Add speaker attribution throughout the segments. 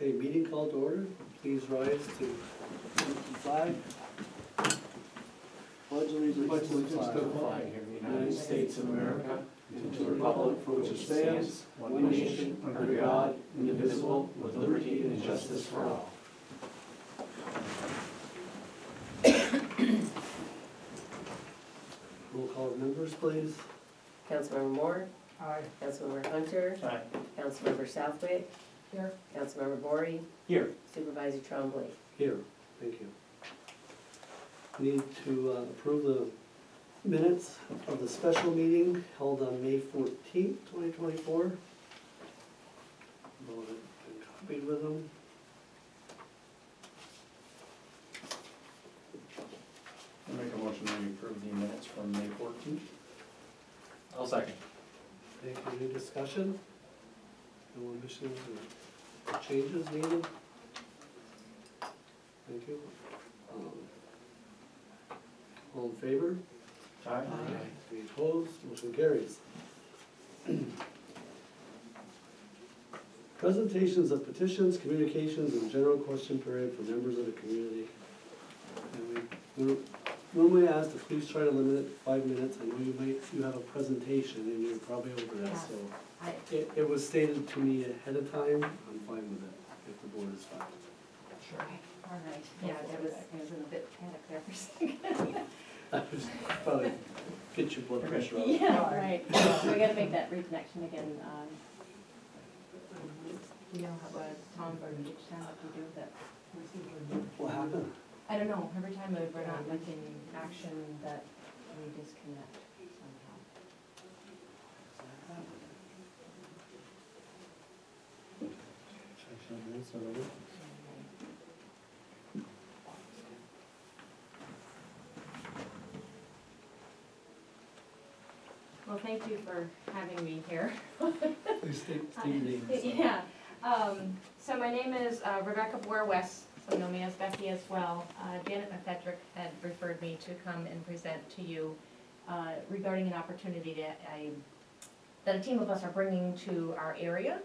Speaker 1: Okay, meeting called to order. Please rise to the flag. Pledge allegiance to the flag
Speaker 2: of the United States of America, and to the republic for which it stands, one nation, under God, indivisible, with liberty and justice for all.
Speaker 1: Roll call of members, please.
Speaker 3: Councilmember Moore.
Speaker 2: Aye.
Speaker 3: Councilmember Hunter.
Speaker 2: Aye.
Speaker 3: Councilmember Southwick. Here. Councilmember Bori.
Speaker 2: Here.
Speaker 3: Supervisor Champlain.
Speaker 1: Here, thank you. Need to approve the minutes of the special meeting held on May 14th, 2024. Been copied with them.
Speaker 2: I'll make a motion to approve the minutes from May 14th. I'll second.
Speaker 1: Thank you. Any discussion? No omissions or changes needed? Thank you. All in favor?
Speaker 2: Aye.
Speaker 1: Any opposed? Motion carries. Presentations of petitions, communications, and general question period for members of the community. And we normally ask to please try to limit it to 5 minutes. I know you have a presentation and you're probably over that, so. It was stated to me ahead of time. I'm fine with it, if the board is fine.
Speaker 2: Sure.
Speaker 4: All right, yeah, I was in a bit panic there for a second.
Speaker 1: I was probably get your blood pressure up.
Speaker 4: Yeah, right, so we gotta make that reconnection again. You know how, Tom, or each time what you do with that?
Speaker 1: What happened?
Speaker 4: I don't know, every time we're not making action that we disconnect somehow. Well, thank you for having me here.
Speaker 1: Please state your name.
Speaker 4: Yeah, so my name is Rebecca Boer-West, some know me as Becky as well. Janet McPetrick had referred me to come and present to you regarding an opportunity that a team of us are bringing to our area,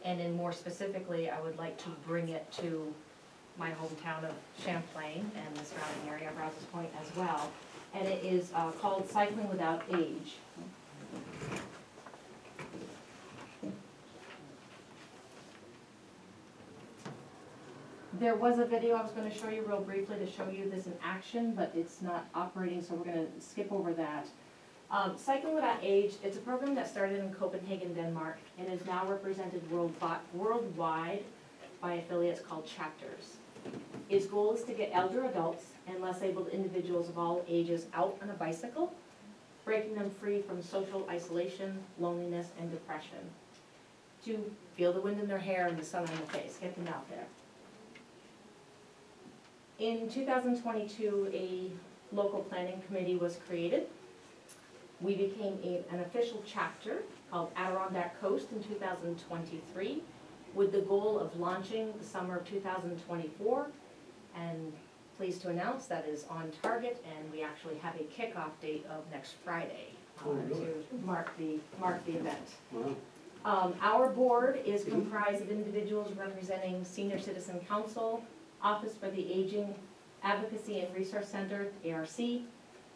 Speaker 4: and then more specifically, I would like to bring it to my hometown of Champlain and the surrounding area of Rouse's Point as well. And it is called Cycling Without Age. There was a video I was going to show you real briefly to show you this in action, but it's not operating, so we're going to skip over that. Cycling Without Age, it's a program that started in Copenhagen, Denmark, and is now represented worldwide by affiliates called chapters. Its goal is to get elder adults and less able individuals of all ages out on a bicycle, breaking them free from social isolation, loneliness, and depression. To feel the wind in their hair and the sun on their face, get them out there. In 2022, a local planning committee was created. We became an official chapter called Adirondack Coast in 2023 with the goal of launching the summer of 2024. And pleased to announce that is on target, and we actually have a kickoff date of next Friday to mark the event.
Speaker 1: Wow.
Speaker 4: Our board is comprised of individuals representing Senior Citizen Council, Office for the Aging, Advocacy and Resource Center, ARC,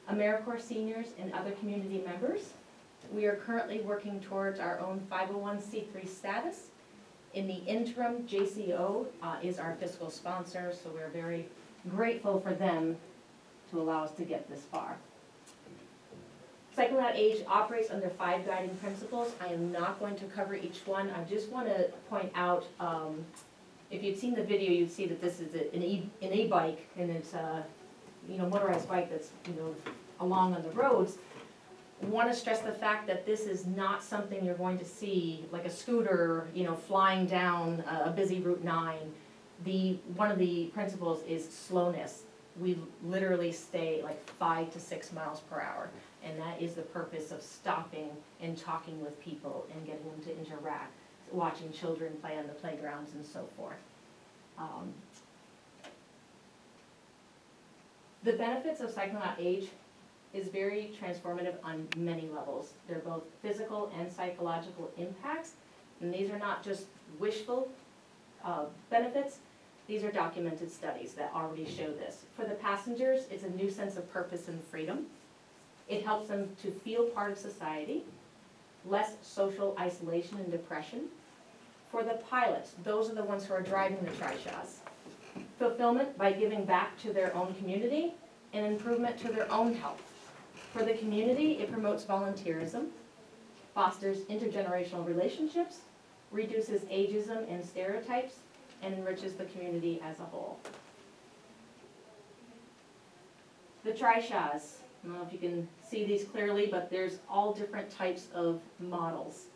Speaker 4: AmeriCorps seniors, and other community members. We are currently working towards our own 501c3 status. In the interim, JCO is our fiscal sponsor, so we're very grateful for them to allow us to get this far. Cycling Without Age operates under 5 guiding principles. I am not going to cover each one. I just want to point out, if you'd seen the video, you'd see that this is an e-bike, and it's a motorized bike that's along on the roads. Want to stress the fact that this is not something you're going to see like a scooter, flying down a busy Route 9. One of the principles is slowness. We literally stay like 5 to 6 miles per hour, and that is the purpose of stopping and talking with people and getting them to interact, watching children play on the playgrounds and so forth. The benefits of Cycling Without Age is very transformative on many levels. They're both physical and psychological impacts, and these are not just wishful benefits. These are documented studies that already show this. For the passengers, it's a new sense of purpose and freedom. It helps them to feel part of society, less social isolation and depression. For the pilots, those are the ones who are driving the trishaws. Fulfillment by giving back to their own community and improvement to their own health. For the community, it promotes volunteerism, fosters intergenerational relationships, reduces ageism and stereotypes, and enriches the community as a whole. The trishaws, I don't know if you can see these clearly, but there's all different types of models.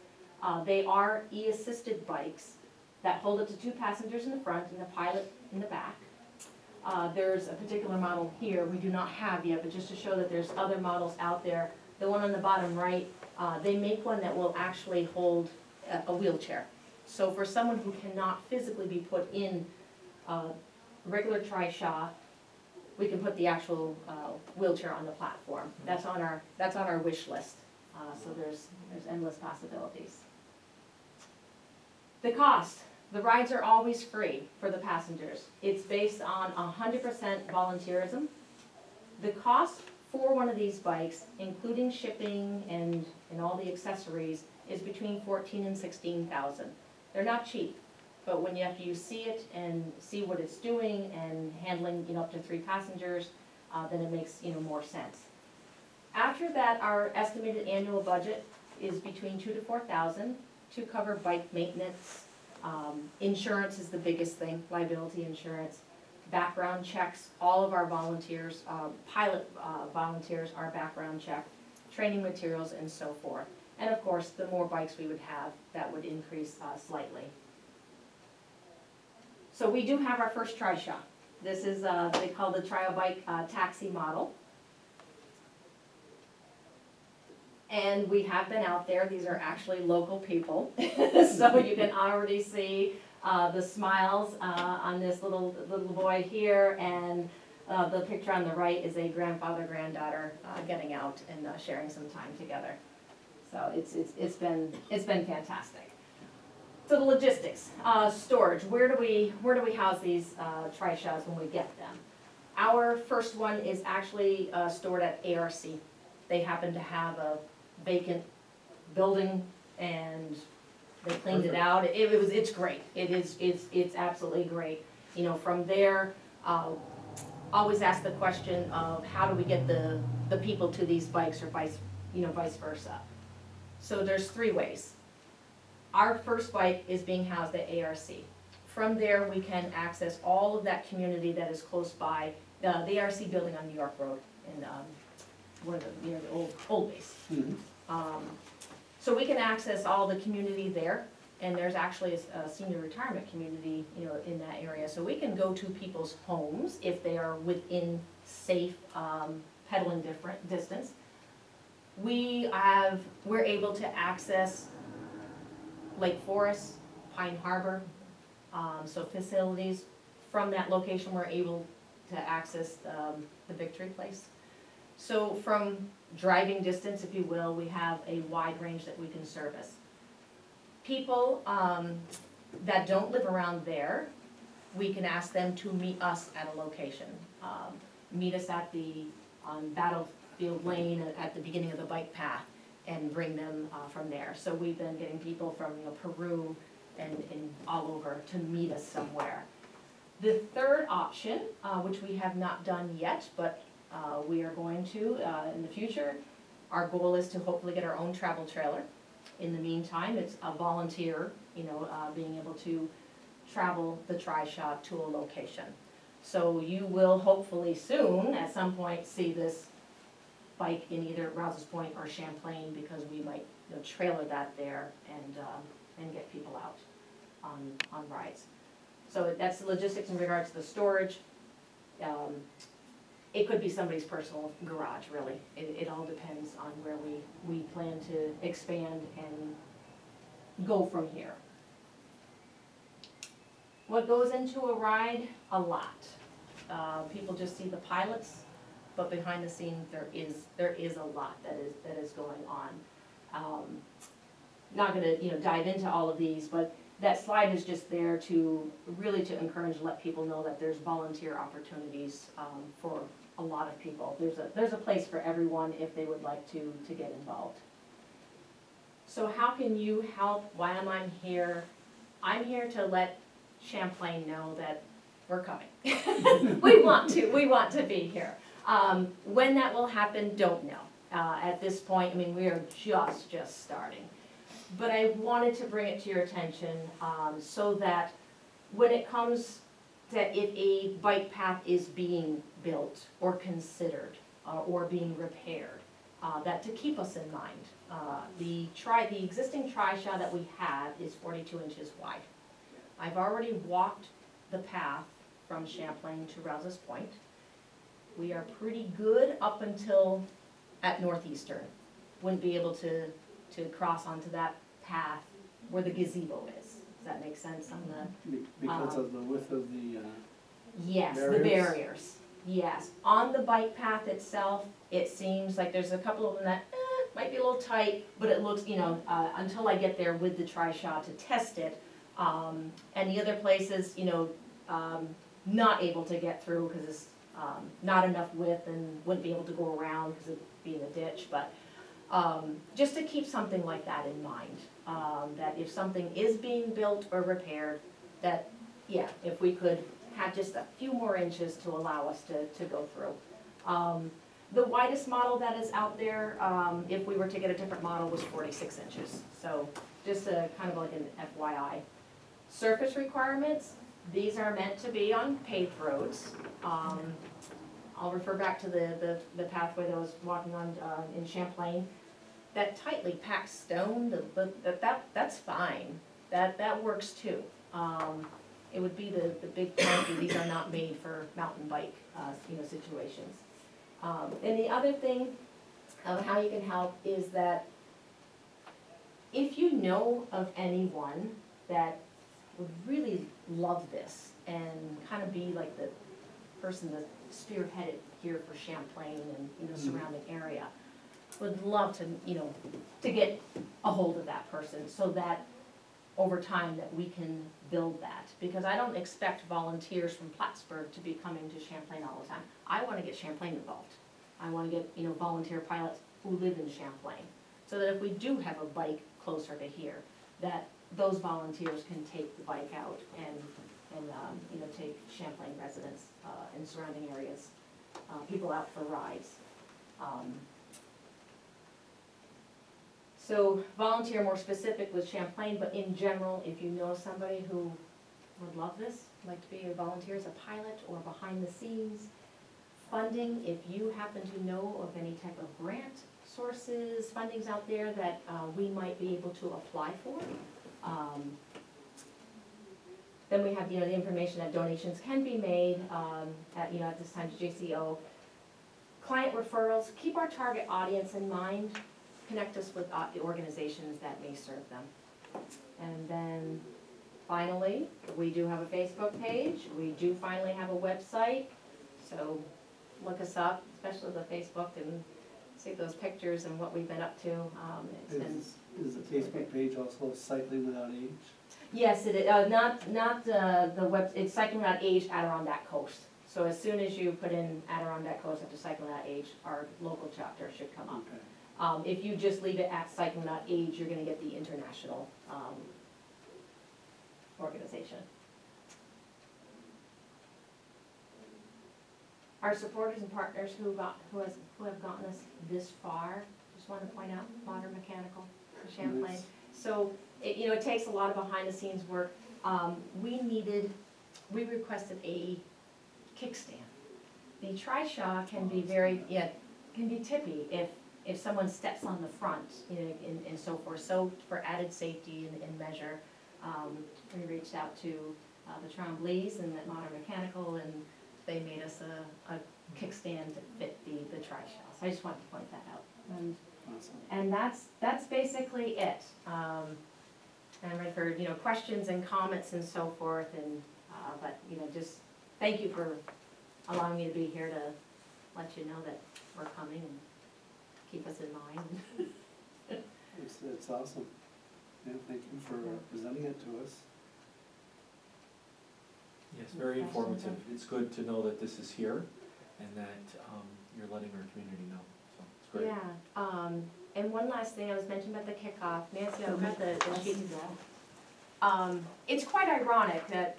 Speaker 4: They are e-assisted bikes that hold up to 2 passengers in the front and the pilot in the back. There's a particular model here we do not have yet, but just to show that there's other models out there. The one on the bottom right, they make one that will actually hold a wheelchair. So for someone who cannot physically be put in a regular trishaw, we can put the actual wheelchair on the platform. That's on our wish list. So there's endless possibilities. The cost. The rides are always free for the passengers. It's based on 100% volunteerism. The cost for one of these bikes, including shipping and all the accessories, is between $14,000 and $16,000. They're not cheap, but when after you see it and see what it's doing and handling up to 3 passengers, then it makes more sense. After that, our estimated annual budget is between $2,000 to $4,000 to cover bike maintenance. Insurance is the biggest thing, liability insurance, background checks. All of our volunteers, pilot volunteers are background checked, training materials, and so forth. And of course, the more bikes we would have, that would increase slightly. So we do have our first trishaw. This is, they call the trial bike taxi model. And we have been out there. These are actually local people. So you can already see the smiles on this little boy here, and the picture on the right is a grandfather, granddaughter getting out and sharing some time together. So it's been fantastic. So the logistics, storage. Where do we house these trishaws when we get them? Our first one is actually stored at ARC. They happen to have a vacant building, and they cleaned it out. It's great. It's absolutely great. From there, always ask the question of how do we get the people to these bikes, or vice versa. So there's 3 ways. Our first bike is being housed at ARC. From there, we can access all of that community that is close by the ARC building on New York Road in near the old base.
Speaker 1: Mhm.
Speaker 4: So we can access all the community there, and there's actually a senior retirement community, in that area. So we can go to people's homes if they are within safe pedaling distance. We're able to access Lake Forest, Pine Harbor, so facilities. From that location, we're able to access the Victory Place. So from driving distance, if you will, we have a wide range that we can service. People that don't live around there, we can ask them to meet us at a location. Meet us at on Battlefield Lane at the beginning of the bike path, and bring them from there. So we've been getting people from Peru and all over to meet us somewhere. The third option, which we have not done yet, but we are going to in the future, our goal is to hopefully get our own travel trailer. In the meantime, it's a volunteer, being able to travel the trishaw to a location. So you will hopefully soon, at some point, see this bike in either Rouse's Point or Champlain, because we might trailer that there and get people out on rides. So that's the logistics in regards to the storage. It could be somebody's personal garage, really. It all depends on where we plan to expand and go from here. What goes into a ride? A lot. People just see the pilots, but behind the scenes there is a lot that is going on. Not going to dive into all of these, but that slide is just there to, really to encourage, let people know that there's volunteer opportunities, for a lot of people. There's a place for everyone if they would like to get involved. So how can you help? Why am I here? I'm here to let Champlain know that we're coming. We want to be here. When that will happen, don't know. At this point, I mean, we are just starting. But I wanted to bring it to your attention, so that when it comes that if a bike path is being built or considered, or being repaired, that to keep us in mind. The existing trishaw that we have is 42 inches wide. I've already walked the path from Champlain to Rouse's Point. We are pretty good up until at Northeastern. Wouldn't be able to cross onto that path where the gazebo is. Does that make sense on the?
Speaker 1: Because of the width of the,
Speaker 4: Yes, the
Speaker 1: barriers?
Speaker 4: barriers, yes. On the bike path itself, it seems like there's a couple of them that, might be a little tight, but it looks, until I get there with the trishaw to test it. And the other places, not able to get through because it's, not enough width and wouldn't be able to go around because it'd be in a ditch, but, just to keep something like that in mind. That if something is being built or repaired, that, yeah, if we could have just a few more inches to allow us to go through. The widest model that is out there, if we were to get a different model, was 46 inches. So just a kind of like an FYI. Surface requirements, these are meant to be on paved roads. I'll refer back to the pathway that I was walking on in Champlain. That tightly packed stone, that's fine. That works too. It would be the big point, these are not made for mountain bike, situations. And the other thing of how you can help is that if you know of anyone that would really love this and kind of be like the person that spearheaded here for Champlain and surrounding area, would love to to get a hold of that person so that over time that we can build that. Because I don't expect volunteers from Plattsburgh to be coming to Champlain all the time. I want to get Champlain involved. I want to get volunteer pilots who live in Champlain, so that if we do have a bike closer to here, that those volunteers can take the bike out and take Champlain residents and surrounding areas, people out for rides. So volunteer more specific with Champlain, but in general, if you know somebody who would love this, like to be a volunteer as a pilot or behind the scenes, funding, if you happen to know of any type of grant sources, fundings out there that we might be able to apply for. Then we have, the information that donations can be made at this time to JCO. Client referrals, keep our target audience in mind. Connect us with the organizations that may serve them. And then finally, we do have a Facebook page. We do finally have a website. So look us up, especially the Facebook, and see those pictures and what we've been up to.
Speaker 1: Is the Facebook page also Cycling Without Age?
Speaker 4: Yes, it is. Not the web. It's Cycling Without Age Adirondack Coast. So as soon as you put in Adirondack Coast after Cycling Without Age, our local chapter should come up.
Speaker 1: Okay.
Speaker 4: If you just leave it at Cycling Without Age, you're going to get the international organization. Our supporters and partners who have gotten us this far, just want to point out, Modern Mechanical, Champlain.
Speaker 1: Nice.
Speaker 4: So it takes a lot of behind the scenes work. We requested a kickstand. The trishaw can be can be tippy if someone steps on the front, and so forth. So for added safety and measure, we reached out to the Champlains and at Modern Mechanical, and they made us a kickstand to fit the trishaw. So I just wanted to point that out.
Speaker 1: Awesome.
Speaker 4: And that's basically it. And I'm ready for questions and comments and so forth. And but just thank you for allowing me to be here to let you know that we're coming and keep us in mind.
Speaker 1: It's awesome. Yeah, thank you for presenting it to us.
Speaker 2: Yes, very informative. It's good to know that this is here and that you're letting our community know, so it's great.
Speaker 4: Yeah, and one last thing, I was mentioning about the kickoff, Nancy, I've got the sheet. It's quite ironic that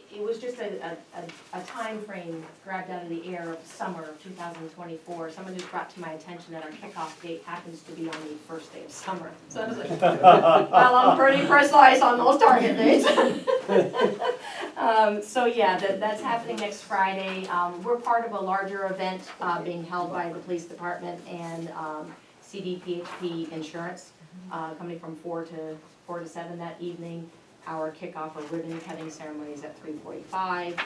Speaker 4: it was just a time frame grabbed out of the air of summer of 2024. Someone just brought to my attention that our kickoff date happens to be on the first day of summer. So I was like, well, I'm pretty precise on those target dates. So yeah, that's happening next Friday. We're part of a larger event being held by the police department and CDPHP Insurance, coming from 4 to 7 that evening. Our kickoff or ribbon cutting ceremony is at 3:45.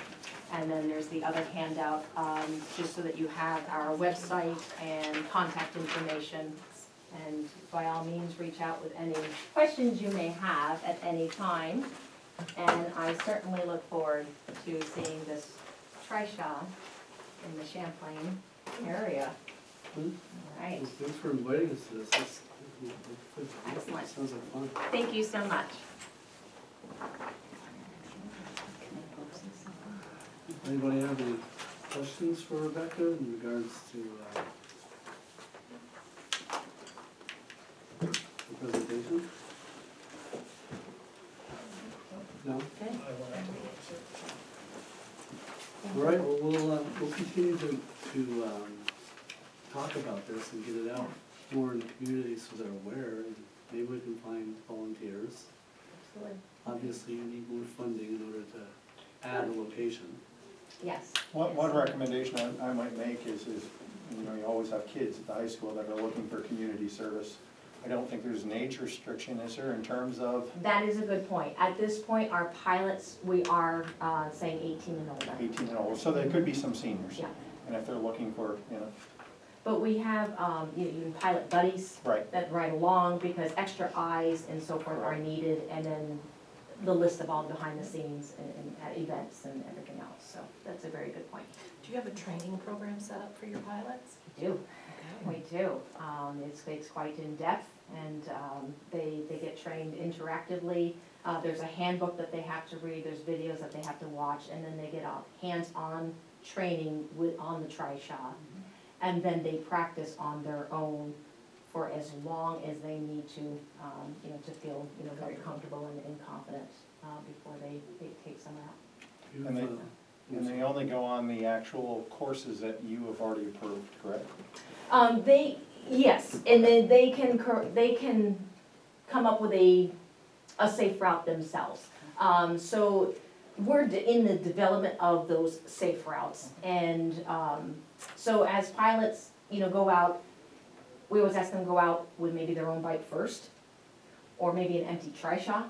Speaker 4: And then there's the other handout, just so that you have our website and contact information. And by all means, reach out with any questions you may have at any time. And I certainly look forward to seeing this trishaw in the Champlain area. All right,
Speaker 1: Well, thanks for inviting us to this.
Speaker 4: Excellent.
Speaker 1: Sounds like fun.
Speaker 4: thank you so much.
Speaker 1: Anybody have any questions for Rebecca in regards to the presentation? No?
Speaker 4: Okay.
Speaker 1: All right, well, we'll continue to talk about this and get it out more in the community so they're aware, and maybe we can find volunteers.
Speaker 4: Absolutely.
Speaker 1: Obviously, you need more funding in order to add a location.
Speaker 4: Yes.
Speaker 5: One recommendation I might make is, you know, you always have kids at the high school that are looking for community service. I don't think there's an age restriction, is there, in terms of
Speaker 4: That is a good point. At this point, our pilots, we are saying 18 and older.
Speaker 5: 18 and older? So there could be some seniors.
Speaker 4: Yeah.
Speaker 5: And if they're looking for, you know,
Speaker 4: But we have, you can pilot buddies
Speaker 5: right,
Speaker 4: that ride along because extra eyes and so forth are needed. And then the list of all the behind the scenes and at events and everything else. So that's a very good point.
Speaker 6: Do you have a training program set up for your pilots?
Speaker 4: We do. We do. It's quite in-depth, and they get trained interactively. There's a handbook that they have to read, there's videos that they have to watch, and then they get hands-on training on the trishaw. And then they practice on their own for as long as they need to, you know, to feel, you know, very comfortable and confident before they take someone out.
Speaker 5: And they only go on the actual courses that you have already approved, correct?
Speaker 4: Yes, and then they can come up with a safe route themselves. So we're in the development of those safe routes, and so as pilots, you know, go out, we always ask them to go out with maybe their own bike first, or maybe an empty trishaw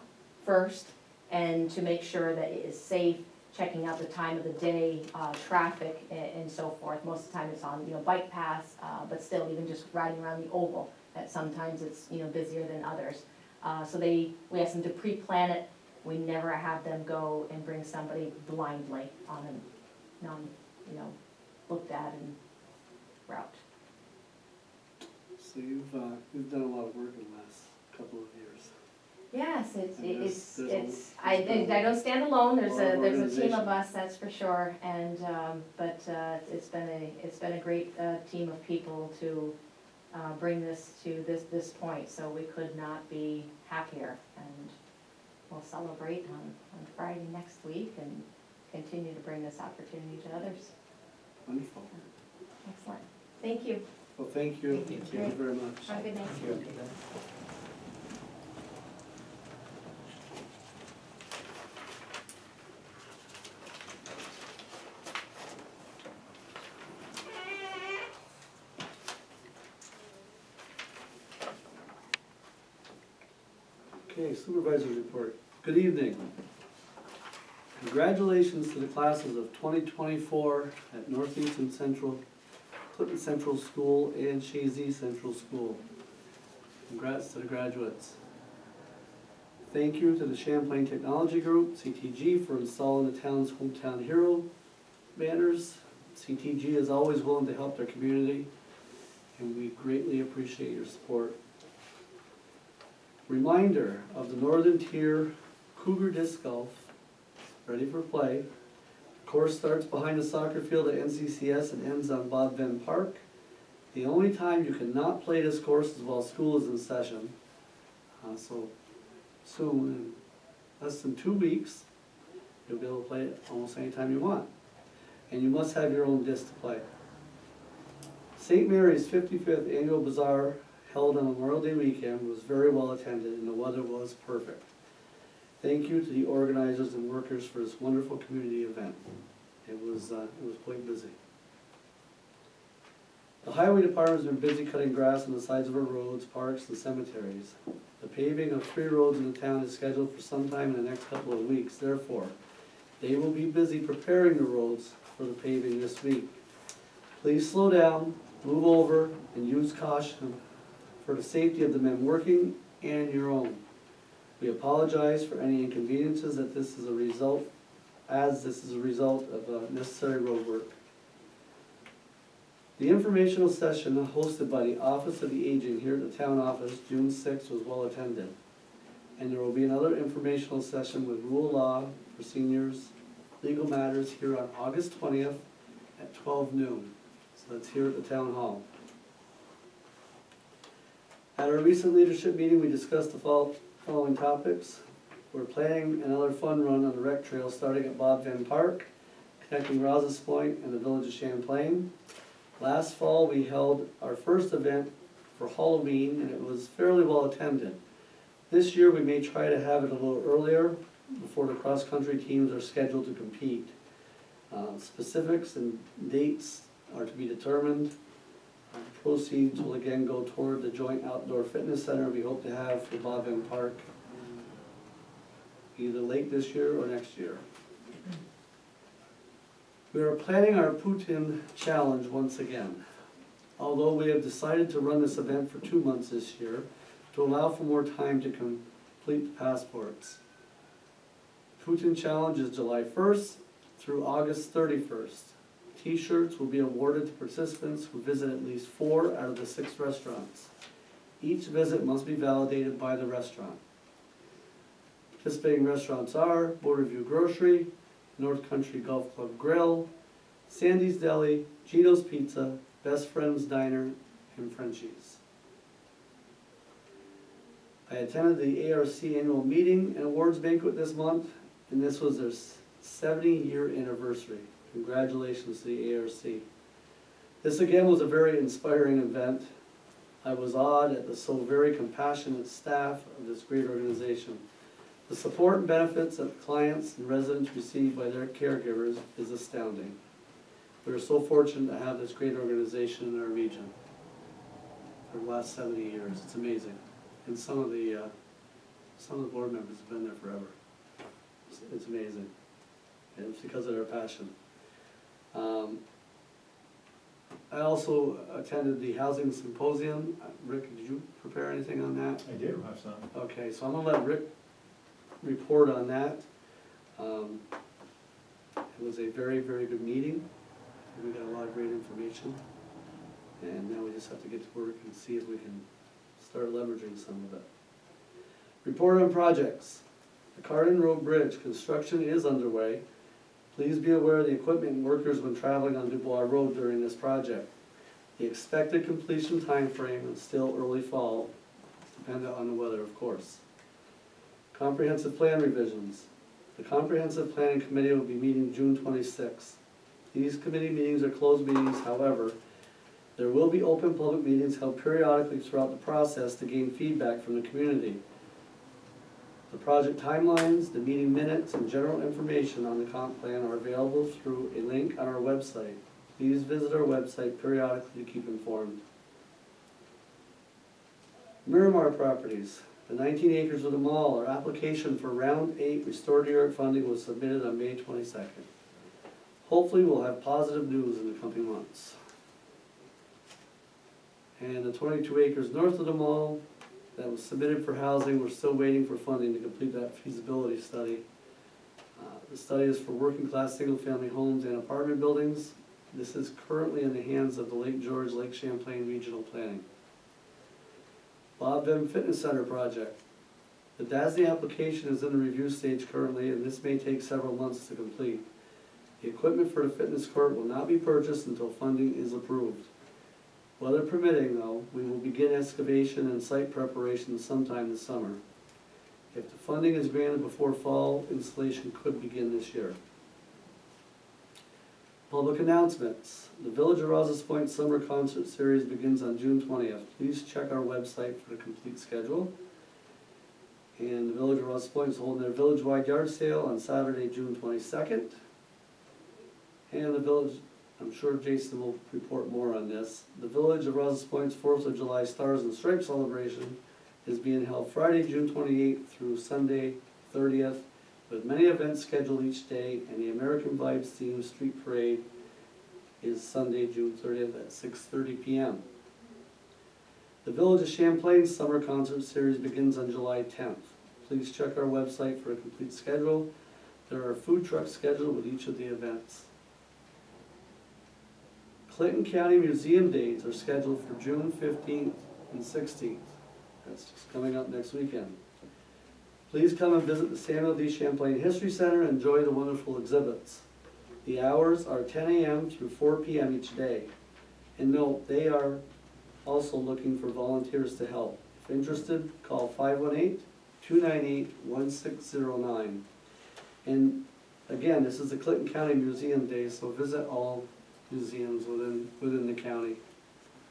Speaker 4: first, and to make sure that it is safe, checking out the time of the day, traffic, and so forth. Most of the time it's on, you know, bike paths, but still even just riding around the oval, that sometimes it's, you know, busier than others. So we ask them to pre-plan it. We never have them go and bring somebody blindly on a you know, looked at and route.
Speaker 1: So you've done a lot of work in the last couple of years.
Speaker 4: Yes,
Speaker 1: there's
Speaker 4: I don't stand alone, there's
Speaker 1: a lot of
Speaker 4: a team
Speaker 1: organization.
Speaker 4: of us, that's for sure, and, but, it's been a great, team of people to, bring this to this point, so we could not be happier, and we'll celebrate on Friday next week and continue to bring this opportunity to others.
Speaker 1: Wonderful.
Speaker 4: Excellent, thank you,
Speaker 1: Well, thank you.
Speaker 4: Thank you.
Speaker 1: Thank you very much.
Speaker 4: have a good night.
Speaker 5: Thank you.
Speaker 1: Okay, supervisor's report. Good evening. Congratulations to the classes of 2024 at Northeastern Central, Clinton Central School and Shazy Central School. Congrats to the graduates. Thank you to the Champlain Technology Group, CTG, for installing the town's hometown hero banners. CTG is always willing to help their community, and we greatly appreciate your support. Reminder of the Northern Tier Cougar Disc Golf, ready for play, course starts behind the soccer field at NCCS and ends on Bob Venn Park. The only time you cannot play this course is while school is in session. So soon, in less than 2 weeks, you'll be able to play it almost anytime you want. And you must have your own disc to play. St. Mary's 55th Annual Bazaar, held on Memorial Day weekend, was very well attended and the weather was perfect. Thank you to the organizers and workers for this wonderful community event. It was quite busy. The highway department has been busy cutting grass on the sides of our roads, parks, and cemeteries. The paving of 3 roads in the town is scheduled for sometime in the next couple of weeks. Therefore, they will be busy preparing the roads for the paving this week. Please slow down, move over, and use caution for the safety of the men working and your own. We apologize for any inconveniences that this is a result of necessary road work. The informational session hosted by the Office of the Aging here at the town office, June 6th, was well attended. And there will be another informational session with rule of law for seniors, legal matters here on August 20th at 12 noon. So that's here at the town hall. At our recent leadership meeting, we discussed the following topics. We're planning another fun run on the rec trail starting at Bob Venn Park, connecting Rouse's Point and the village of Champlain. Last fall, we held our first event for Halloween, and it was fairly well attended. This year, we may try to have it a little earlier, before the cross-country teams are scheduled to compete. Specifics and dates are to be determined. Proceeds will again go toward the joint outdoor fitness center we hope to have for Bob Venn Park, either late this year or next year. We are planning our Putin Challenge once again. Although we have decided to run this event for 2 months this year to allow for more time to complete the passports. Putin Challenge is July 1st through August 31st. T-shirts will be awarded to participants who visit at least 4 out of the 6 restaurants. Each visit must be validated by the restaurant. Participating restaurants are Borderview Grocery, North Country Golf Club Grill, Sandy's Deli, Gino's Pizza, Best Friends Diner, and Frenchie's. I attended the ARC annual meeting and awards banquet this month, and this was their 70-year anniversary. Congratulations to the ARC. This again was a very inspiring event. I was awed at the so very compassionate staff of this great organization. The support and benefits that clients and residents receive by their caregivers is astounding. We are so fortunate to have this great organization in our region for the last 70 years. It's amazing. And some of the board members have been there forever. It's amazing. And it's because of their passion. I also attended the housing symposium. Rick, did you prepare anything on that?
Speaker 5: I do have some.
Speaker 1: Okay, so I'm gonna let Rick report on that. It was a very, very good meeting. We got a lot of great information. And now we just have to get to work and see if we can start leveraging some of it. Report on projects. The Cardin Road Bridge, construction is underway. Please be aware of the equipment and workers when traveling on Dubois Road during this project. The expected completion time frame is still early fall, dependent on the weather, of course. Comprehensive plan revisions. The Comprehensive Planning Committee will be meeting June 26th. These committee meetings are closed meetings, however, there will be open public meetings held periodically throughout the process to gain feedback from the community. The project timelines, the meeting minutes, and general information on the comp plan are available through a link on our website. Please visit our website periodically to keep informed. Miramar Properties, the 19 acres of the mall, our application for Round 8 Restored Europe funding was submitted on May 22nd. Hopefully we'll have positive news in the coming months. And the 22 acres north of the mall that was submitted for housing, we're still waiting for funding to complete that feasibility study. The study is for working class single family homes and apartment buildings. This is currently in the hands of the Lake George, Lake Champlain Regional Planning. Bob Venn Fitness Center project. The DASNY application is in the review stage currently, and this may take several months to complete. The equipment for the fitness court will not be purchased until funding is approved. Weather permitting, though, we will begin excavation and site preparation sometime this summer. If the funding is granted before fall, installation could begin this year. Public announcements. The Village of Rouse's Point Summer Concert Series begins on June 20th. Please check our website for the complete schedule. And the Village of Rouse's Point is holding their village-wide yard sale on Saturday, June 22nd. And the village, I'm sure Jason will report more on this. The Village of Rouse's Point's 4th of July Stars and Stripes celebration is being held Friday, June 28th through Sunday, 30th, with many events scheduled each day, and the American Vibes themed street parade is Sunday, June 30th at 6:30 p.m. The Village of Champlain Summer Concert Series begins on July 10th. Please check our website for a complete schedule. There are food trucks scheduled with each of the events. Clinton County Museum Days are scheduled for June 15th and 16th. That's just coming up next weekend. Please come and visit the Samuel D. Champlain History Center and enjoy the wonderful exhibits. The hours are 10 a.m. through 4 p.m. each day. And note, they are also looking for volunteers to help. If interested, call 518-298-1609. And again, this is the Clinton County Museum Day, so visit all museums within the county.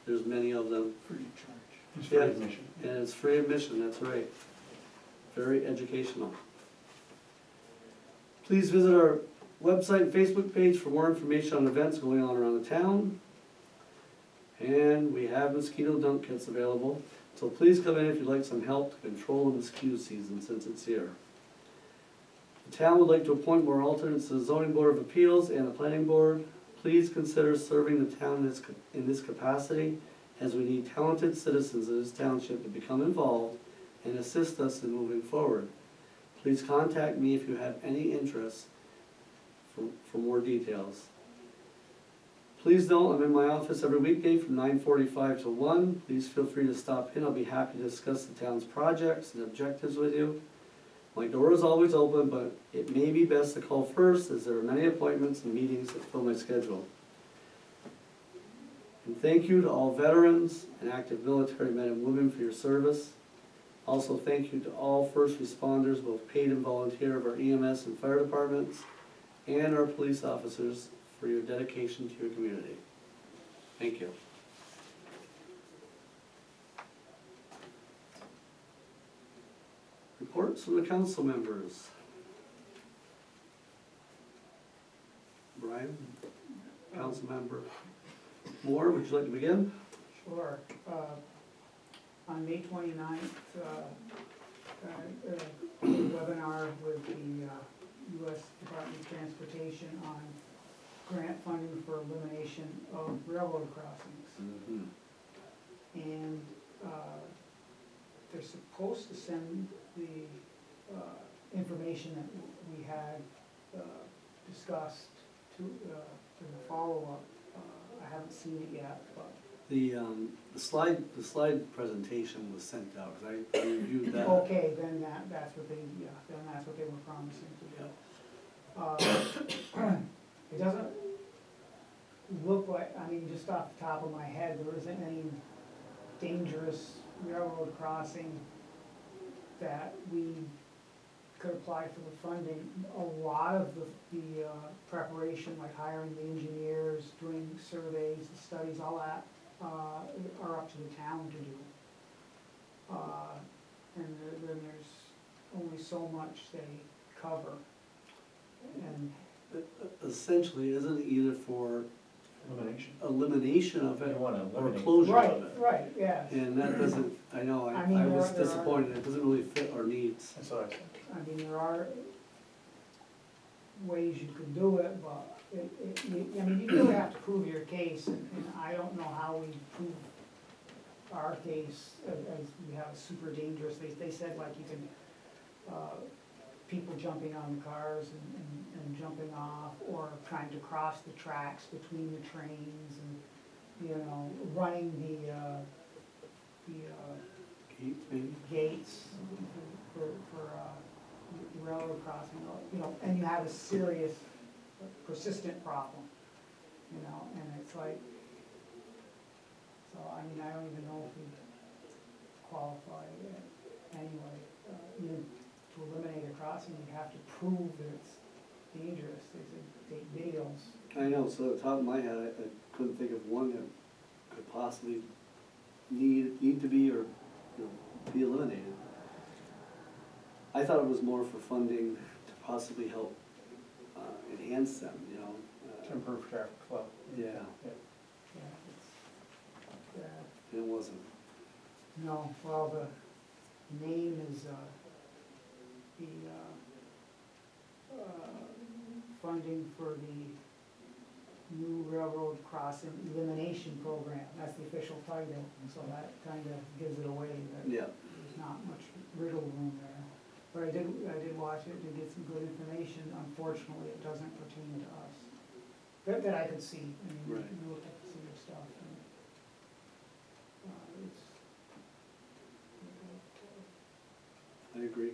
Speaker 1: There's many of them.
Speaker 5: Free of charge. It's free admission.
Speaker 1: And it's free admission, that's right. Very educational. Please visit our website and Facebook page for more information on events going on around the town. And we have mosquito dump kits available, so please come in if you'd like some help to control the mosquito season since it's here. The town would like to appoint more alternates to the Zoning Board of Appeals and the Planning Board. Please consider serving the town in this capacity, as we need talented citizens of this township to become involved and assist us in moving forward. Please contact me if you have any interest for more details. Please know I'm in my office every weekday from 9:45 to 1. Please feel free to stop in. I'll be happy to discuss the town's projects and objectives with you. My door is always open, but it may be best to call first, as there are many appointments and meetings that fill my schedule. And thank you to all veterans and active military men and women for your service. Also, thank you to all first responders, both paid and volunteer, of our EMS and fire departments, and our police officers for your dedication to your community. Thank you. Reports from the council members. Brian, council member Moore, would you like to begin?
Speaker 7: Sure. On May 29th, a webinar with the U.S. Department of Transportation on grant funding for elimination of railroad crossings.
Speaker 1: Mm-hmm.
Speaker 7: And they're supposed to send the information that we had discussed to the follow-up. I haven't seen it yet, but.
Speaker 1: The slide presentation was sent out, because I reviewed that.
Speaker 7: Okay, then that's what they were promising to do. It doesn't look like, I mean, just off the top of my head, there isn't any dangerous railroad crossing that we could apply for the funding. A lot of the preparation, like hiring the engineers, doing surveys, the studies, all that, are up to the town to do. And then there's only so much they cover. And
Speaker 1: Essentially, isn't it either for elimination of it
Speaker 5: You wanna
Speaker 1: or
Speaker 5: eliminate.
Speaker 1: closure of it?
Speaker 7: right, yes.
Speaker 1: And that doesn't, I know,
Speaker 7: I mean,
Speaker 1: I was
Speaker 7: there are-
Speaker 1: disappointed, it doesn't really fit our needs.
Speaker 5: That's what I said.
Speaker 7: I mean, there are ways you could do it, but I mean, you really have to prove your case, and I don't know how we prove our case as we have a super dangerous, they said like you can, people jumping on the cars and jumping off, or trying to cross the tracks between the trains, and, you know, running the
Speaker 1: Gates, maybe?
Speaker 7: gates for railroad crossing, you know, and you have a serious a persistent problem, you know, and it's like, so, I mean, I don't even know if we qualify anyway. Even to eliminate a crossing, you have to prove that it's dangerous, they said, take videos.
Speaker 1: I know, so at the top of my head, I couldn't think of one that could possibly need to be, or, you know, be eliminated. I thought it was more for funding to possibly help enhance them, you know.
Speaker 5: To improve traffic flow.
Speaker 1: Yeah,
Speaker 7: Yeah, it's,
Speaker 1: and it wasn't.
Speaker 7: no, well, the name is, the, funding for the new railroad crossing elimination program, that's the official title, and so that kind of gives it away, that
Speaker 1: Yeah,
Speaker 7: there's not much wiggle room there. But I did watch it, did get some good information, unfortunately, it doesn't pertain to us. That I could see, I mean,
Speaker 1: Right.
Speaker 7: you look at some of the stuff, and, it's,
Speaker 1: I agree.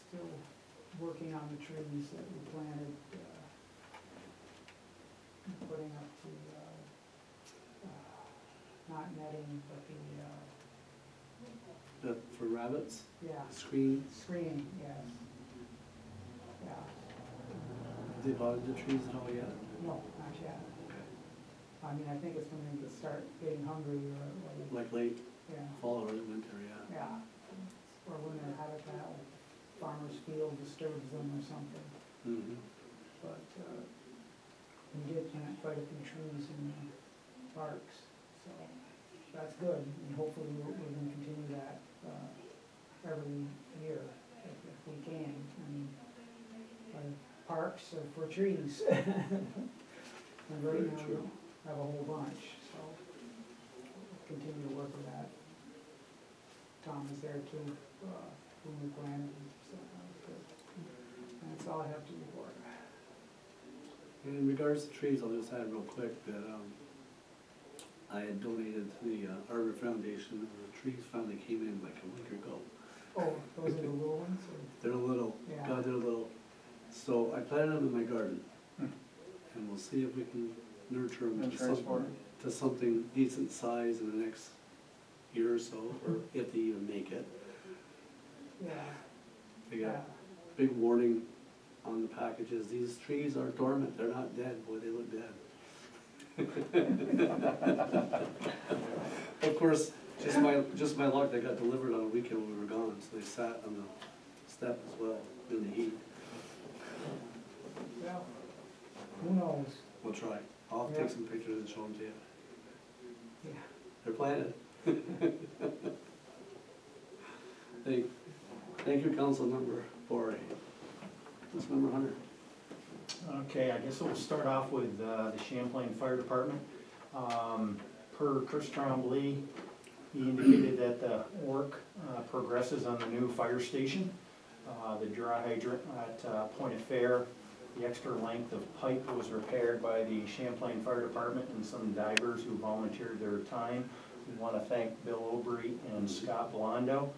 Speaker 7: Still working on the trees that we planted, putting up the, not netting, but
Speaker 1: For rabbits,
Speaker 7: yeah,
Speaker 1: screen,
Speaker 7: screening, yes. Yeah,
Speaker 1: have they potted the trees at all yet?
Speaker 7: no, not yet.
Speaker 1: Okay.
Speaker 7: I mean, I think it's when they start getting hungry or,
Speaker 1: Like late
Speaker 7: yeah,
Speaker 1: fall or winter, yeah.
Speaker 7: yeah. Or when their habitat, like farmer's field disturbs them or something.
Speaker 1: Mm-hmm.
Speaker 7: But, we did plant quite a few trees in the parks, so that's good, and hopefully we're gonna continue that, every year, if we can. I mean, parks are for trees. And right
Speaker 1: Very
Speaker 7: now, we
Speaker 1: true.
Speaker 7: don't have a whole bunch, so we'll continue to work with that. Tom is there too, when we planted, so that was good. And that's all I have to report.
Speaker 1: And in regards to trees, I'll just add real quick that I had donated to the Arbor Foundation, and the trees finally came in like a week ago.
Speaker 7: Oh, those are the little ones, or?
Speaker 1: They're little,
Speaker 7: Yeah.
Speaker 1: God, they're little. So I planted them in my garden,
Speaker 5: Hmm.
Speaker 1: and we'll see if we can nurture them
Speaker 5: And transport
Speaker 1: to something decent size in the next year or so, or if they even make it.
Speaker 7: Yeah,
Speaker 1: They
Speaker 7: yeah.
Speaker 1: got big warning on the packages, these trees are dormant, they're not dead, boy, they look dead. Of course, just my luck, they got delivered on a weekend when we were gone, so they sat on the step as well, in the heat.
Speaker 7: Well, who knows?
Speaker 1: We'll try, I'll have to take some pictures and show them to you,
Speaker 7: Yeah.
Speaker 1: they're planted. Thank you, Council Member Bori. Councilmember Hunter.
Speaker 2: Okay, I guess we'll start off with the Champlain Fire Department. Per Chris Trombley, he indicated that the work progresses on the new fire station. The dry hydrant at Point of Fair, the extra length of pipe was repaired by the Champlain Fire Department and some divers who volunteered their time. We want to thank Bill Aubry and Scott Blondo.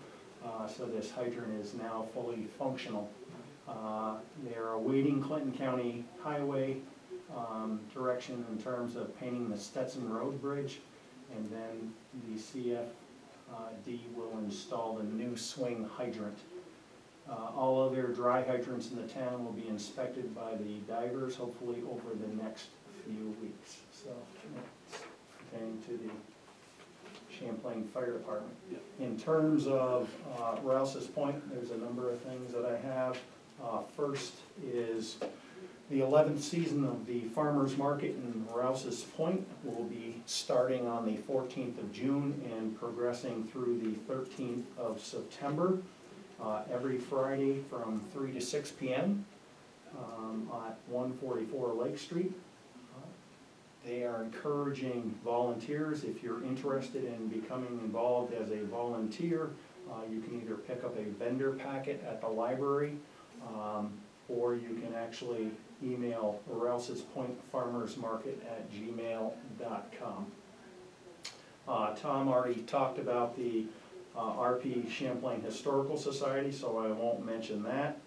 Speaker 2: So this hydrant is now fully functional. They are awaiting Clinton County Highway direction in terms of painting the Stetson Road Bridge, and then the CFD will install the new swing hydrant. All other dry hydrants in the town will be inspected by the divers, hopefully over the next few weeks. So that's pertaining to the Champlain Fire Department.
Speaker 1: Yep.
Speaker 2: In terms of Rouse's Point, there's a number of things that I have. First is the 11th season of the Farmers Market in Rouse's Point will be starting on the 14th of June and progressing through the 13th of September. Every Friday from 3 to 6 p.m. At 144 Lake Street. They are encouraging volunteers. If you're interested in becoming involved as a volunteer, you can either pick up a vendor packet at the library, or you can actually email Rouse's Point Farmers Market at gmail.com. Tom already talked about the RP Champlain Historical Society, so I won't mention that.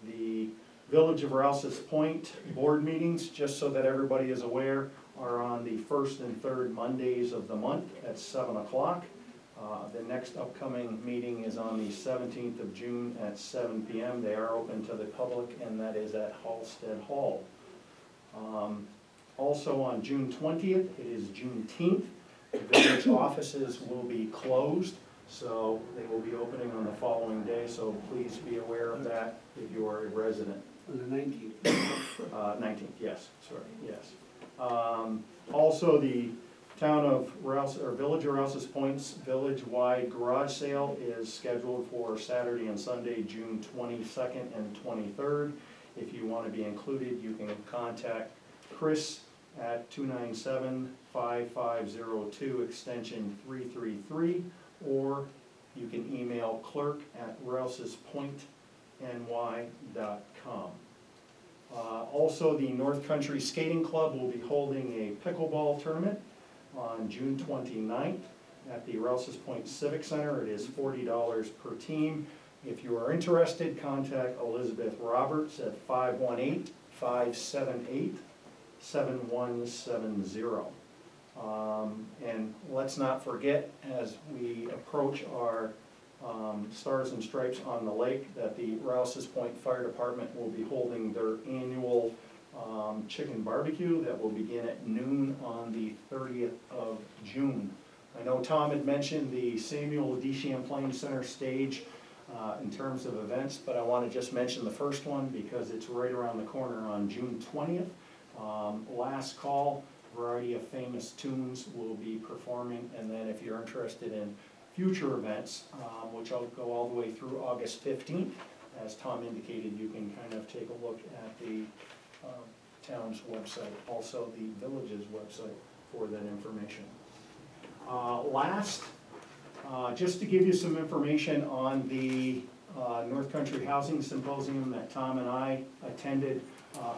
Speaker 2: The Village of Rouse's Point board meetings, just so that everybody is aware, are on the first and third Mondays of the month at 7 o'clock. The next upcoming meeting is on the 17th of June at 7 p.m. They are open to the public, and that is at Halsted Hall. Also on June 20th, it is Juneteenth. The village offices will be closed, so they will be opening on the following day, so please be aware of that if you are a resident.
Speaker 1: On the 19th.
Speaker 2: 19th, yes, sorry, yes. Also, the town of Rouse, or Village of Rouse's Point's village-wide garage sale is scheduled for Saturday and Sunday, June 22nd and 23rd. If you want to be included, you can contact Chris at 297-5502 extension 333, or you can email clerk@rousespointny.com. Also, the North Country Skating Club will be holding a pickleball tournament on June 29th at the Rouse's Point Civic Center. It is $40 per team. If you are interested, contact Elizabeth Roberts at 518-578-7170. And let's not forget, as we approach our Stars and Stripes on the Lake, that the Rouse's Point Fire Department will be holding their annual chicken barbecue that will begin at noon on the 30th of June. I know Tom had mentioned the Samuel D. Champlain Center stage in terms of events, but I want to just mention the first one because it's right around the corner on June 20th. Last Call, a variety of famous tunes will be performing, and then if you're interested in future events, which I'll go all the way through August 15th, as Tom indicated, you can kind of take a look at the town's website, also the village's website for that information. Last, just to give you some information on the North Country Housing Symposium that Tom and I attended.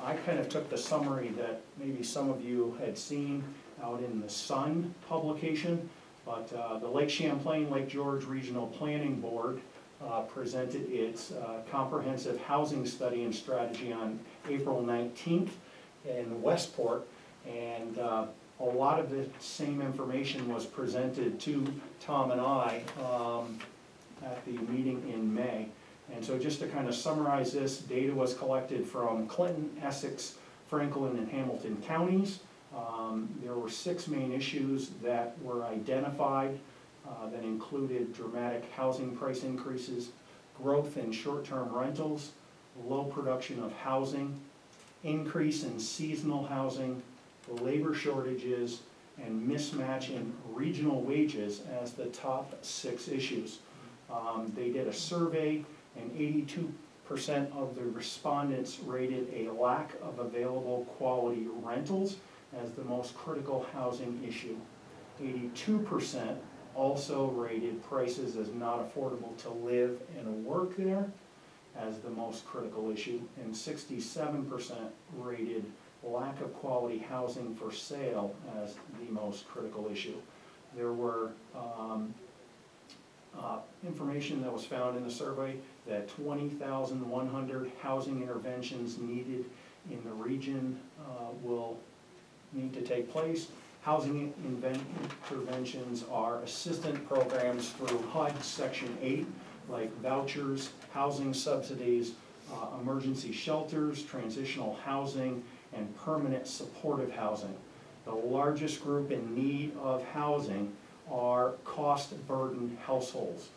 Speaker 2: I kind of took the summary that maybe some of you had seen out in the Sun publication, but the Lake Champlain, Lake George Regional Planning Board presented its comprehensive housing study and strategy on April 19th in Westport, and a lot of the same information was presented to Tom and I at the meeting in May. And so just to kind of summarize this, data was collected from Clinton, Essex, Franklin, and Hamilton counties. There were 6 main issues that were identified that included dramatic housing price increases, growth in short-term rentals, low production of housing, increase in seasonal housing, labor shortages, and mismatch in regional wages as the top 6 issues. They did a survey, and 82% of the respondents rated a lack of available quality rentals as the most critical housing issue. 82% also rated prices as not affordable to live and work there as the most critical issue, and 67% rated lack of quality housing for sale as the most critical issue. There were information that was found in the survey that 20,100 housing interventions needed in the region will need to take place. Housing interventions are assistance programs through HUD Section 8, like vouchers, housing subsidies, emergency shelters, transitional housing, and permanent supportive housing. The largest group in need of housing are cost-burdened households.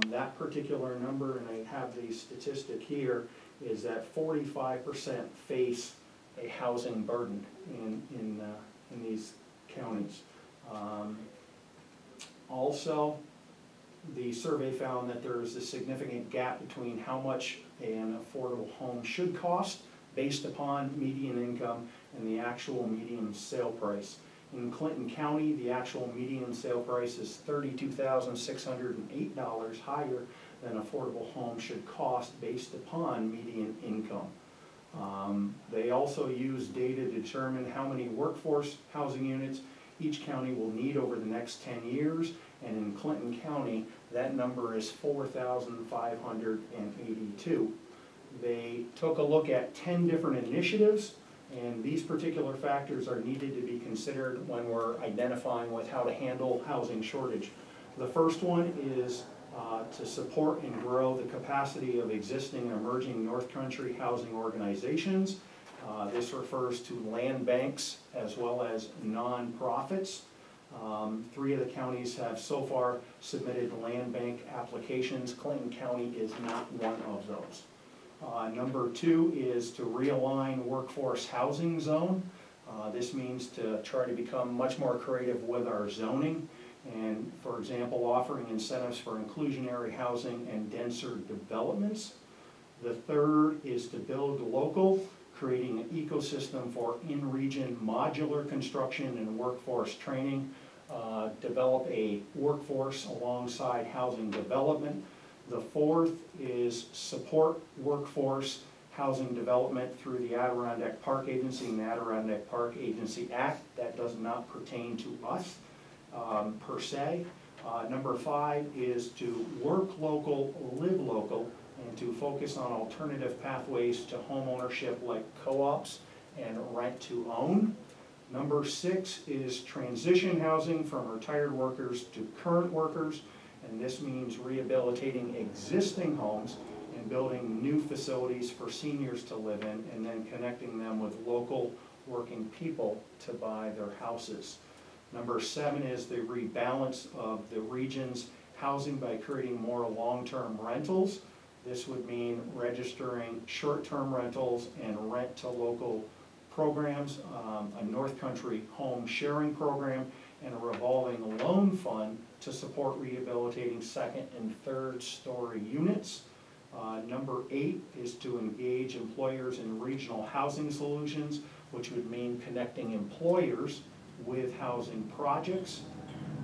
Speaker 2: That particular number, and I have the statistic here, is that 45% face a housing burden in these counties. Also, the survey found that there is a significant gap between how much an affordable home should cost based upon median income and the actual median sale price. In Clinton County, the actual median sale price is $32,608 higher than affordable home should cost based upon median income. They also use data to determine how many workforce housing units each county will need over the next 10 years. And in Clinton County, that number is 4,582. They took a look at 10 different initiatives, and these particular factors are needed to be considered when we're identifying with how to handle housing shortage. The first one is to support and grow the capacity of existing and emerging North Country housing organizations. This refers to land banks as well as nonprofits. 3 of the counties have so far submitted land bank applications. Clinton County is not one of those. Number 2 is to realign workforce housing zone. This means to try to become much more creative with our zoning and, for example, offering incentives for inclusionary housing and denser developments. The third is to build local, creating an ecosystem for in-region modular construction and workforce training. Develop a workforce alongside housing development. The fourth is support workforce housing development through the Adirondack Park Agency and the Adirondack Park Agency Act. That does not pertain to us per se. Number 5 is to work local, live local, and to focus on alternative pathways to home ownership like co-ops and rent to own. Number 6 is transition housing from retired workers to current workers, and this means rehabilitating existing homes and building new facilities for seniors to live in, and then connecting them with local working people to buy their houses. Number 7 is the rebalance of the region's housing by creating more long-term rentals. This would mean registering short-term rentals and rent-to-local programs, a North Country home sharing program, and a revolving loan fund to support rehabilitating second and third story units. Number 8 is to engage employers in regional housing solutions, which would mean connecting employers with housing projects.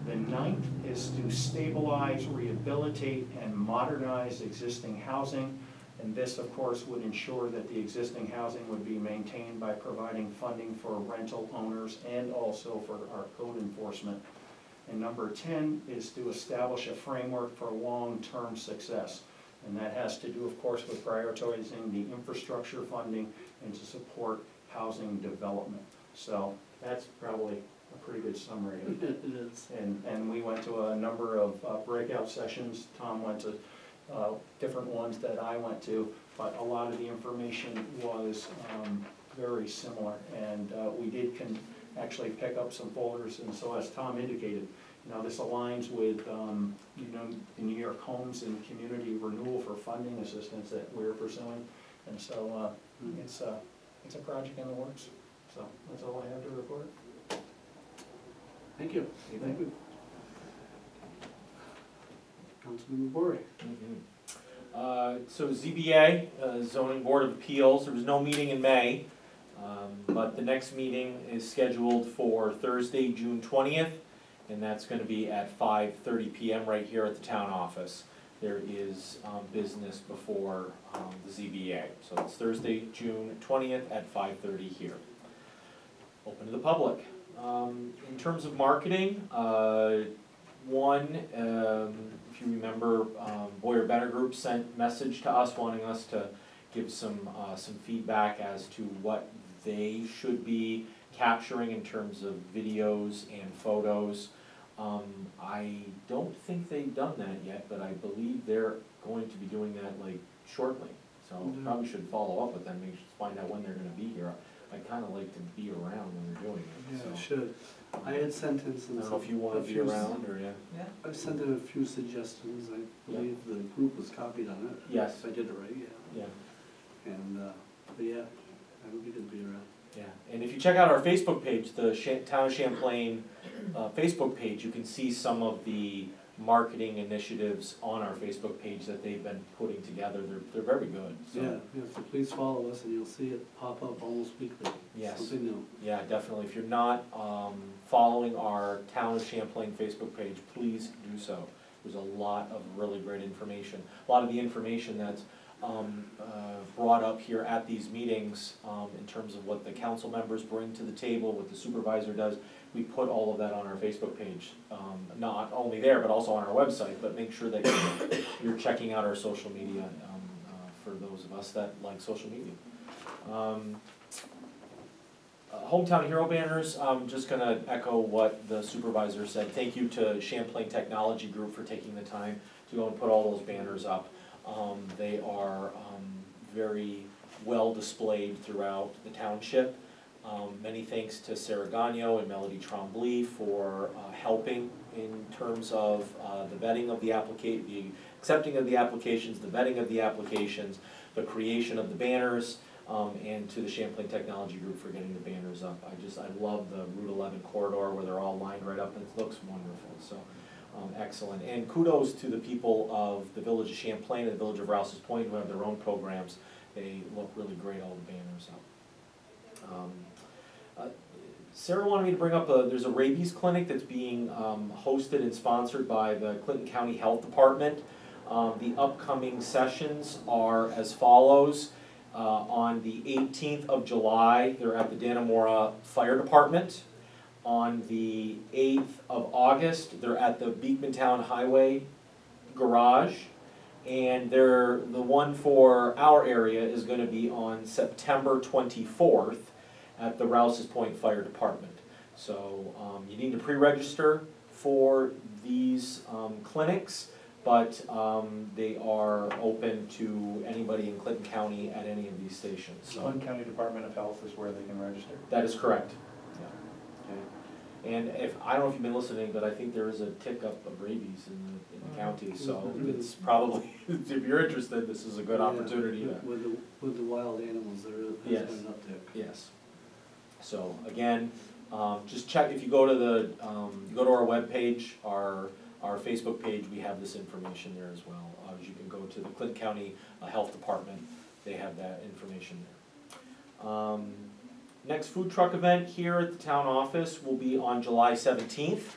Speaker 2: The 9th is to stabilize, rehabilitate, and modernize existing housing. And this, of course, would ensure that the existing housing would be maintained by providing funding for rental owners and also for our code enforcement. And number 10 is to establish a framework for long-term success. And that has to do, of course, with prioritizing the infrastructure funding and to support housing development. So that's probably a pretty good summary.
Speaker 1: It is.
Speaker 2: And we went to a number of breakout sessions. Tom went to different ones that I went to, but a lot of the information was very similar. And we did actually pick up some folders, and so as Tom indicated, this aligns with the New York Homes and Community Renewal for Funding Assistance that we're pursuing. And so it's a project in the works. So that's all I have to report.
Speaker 1: Thank you. Thank you. Councilmember Bory.
Speaker 8: So ZBA, Zoning Board of Appeals, there was no meeting in May, but the next meeting is scheduled for Thursday, June 20th, and that's going to be at 5:30 p.m. right here at the town office. There is business before the ZBA, so it's Thursday, June 20th at 5:30 here. Open to the public. In terms of marketing, if you remember, Boyer Benner Group sent message to us wanting us to give some feedback as to what they should be capturing in terms of videos and photos. I don't think they've done that yet, but I believe they're going to be doing that shortly. So probably should follow up with them, maybe find out when they're gonna be here. I'd kinda like to be around when they're doing it,
Speaker 1: Yeah,
Speaker 8: so.
Speaker 1: it should. I had sent in some.
Speaker 8: I don't know if you wanna be around or, yeah.
Speaker 1: I sent in a few suggestions. I believe the group was copied on it.
Speaker 8: Yes.
Speaker 1: If I did it right, yeah.
Speaker 8: Yeah,
Speaker 1: And, but yeah, I would be good to be around.
Speaker 8: yeah. And if you check out our Facebook page, the Town of Champlain Facebook page, you can see some of the marketing initiatives on our Facebook page that they've been putting together. They're very good, so.
Speaker 1: Yeah, so please follow us and you'll see it pop up almost weekly.
Speaker 8: Yes.
Speaker 1: Something new.
Speaker 8: Yeah, definitely. If you're not following our Town of Champlain Facebook page, please do so. There's a lot of really great information. A lot of the information that's brought up here at these meetings, in terms of what the council members bring to the table, what the supervisor does. We put all of that on our Facebook page, not only there, but also on our website, but make sure that you're checking out our social media, for those of us that like social media. Hometown Hero banners, I'm just gonna echo what the supervisor said. Thank you to Champlain Technology Group for taking the time to go and put all those banners up. They are very well displayed throughout the township. Many thanks to Sarah Gagno and Melody Tremblay for helping in terms of the vetting of the accepting of the applications, the vetting of the applications, the creation of the banners, and to the Champlain Technology Group for getting the banners up. I love the Route 11 corridor where they're all lined right up, and it looks wonderful, so excellent. And kudos to the people of the village of Champlain and the village of Rouse's Point who have their own programs. They look really great, all the banners up. Sarah wanted me to bring up, there's a rabies clinic that's being hosted and sponsored by the Clinton County Health Department. The upcoming sessions are as follows. On the 18th of July, they're at the Dannemora Fire Department. On the 8th of August, they're at the Beekmantown Highway Garage. And the one for our area is gonna be on September 24th at the Rouse's Point Fire Department. So you need to pre-register for these clinics, but they are open to anybody in Clinton County at any of these stations. So
Speaker 5: Clinton County Department of Health is where they can register.
Speaker 8: that is correct. Yeah. Okay. And I don't know if you've been listening, but I think there is a tick up of rabies in the county, so it's probably, if you're interested, this is a good opportunity to.
Speaker 1: With the wild animals, there is
Speaker 8: Yes.
Speaker 1: been an uptick.
Speaker 8: Yes. So again, just check, if you go to our webpage, our Facebook page, we have this information there as well. You can go to the Clinton County Health Department, they have that information there. Next food truck event here at the town office will be on July 17th.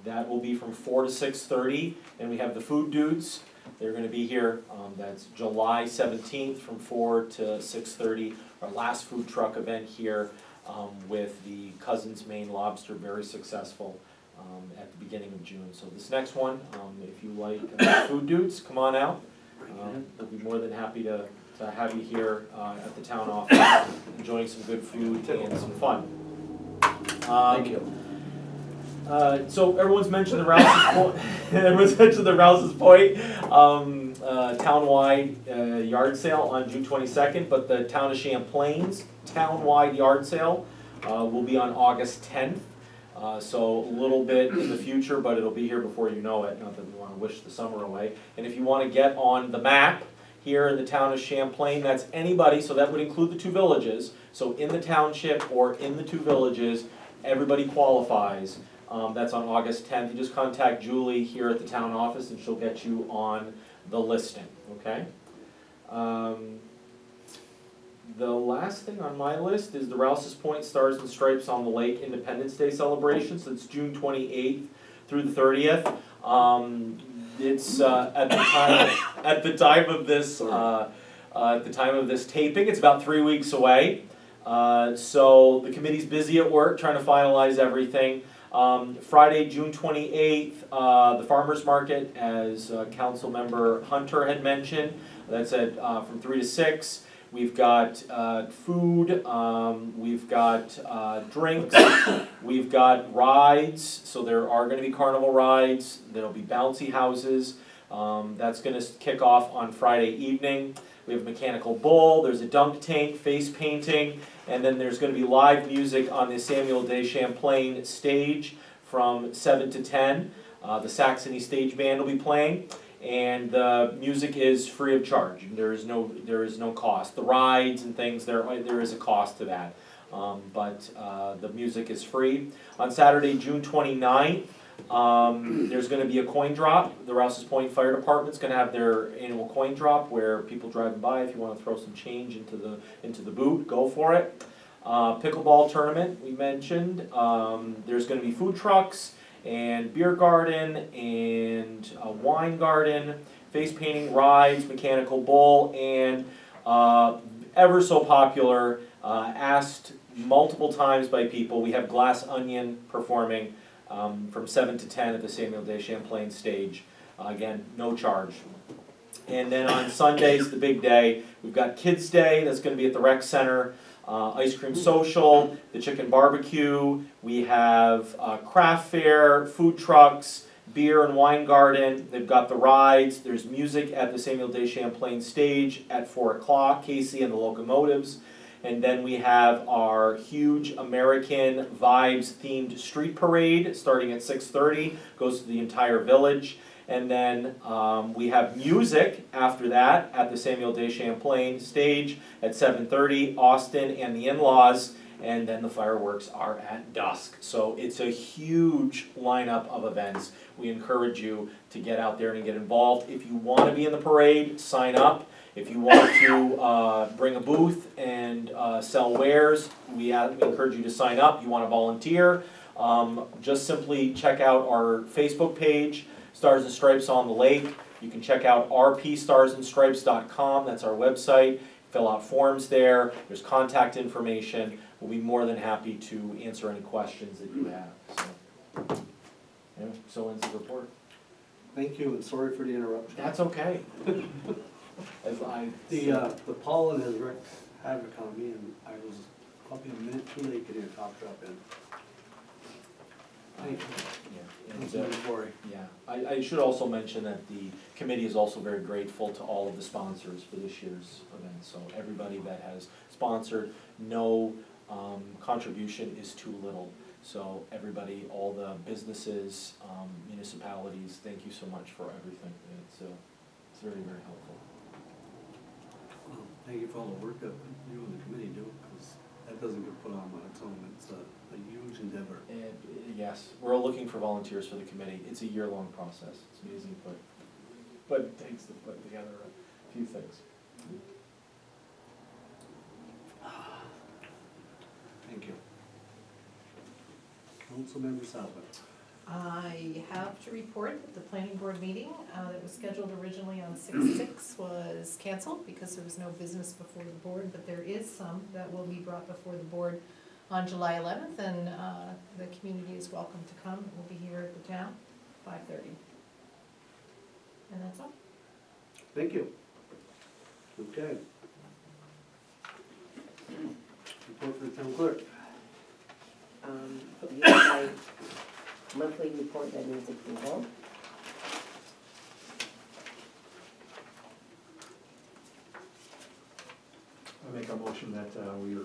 Speaker 8: That will be from 4 to 6:30, and we have the Food Dudes. They're gonna be here, that's July 17th from 4 to 6:30. Our last food truck event here with the Cousins Maine Lobster, very successful at the beginning of June. So this next one, if you like Food Dudes, come on out. We'll be more than happy to have you here at the town office, enjoying some good food and some fun.
Speaker 1: Thank you.
Speaker 8: So everyone's mentioned the Rouse's Point. Everyone's mentioned the Rouse's Point townwide yard sale on June 22nd, but the town of Champlain's townwide yard sale will be on August 10th. So a little bit in the future, but it'll be here before you know it. Not that we want to wish the summer away. And if you want to get on the map here in the town of Champlain, that's anybody. So that would include the two villages. So in the township or in the two villages, everybody qualifies. That's on August 10th. You just contact Julie here at the town office and she'll get you on the listing, okay? The last thing on my list is the Rouse's Point Stars and Stripes on the Lake Independence Day celebration. So it's June 28th through the 30th. It's at the time of this taping, it's about 3 weeks away. So the committee's busy at work trying to finalize everything. Friday, June 28th, the farmer's market, as council member Hunter had mentioned, that's at from 3 to 6. We've got food, we've got drinks, we've got rides, so there are going to be carnival rides, there'll be bouncy houses. That's going to kick off on Friday evening. We have a mechanical bull, there's a dunk tank, face painting, and then there's going to be live music on the Samuel Day Champlain stage from 7 to 10. The Saxony Stage Band will be playing, and the music is free of charge. There is no cost. The rides and things, there is a cost to that, but the music is free. On Saturday, June 29th, there's going to be a coin drop. The Rouse's Point Fire Department's going to have their annual coin drop where people driving by, if you want to throw some change into the boot, go for it. Pickleball tournament we mentioned. There's going to be food trucks and beer garden and a wine garden. face painting, rides, mechanical bull, and ever so popular, asked multiple times by people, we have Glass Onion performing from 7 to 10 at the Samuel Day Champlain stage. Again, no charge. And then on Sundays, the big day, we've got Kids Day, that's gonna be at the rec center, ice cream social, the chicken barbecue, we have craft fair, food trucks, beer and wine garden, they've got the rides, there's music at the Samuel Day Champlain stage at 4 o'clock, Casey and the Locomotives. And then we have our huge American Vibes themed street parade starting at 6:30, goes to the entire village. And then we have music after that at the Samuel Day Champlain stage at 7:30, Austin and the In-Laws, and then the fireworks are at dusk. So it's a huge lineup of events. We encourage you to get out there and get involved. If you want to be in the parade, sign up. If you want to bring a booth and sell wares, we encourage you to sign up. You want to volunteer, just simply check out our Facebook page, Stars and Stripes on the Lake. You can check out rpstarsandstripes.com, that's our website. Fill out forms there, there's contact information. We'll be more than happy to answer any questions that you have. So ends the report.
Speaker 1: Thank you, and sorry for the interruption.
Speaker 8: That's okay.
Speaker 1: The pollen has wreaked havoc on me, and I was probably a minute too late getting a top drop in. Thank you.
Speaker 8: Yeah,
Speaker 1: Thanks,
Speaker 8: and,
Speaker 1: Cory.
Speaker 8: yeah. I should also mention that the committee is also very grateful to all of the sponsors for this year's event. So everybody that has sponsored, no contribution is too little. So everybody, all the businesses, municipalities, thank you so much for everything. It's very, very helpful.
Speaker 1: Well, thank you for all the work that you and the committee do, because that doesn't get put on its own. It's a huge endeavor.
Speaker 8: And, yes, we're all looking for volunteers for the committee. It's a year-long process. It's amazing, but it takes to put together a few things.
Speaker 1: Thank you. Councilmember Southwick.
Speaker 6: I have to report that the planning board meeting that was scheduled originally on 6/6 was canceled because there was no business before the board, but there is some that will be brought before the board on July 11th, and the community is welcome to come. We'll be here at the town, 5:30. And that's all.
Speaker 1: Thank you. Okay. Report for the town clerk.
Speaker 3: You have my monthly report that needs approval.
Speaker 2: I make a motion that we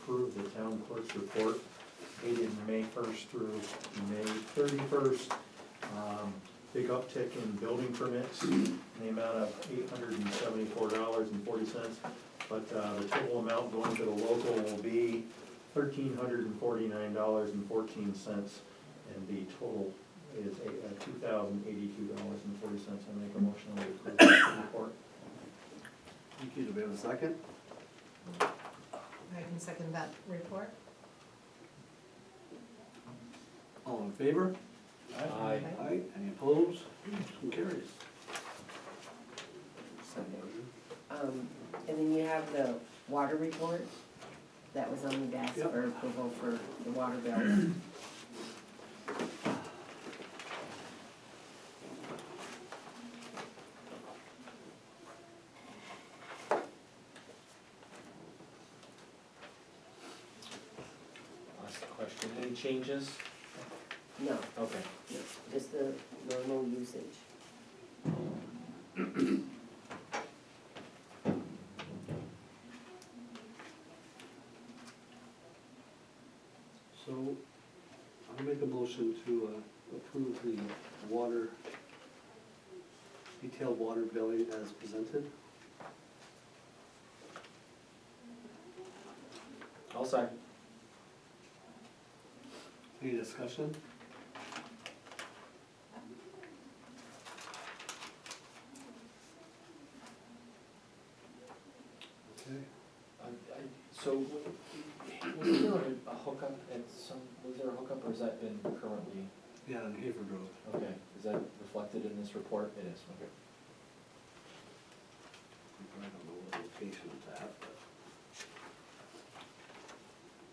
Speaker 2: approve the town clerk's report dated May 1st through May 31st. Big uptick in building permits in the amount of $874.40, but the total amount going to the local will be $1,349.14, and the total is $2,082.40. I make a motion to approve the report.
Speaker 1: Thank you. Do we have a second?
Speaker 6: I can second that report.
Speaker 1: All in favor?
Speaker 8: Aye.
Speaker 1: Aye. Any opposed? Motion carries.
Speaker 3: And then you have the water report that was on the desk
Speaker 1: Yep.
Speaker 3: for approval for the water bill.
Speaker 8: Last question, any changes?
Speaker 3: No,
Speaker 8: Okay.
Speaker 3: just the normal usage.
Speaker 1: So, I'll make a motion to approve the water, detailed water billing as presented.
Speaker 8: I'll second.
Speaker 1: Any discussion? Okay.
Speaker 8: So, was there a hookup at was there a hookup, or has that been currently,
Speaker 1: Yeah, on Haver Grove.
Speaker 8: okay, is that reflected in this report? It is, okay.
Speaker 1: application with that, but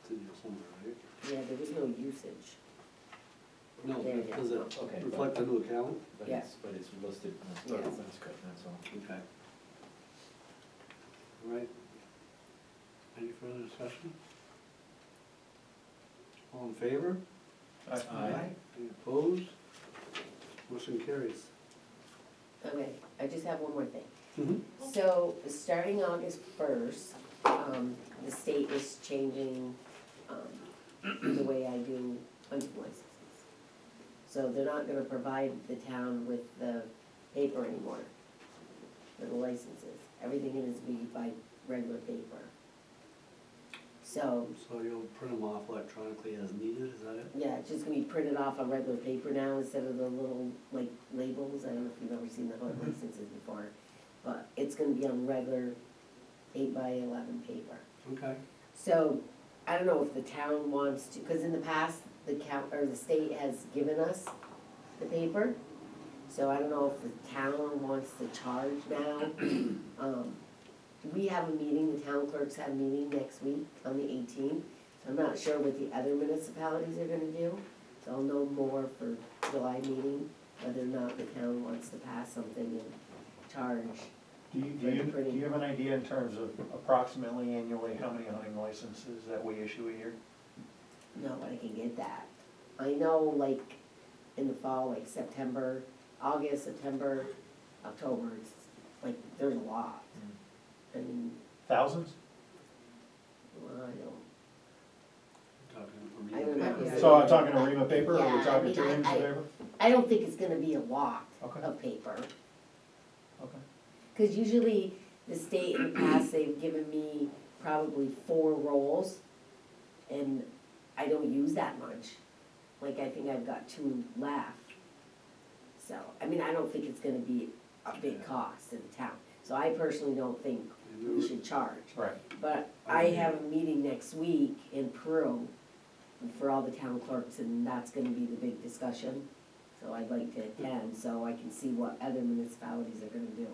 Speaker 1: it's in here somewhere, right?
Speaker 3: Yeah, there was no usage.
Speaker 1: No,
Speaker 3: There
Speaker 1: but
Speaker 3: it
Speaker 1: does
Speaker 3: is.
Speaker 1: it
Speaker 8: Okay.
Speaker 1: reflect the new account?
Speaker 8: But
Speaker 3: Yeah.
Speaker 8: it's listed, that's
Speaker 3: Yes.
Speaker 8: good, that's all.
Speaker 1: Okay. All right. Any further discussion? All in favor?
Speaker 8: Aye.
Speaker 1: Any opposed? Motion carries.
Speaker 3: Okay, I just have one more thing.
Speaker 1: Mm-hmm.
Speaker 3: So, starting August first, the state is changing, the way I do hunting licenses. So they're not gonna provide the town with the paper anymore for the licenses. Everything is to be by regular paper. So,
Speaker 1: So you'll print them off electronically as needed, is that it?
Speaker 3: yeah, it's just gonna be printed off on regular paper now instead of the little, like, labels. I don't know if you've ever seen the hunt licenses before. But it's gonna be on regular 8x11 paper.
Speaker 1: Okay.
Speaker 3: So, I don't know if the town wants to, cause in the past, the state has given us the paper. So I don't know if the town wants to charge now. We have a meeting, the town clerks have a meeting next week on the 18th. So I'm not sure what the other municipalities are gonna do. So I'll know more for July meeting, whether or not the town wants to pass something and charge.
Speaker 5: Do you have an idea in terms of approximately annually, how many hunting licenses that we issue a year?
Speaker 3: No, but I can get that. I know like in the fall, like September, August, September, October, it's like, there's a lot. I mean,
Speaker 5: Thousands?
Speaker 3: well, I
Speaker 1: Talking
Speaker 3: I don't know.
Speaker 6: Yeah.
Speaker 5: So I'm talking a ream of paper, or
Speaker 3: Yeah,
Speaker 5: we're
Speaker 3: I
Speaker 5: talking
Speaker 3: mean,
Speaker 5: 2 reams of
Speaker 3: I-
Speaker 5: paper?
Speaker 3: I don't think it's gonna be a lot
Speaker 5: Okay,
Speaker 3: of paper.
Speaker 5: okay.
Speaker 3: Cause usually the state in the past, they've given me probably 4 rolls and I don't use that much. Like I think I've got 2 left. So, I mean, I don't think it's gonna be a big cost to the town. So I personally don't think we should charge.
Speaker 5: Right.
Speaker 3: But I have a meeting next week in Peru for all the town clerks and that's gonna be the big discussion. So I'd like to attend so I can see what other municipalities are gonna do.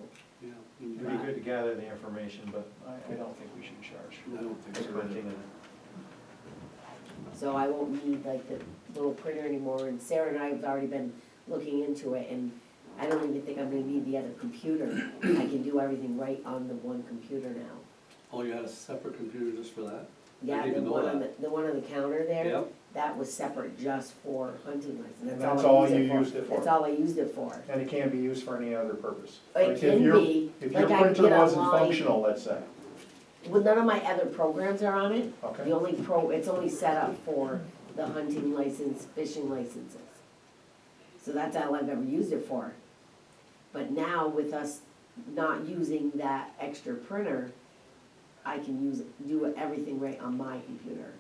Speaker 1: Yeah.
Speaker 5: It'd be good to gather the information, but I don't think we should charge.
Speaker 1: I don't think
Speaker 5: for
Speaker 1: so.
Speaker 5: hunting and-
Speaker 3: So I won't need like the little printer anymore, and Sarah and I have already been looking into it, and I don't even think I'm gonna need the other computer. I can do everything right on the one computer now.
Speaker 1: Oh, you had a separate computer just for that?
Speaker 3: Yeah,
Speaker 1: didn't
Speaker 3: the
Speaker 1: know
Speaker 3: one on
Speaker 1: that.
Speaker 3: the one on the counter there,
Speaker 1: Yep.
Speaker 3: that was separate just for hunting license.
Speaker 5: And that's all you
Speaker 3: I
Speaker 5: used it for?
Speaker 3: That's all I used it for.
Speaker 5: And it can't be used for any other purpose?
Speaker 3: It
Speaker 5: Like if
Speaker 3: can
Speaker 5: your-
Speaker 3: be,
Speaker 5: If your
Speaker 3: like I
Speaker 5: printer
Speaker 3: get
Speaker 5: wasn't
Speaker 3: online,
Speaker 5: functional, let's say,
Speaker 3: well, none of my other programs are on it.
Speaker 5: okay?
Speaker 3: The only it's only set up for the hunting license, fishing licenses. So that's all I've ever used it for. But now with us not using that extra printer, I can do everything right on my computer.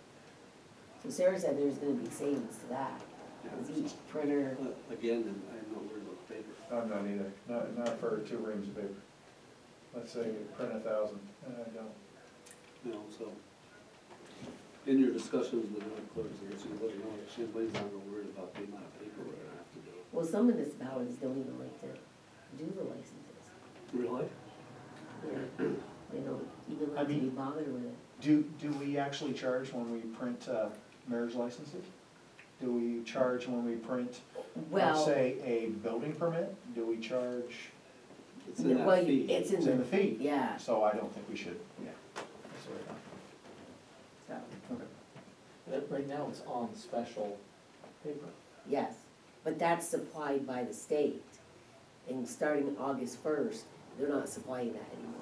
Speaker 3: So Sarah said there's gonna be savings to that, because each printer,
Speaker 1: Again, I'm not worried about the paper.
Speaker 5: I'm not either, not for 2 reams of paper. Let's say you print 1,000, I don't.
Speaker 1: You know, so, in your discussions with the clerks, I guess you let them know that Champlain's not real worried about the amount of paper we're gonna have to do.
Speaker 3: well, some municipalities don't even like to do the licenses.
Speaker 1: Really?
Speaker 3: Yeah, they don't even
Speaker 5: I
Speaker 3: like to be
Speaker 5: mean-
Speaker 3: bothered with it.
Speaker 5: Do we actually charge when we print marriage licenses? Do we charge when we print, let's
Speaker 3: Well,
Speaker 5: say, a building permit? Do we charge,
Speaker 1: It's in that
Speaker 3: well,
Speaker 1: fee.
Speaker 3: it's
Speaker 5: it's in the fee?
Speaker 3: yeah,
Speaker 5: So I don't think we should, yeah. That's what I thought.
Speaker 3: so,
Speaker 5: Okay.
Speaker 8: Right now, it's on special paper.
Speaker 3: yes, but that's supplied by the state. And starting August first, they're not supplying that anymore.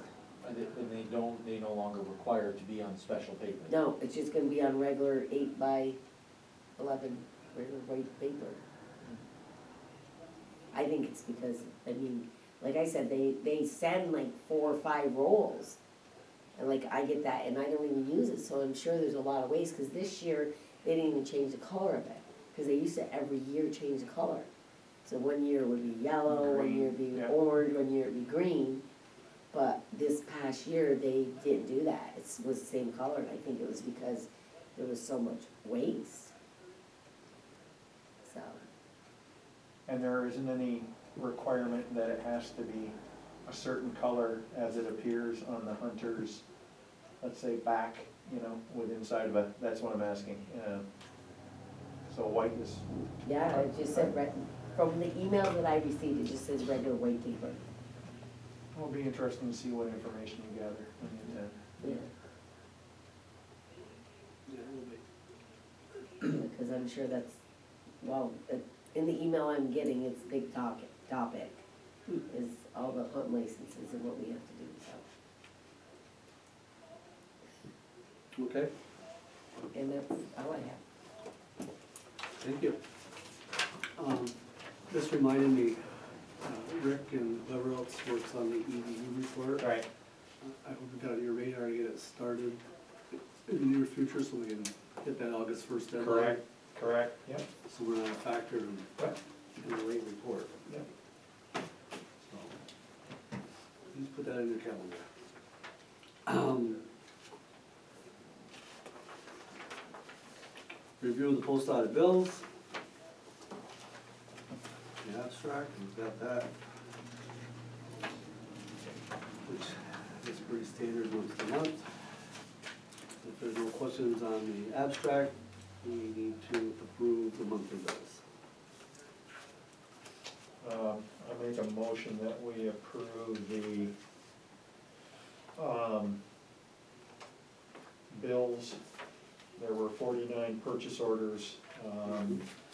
Speaker 8: And they no longer require to be on special paper.
Speaker 3: No, it's just gonna be on regular 8x11, regular white paper. I think it's because, I mean, like I said, they send like 4 or 5 rolls. And like I get that and I don't even use it, so I'm sure there's a lot of waste, cause this year, they didn't even change the color of it. Cause they used to every year change the color. So one year it would be yellow, one year it'd be
Speaker 5: Green, yeah.
Speaker 3: orange, one year it'd be green. But this past year, they didn't do that. It was the same color, and I think it was because there was so much waste. So,
Speaker 5: And there isn't any requirement that it has to be a certain color as it appears on the hunter's, let's say, back, you know, with inside of a, that's what I'm asking. So white is,
Speaker 3: Yeah, it just said red, from the email that I received, it just says regular white paper.
Speaker 5: it'll be interesting to see what information you gather when you attend.
Speaker 3: Yeah,
Speaker 1: Yeah, we'll be.
Speaker 3: because I'm sure that's, well, in the email I'm getting, it's a big topic, is all the hunt licenses and what we have to do, so.
Speaker 1: Okay,
Speaker 3: And that's all I have.
Speaker 1: thank you. This reminded me, Rick and whoever else works on the EDU report.
Speaker 2: Right.
Speaker 1: I hope you got on your radar to get it started in the near future so we can hit that August 1st deadline.
Speaker 2: Correct, yep.
Speaker 1: So we're not a factor in
Speaker 2: Yep.
Speaker 1: the late report.
Speaker 2: Yep.
Speaker 1: So, please put that in your calendar. Review of the post audit bills. The abstract, we've got that. Which is pretty standard once a month. If there's no questions on the abstract, we need to approve the monthly bills.
Speaker 5: I make a motion that we approve the, bills. There were 49 purchase orders,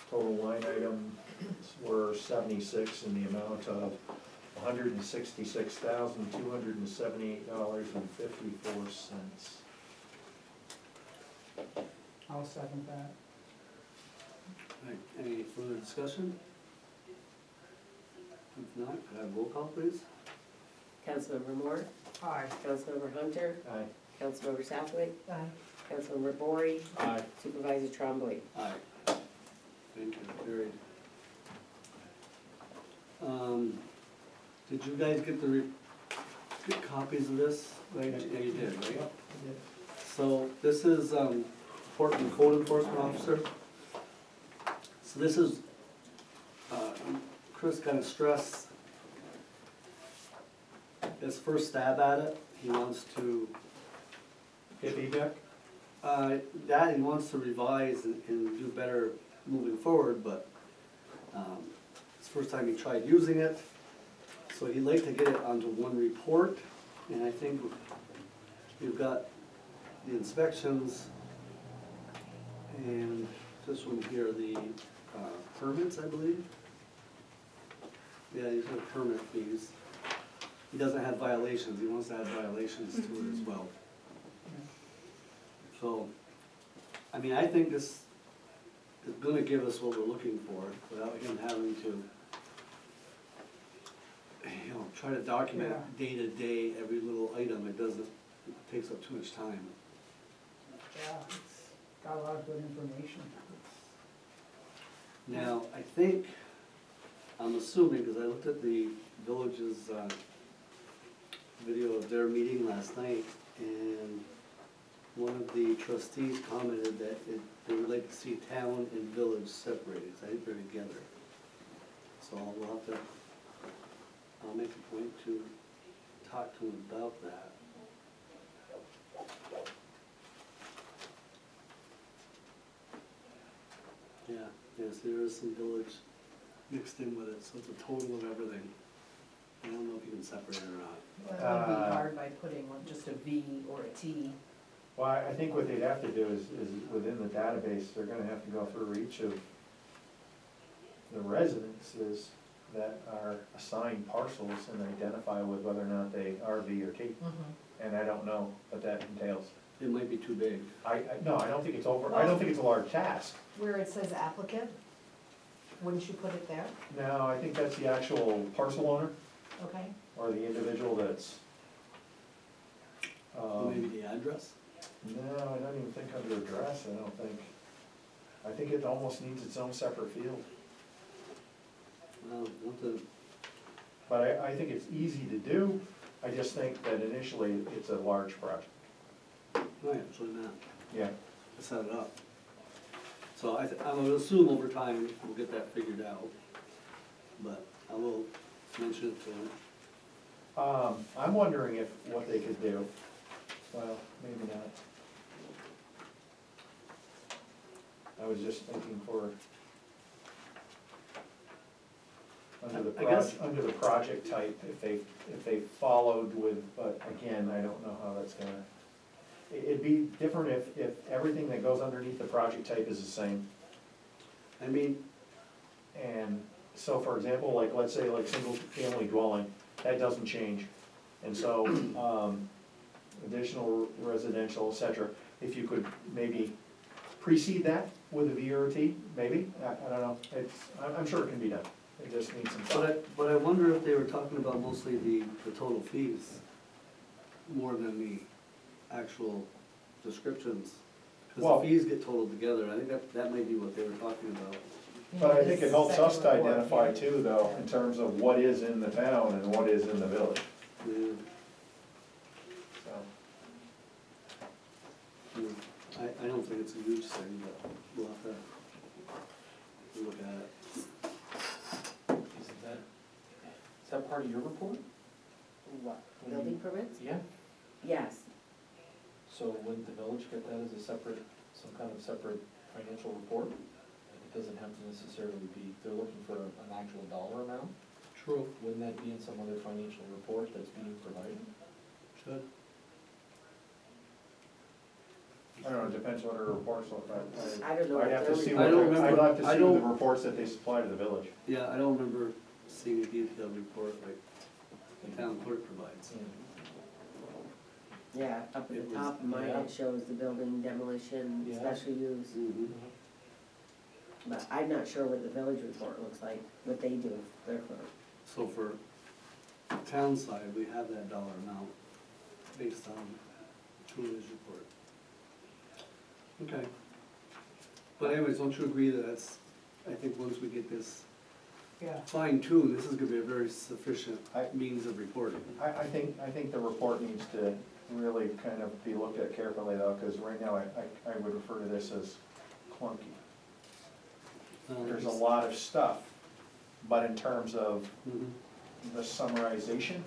Speaker 5: total line items were 76 in the amount of $166,278.54.
Speaker 7: I'll second that.
Speaker 1: Right, any further discussion? If not, could I have roll call, please?
Speaker 3: Councilmember Moore,
Speaker 7: Aye.
Speaker 3: Councilmember Hunter,
Speaker 5: Aye.
Speaker 3: Councilmember Southwick,
Speaker 6: Aye.
Speaker 3: Councilmember Bory,
Speaker 2: Aye.
Speaker 3: Supervisor Trombley.
Speaker 1: Aye. Thank you, carried. Did you guys get get copies of this? Right, yeah, you did, right? So this is, report from the code enforcement officer. So this is, Chris kind of stressed his first stab at it. He wants to,
Speaker 5: Get feedback?
Speaker 1: that he wants to revise and do better moving forward, but, it's the first time he tried using it. So he'd like to get it onto one report, and I think we've got the inspections and this one here, the permits, I believe. Yeah, these are permit fees. He doesn't have violations, he wants to add violations to it as well. So, I mean, I think this is gonna give us what we're looking for without him having to, you know, try to document day to day every little item. It doesn't, it takes up too much time.
Speaker 7: Yeah, it's got a lot of good information.
Speaker 1: Now, I think, I'm assuming, because I looked at the village's video of their meeting last night, and one of the trustees commented that they would like to see town and village separated, 'cause I think they're together. So we'll have to, I'll make a point to talk to him about that. Yeah, yes, there is some village mixed in with it, so it's a total of everything. I don't know if you can separate it or not.
Speaker 6: Well, it would be hard by putting like just a V or a T.
Speaker 5: Well, I think what they'd have to do is within the database, they're gonna have to go through each of the residences that are assigned parcels and identify with whether or not they are V or T. And I don't know what that entails.
Speaker 1: It might be too big.
Speaker 5: No, I don't think it's I don't think it's a large task.
Speaker 6: Where it says applicant, wouldn't you put it there?
Speaker 5: No, I think that's the actual parcel owner
Speaker 6: Okay.
Speaker 5: or the individual that's.
Speaker 1: Maybe the address?
Speaker 5: No, I don't even think under address, I don't think. I think it almost needs its own separate field.
Speaker 1: Well, not the,
Speaker 5: But I think it's easy to do, I just think that initially it's a large project.
Speaker 1: no, actually not,
Speaker 5: Yeah.
Speaker 1: to set it up. So I would assume over time we'll get that figured out, but I will mention it to him.
Speaker 5: I'm wondering if, what they could do, well, maybe not. I was just thinking for, under the project type, if they followed with, but again, I don't know how that's gonna, it'd be different if everything that goes underneath the project type is the same.
Speaker 1: I mean,
Speaker 5: And so, for example, like, let's say like single-family dwelling, that doesn't change. And so, additional residential, et cetera, if you could maybe precede that with a VRT, maybe, I don't know, I'm sure it can be done. It just needs some thought.
Speaker 1: but I wonder if they were talking about mostly the total fees more than the actual descriptions.
Speaker 5: Well-
Speaker 1: Because the fees get totaled together, I think that may be what they were talking about.
Speaker 5: But I think it helps us to
Speaker 6: Second report,
Speaker 5: identify
Speaker 6: yeah.
Speaker 5: too, though, in terms of what is in the town and what is in the village,
Speaker 1: Yeah,
Speaker 5: so.
Speaker 1: I don't think it's a huge thing, but we'll have to look at it.
Speaker 8: Is that part of your report?
Speaker 3: What, building permits?
Speaker 8: Yeah.
Speaker 3: Yes,
Speaker 8: So wouldn't the village get that as a separate, some kind of separate financial report? Like, it doesn't have to necessarily be, they're looking for an actual dollar amount?
Speaker 1: True.
Speaker 8: Wouldn't that be in some other financial report that's being provided?
Speaker 1: Should.
Speaker 5: I don't know, it depends what our reports look like.
Speaker 3: I don't know
Speaker 5: I'd
Speaker 3: what
Speaker 5: have to
Speaker 3: their
Speaker 5: see
Speaker 1: I don't
Speaker 5: what, I'd
Speaker 1: remember-
Speaker 5: like to
Speaker 1: I
Speaker 5: see
Speaker 1: don't-
Speaker 5: the reports that they supply to the village.
Speaker 1: Yeah, I don't remember seeing a detailed report like the town clerk provides.
Speaker 3: yeah, up at
Speaker 1: It
Speaker 3: the
Speaker 1: was-
Speaker 3: top of mine,
Speaker 8: yeah.
Speaker 3: it shows the building demolition,
Speaker 8: Yeah.
Speaker 3: special use.
Speaker 1: Mhm.
Speaker 3: But I'm not sure what the village report looks like, what they do, their clerk.
Speaker 1: So for the town side, we have that dollar amount based on Julie's report. Okay. But anyways, don't you agree that that's, I think once we get this
Speaker 7: Yeah,
Speaker 1: fine tuned, this is gonna be a very sufficient
Speaker 5: I-
Speaker 1: means of reporting.
Speaker 5: I think the report needs to really kind of be looked at carefully though, because right now I would refer to this as clunky. There's a lot of stuff, but in terms of
Speaker 1: Mhm.
Speaker 5: the summarization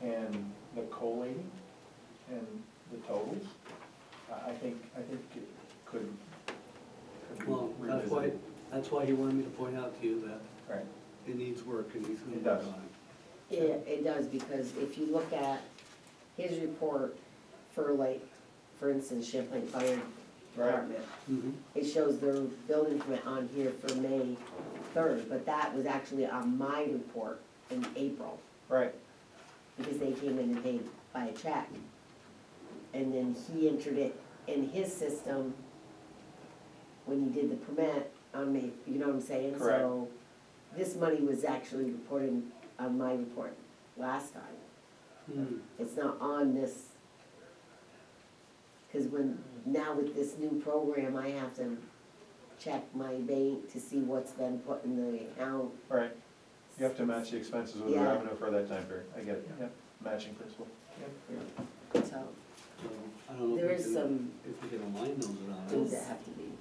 Speaker 5: and the collating and the totals, I think it could be
Speaker 1: Well,
Speaker 5: revisited.
Speaker 1: that's why he wanted me to point out to you that
Speaker 5: Right,
Speaker 1: it needs work and he's gonna
Speaker 5: It
Speaker 1: work
Speaker 5: does.
Speaker 1: on it.
Speaker 3: It does, because if you look at his report for like, for instance, Champlain Fire
Speaker 5: Right.
Speaker 3: Department,
Speaker 1: Mhm.
Speaker 3: it shows their building permit on here for May 3rd, but that was actually on my report in April,
Speaker 5: right,
Speaker 3: because they came in and paid by a check. And then he entered it in his system when he did the permit on May, you know what I'm saying?
Speaker 5: Correct.
Speaker 3: So this money was actually reported on my report last time.
Speaker 1: Hmm.
Speaker 3: It's not on this, cause now with this new program, I have to check my bank to see what's been put in the account.
Speaker 5: right. You have to match the expenses with the
Speaker 3: Yeah.
Speaker 5: revenue for that time period. I get it, yep, matching principle. Yep.
Speaker 3: So
Speaker 1: So, I don't know
Speaker 3: there
Speaker 1: if
Speaker 3: is
Speaker 1: we can,
Speaker 3: some
Speaker 1: if we can align those or
Speaker 3: things
Speaker 1: not.
Speaker 3: that have to be.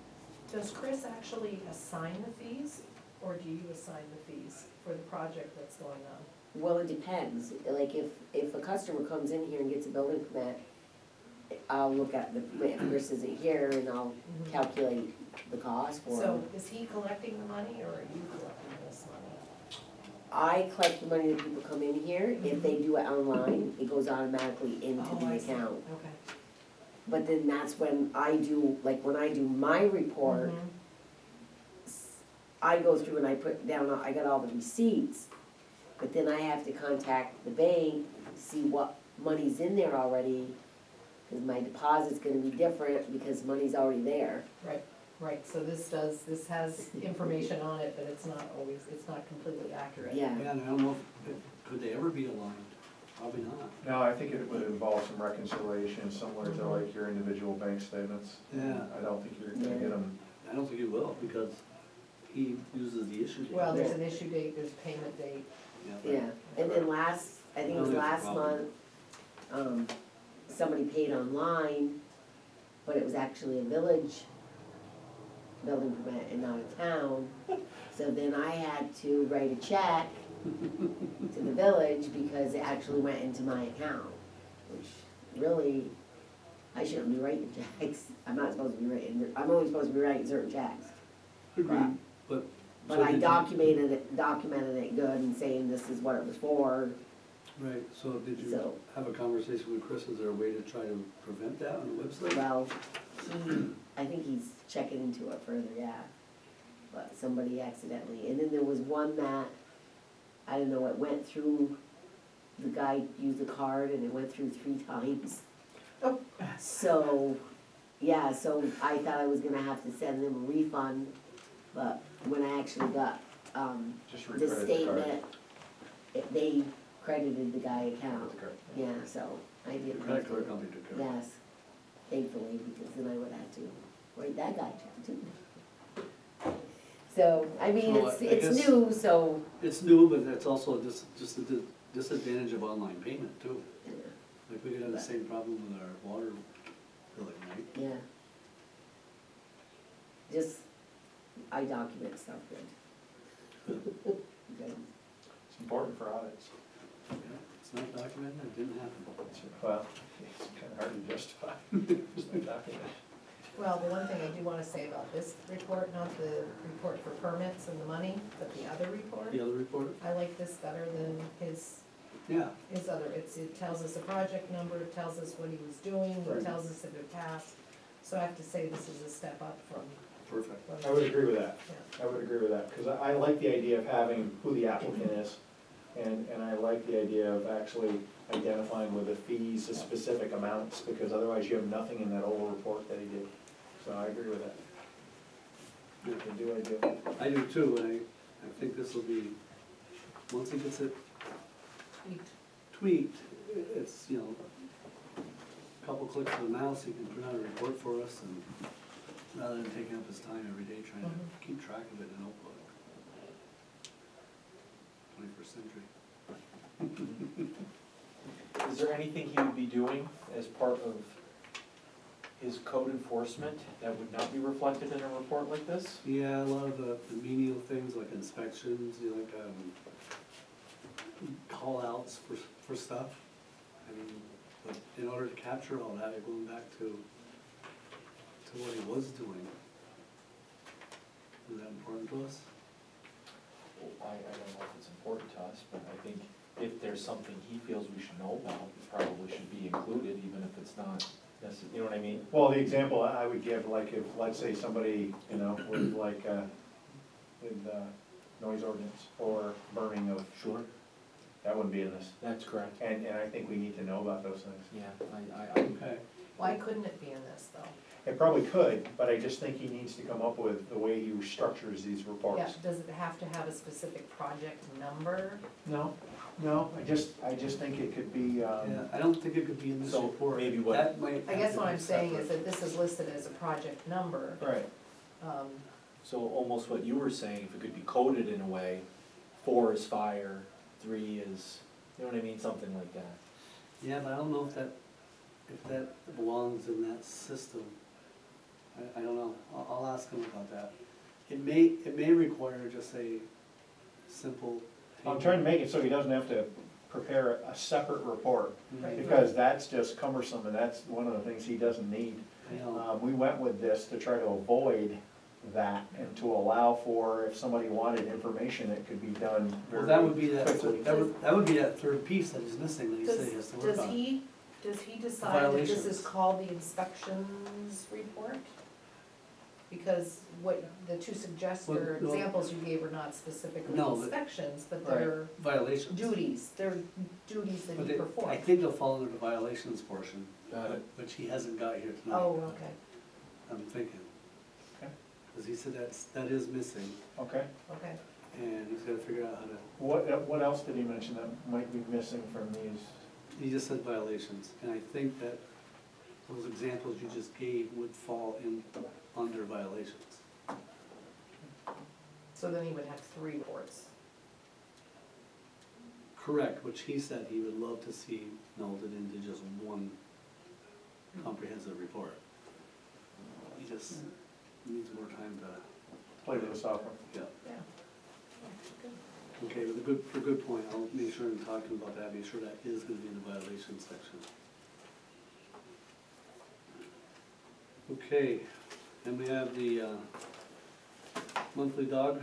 Speaker 6: Does Chris actually assign the fees, or do you assign the fees for the project that's going on?
Speaker 3: Well, it depends, like if a customer comes in here and gets a building permit, I'll look at the permit, if Chris isn't here, and I'll calculate the cost for
Speaker 6: So
Speaker 3: him.
Speaker 6: is he collecting the money, or are you collecting this money?
Speaker 3: I collect the money that people come in here, if they do it online, it goes automatically into
Speaker 6: Oh,
Speaker 3: the
Speaker 6: I see.
Speaker 3: account.
Speaker 6: Okay.
Speaker 3: But then that's when I do, like when I do my report,
Speaker 6: Mhm.
Speaker 3: I go through and I put down, I got all the receipts, but then I have to contact the bank, to see what money's in there already, cause my deposit's gonna be different because money's already there.
Speaker 6: Right, so this has information on it, but it's not completely accurate.
Speaker 3: Yeah,
Speaker 1: Yeah, and I don't know, could they ever be aligned? Probably not.
Speaker 5: No, I think it would involve some reconciliation, similar to like your individual bank statements.
Speaker 1: Yeah.
Speaker 5: I don't think you're gonna get them,
Speaker 1: I don't think he will, because he uses the issue date.
Speaker 6: Well, there's an issue date, there's a payment date.
Speaker 3: yeah, and then I think it was
Speaker 1: Oh, that's a
Speaker 3: last
Speaker 1: problem.
Speaker 3: month, somebody paid online, but it was actually a village building permit and not a town. So then I had to write a check to the village because it actually went into my account, which really, I shouldn't be writing checks. I'm not supposed to be writing, I'm only supposed to be writing certain checks.
Speaker 1: Agreed, but.
Speaker 3: But
Speaker 1: so
Speaker 3: I
Speaker 1: did you-
Speaker 3: documented it good and saying this is what it was for,
Speaker 1: Right, so did you
Speaker 3: so,
Speaker 1: have a conversation with Chris? Is there a way to try to prevent that on the website?
Speaker 3: well, I think he's checking into it further, yeah. But somebody accidentally, and then there was one that, I don't know, it went through, the guy used a card and it went through 3 times.
Speaker 6: Oh.
Speaker 3: So, yeah, so I thought I was gonna have to send them a refund, but when I actually got,
Speaker 5: Just
Speaker 3: the
Speaker 5: recredit the card.
Speaker 3: statement, they credited the guy account,
Speaker 5: That's correct.
Speaker 3: yeah, so I
Speaker 1: The
Speaker 3: didn't have
Speaker 1: credit card
Speaker 3: to.
Speaker 1: company took care of it.
Speaker 3: Yes, thankfully, because then I would have to write that guy check too. So, I mean,
Speaker 1: So,
Speaker 3: it's
Speaker 1: I
Speaker 3: it's
Speaker 1: guess-
Speaker 3: new, so,
Speaker 1: It's new, but it's also just a disadvantage of online payment too.
Speaker 3: yeah,
Speaker 1: Like we could have the same problem with our water billing, right?
Speaker 3: yeah. Just, I document stuff good. Good.
Speaker 5: It's important for audits.
Speaker 1: Yeah, it's not documented, it didn't happen.
Speaker 5: Well, it's kind of hard to justify. It's not documented.
Speaker 6: Well, the one thing I do wanna say about this report, not the report for permits and the money, but the other report,
Speaker 1: The other report?
Speaker 6: I like this better than his
Speaker 1: Yeah,
Speaker 6: other, it tells us the project number, it tells us what he was doing,
Speaker 5: Right.
Speaker 6: it tells us if it passed. So I have to say this is a step up from,
Speaker 1: perfect.
Speaker 5: I would agree with that.
Speaker 6: yeah.
Speaker 5: I would agree with that, because I like the idea of having who the applicant is, and I like the idea of actually identifying with the fees, the specific amounts, because otherwise you have nothing in that old report that he did. So I agree with that. I do.
Speaker 1: I do too, and I think this will be, once he gets it tweaked, it's, you know, a couple clicks of the mouse, he can print out a report for us, and rather than taking up his time every day trying to keep track of it in a notebook. 21st century.
Speaker 8: Is there anything he would be doing as part of his code enforcement that would not be reflected in a report like this?
Speaker 1: Yeah, a lot of the menial things like inspections, you know, like, call outs for stuff. I mean, but in order to capture all that, you're going back to what he was doing. Is that important to us?
Speaker 8: I don't know if it's important to us, but I think if there's something he feels we should know about, it probably should be included, even if it's not necessary, you know what I mean?
Speaker 5: Well, the example I would give, like if, let's say somebody, you know, with like, with noise ordinance or burning of,
Speaker 8: Sure.
Speaker 5: that wouldn't be in this.
Speaker 8: That's correct.
Speaker 5: And I think we need to know about those things.
Speaker 8: Yeah,
Speaker 1: Okay.
Speaker 6: Why couldn't it be in this though?
Speaker 5: It probably could, but I just think he needs to come up with the way he structures these
Speaker 6: Yeah,
Speaker 5: reports.
Speaker 6: does it have to have a specific project number?
Speaker 5: No, I just think it could be,
Speaker 1: Yeah, I don't think it could be in this
Speaker 8: So,
Speaker 1: report.
Speaker 8: maybe what-
Speaker 1: That might
Speaker 6: I
Speaker 1: have
Speaker 6: guess
Speaker 1: to
Speaker 6: what
Speaker 1: be
Speaker 6: I'm saying is
Speaker 1: separate.
Speaker 6: that this is listed as a project number.
Speaker 5: right.
Speaker 8: So almost what you were saying, if it could be coded in a way, 4 is fire, 3 is, you know what I mean, something like that.
Speaker 1: Yeah, but I don't know if that belongs in that system. I don't know, I'll ask him about that. It may require just a simple.
Speaker 5: I'm trying to make it so he doesn't have to prepare a separate report,
Speaker 6: Right.
Speaker 5: because that's just cumbersome, and that's one of the things he doesn't need.
Speaker 1: You know,
Speaker 5: We went with this to try to avoid that, and to allow for, if somebody wanted information, it could be done
Speaker 1: well,
Speaker 5: very
Speaker 1: that would be that,
Speaker 5: quickly.
Speaker 1: that would be that third piece that he's missing, that he said he has to work
Speaker 6: Does
Speaker 1: on.
Speaker 6: does he decide that this is
Speaker 1: Violations.
Speaker 6: called the inspections report? Because what, the two
Speaker 1: Well, no.
Speaker 6: examples you gave are not specifically
Speaker 1: No, but-
Speaker 6: inspections, but
Speaker 5: Right.
Speaker 6: they're
Speaker 1: Violations.
Speaker 6: they're duties that
Speaker 1: But
Speaker 6: he
Speaker 1: I
Speaker 6: performs.
Speaker 1: think they'll fall under the violations portion,
Speaker 8: Got it.
Speaker 1: which he hasn't got here tonight.
Speaker 6: Oh, okay,
Speaker 1: I'm thinking.
Speaker 5: Okay.
Speaker 1: Cause he said that is missing,
Speaker 5: Okay,
Speaker 6: okay.
Speaker 1: and he's gotta figure out how to,
Speaker 5: what else did he mention that might be missing from these?
Speaker 1: he just said violations, and I think that those examples you just gave would fall in, under violations.
Speaker 6: So then he would have 3 reports.
Speaker 1: Correct, which he said he would love to see melded into just one comprehensive report. He just needs more time to,
Speaker 5: Play with the software.
Speaker 1: yeah.
Speaker 6: Yeah.
Speaker 1: Okay, with a good point, I'll make sure in talking about that, make sure that is gonna be in the violation section. Okay, then we have the monthly dog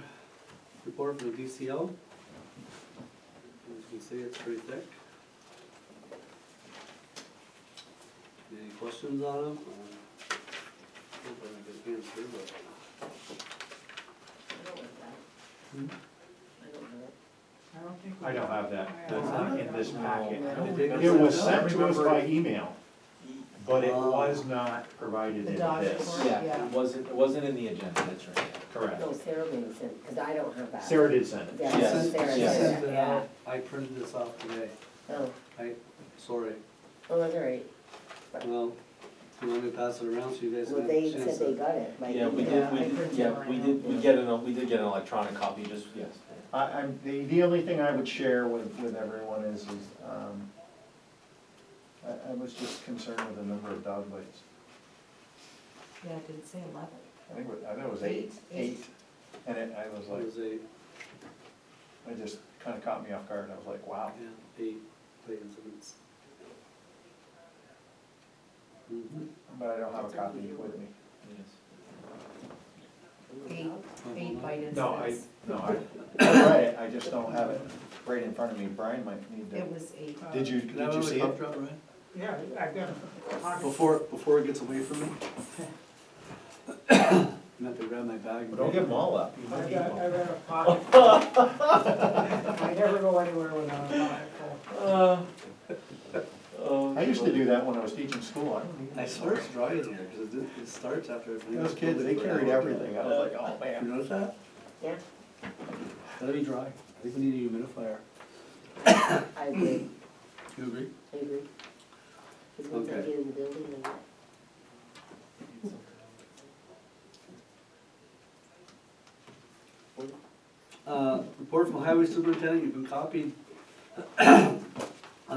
Speaker 1: report from the DCL. As you can see, it's pretty thick. Any questions on them? Hope I don't get answered, but.
Speaker 3: I don't want that.
Speaker 1: Hmm?
Speaker 3: I don't know.
Speaker 7: I don't think. we
Speaker 5: I don't
Speaker 7: got-
Speaker 5: have that,
Speaker 7: I
Speaker 5: that's
Speaker 7: don't-
Speaker 5: not in this packet.
Speaker 3: No.
Speaker 5: It was sent to us by email, but it
Speaker 1: Oh.
Speaker 5: was not provided
Speaker 6: The
Speaker 5: in
Speaker 6: dog
Speaker 5: this.
Speaker 6: report?
Speaker 8: Yeah,
Speaker 6: Yeah.
Speaker 8: it wasn't in the agenda, that's right.
Speaker 5: Correct.
Speaker 3: No, Sarah maybe sent, because I don't have that.
Speaker 5: Sarah did send it.
Speaker 3: Yeah,
Speaker 8: Yes,
Speaker 3: Sarah
Speaker 1: She
Speaker 8: yes.
Speaker 3: did,
Speaker 1: sent it
Speaker 3: yeah.
Speaker 1: out, I printed this off today,
Speaker 3: Oh,
Speaker 1: sorry.
Speaker 3: oh, that's all right.
Speaker 1: Well, do you want me to pass it around so you guys
Speaker 3: Well,
Speaker 1: can
Speaker 3: they
Speaker 1: have a chance
Speaker 3: said they
Speaker 1: to?
Speaker 3: got it. by
Speaker 8: Yeah, we
Speaker 3: email.
Speaker 8: did,
Speaker 6: I printed mine
Speaker 8: we did get an electronic copy, just, yes.
Speaker 5: The only thing I would share with everyone is, I was just concerned with the number of dog bites.
Speaker 6: Yeah, did it say 11?
Speaker 5: I think it was eight.
Speaker 6: Eight.
Speaker 5: And I was
Speaker 1: It
Speaker 5: like,
Speaker 1: was a,
Speaker 5: it just kinda caught me off guard, I was like, wow.
Speaker 1: yeah, 8 play incidents. Mhm.
Speaker 5: But I don't have a copy with me.
Speaker 6: Eight bite
Speaker 5: No,
Speaker 6: incidents.
Speaker 5: I read it, I just don't have it right in front of me, Brian might need to.
Speaker 6: It was 8.
Speaker 5: Did you
Speaker 1: Can I have
Speaker 5: see
Speaker 1: another
Speaker 5: it?
Speaker 1: cup drop, Ryan?
Speaker 7: Yeah, I've got a pocket.
Speaker 1: Before it gets away from me? I'm gonna have to grab my bag.
Speaker 5: Don't give them all up. You might
Speaker 7: I've
Speaker 5: need
Speaker 7: got,
Speaker 5: one.
Speaker 7: I've got a pocket. I never go anywhere without a pocket full.
Speaker 5: I used to do that when I was teaching school, I don't
Speaker 1: I
Speaker 5: even.
Speaker 1: swear it's dry in here, because it starts after.
Speaker 5: Those kids, they carried everything, I was like, oh
Speaker 1: You
Speaker 5: man.
Speaker 1: notice that?
Speaker 3: Yeah,
Speaker 1: Gotta be dry. I think we need a humidifier.
Speaker 3: I agree,
Speaker 1: You agree?
Speaker 3: I agree. Because once I
Speaker 1: Okay.
Speaker 3: get in the building, I
Speaker 1: Report from Highway Superintendent, you've been copied on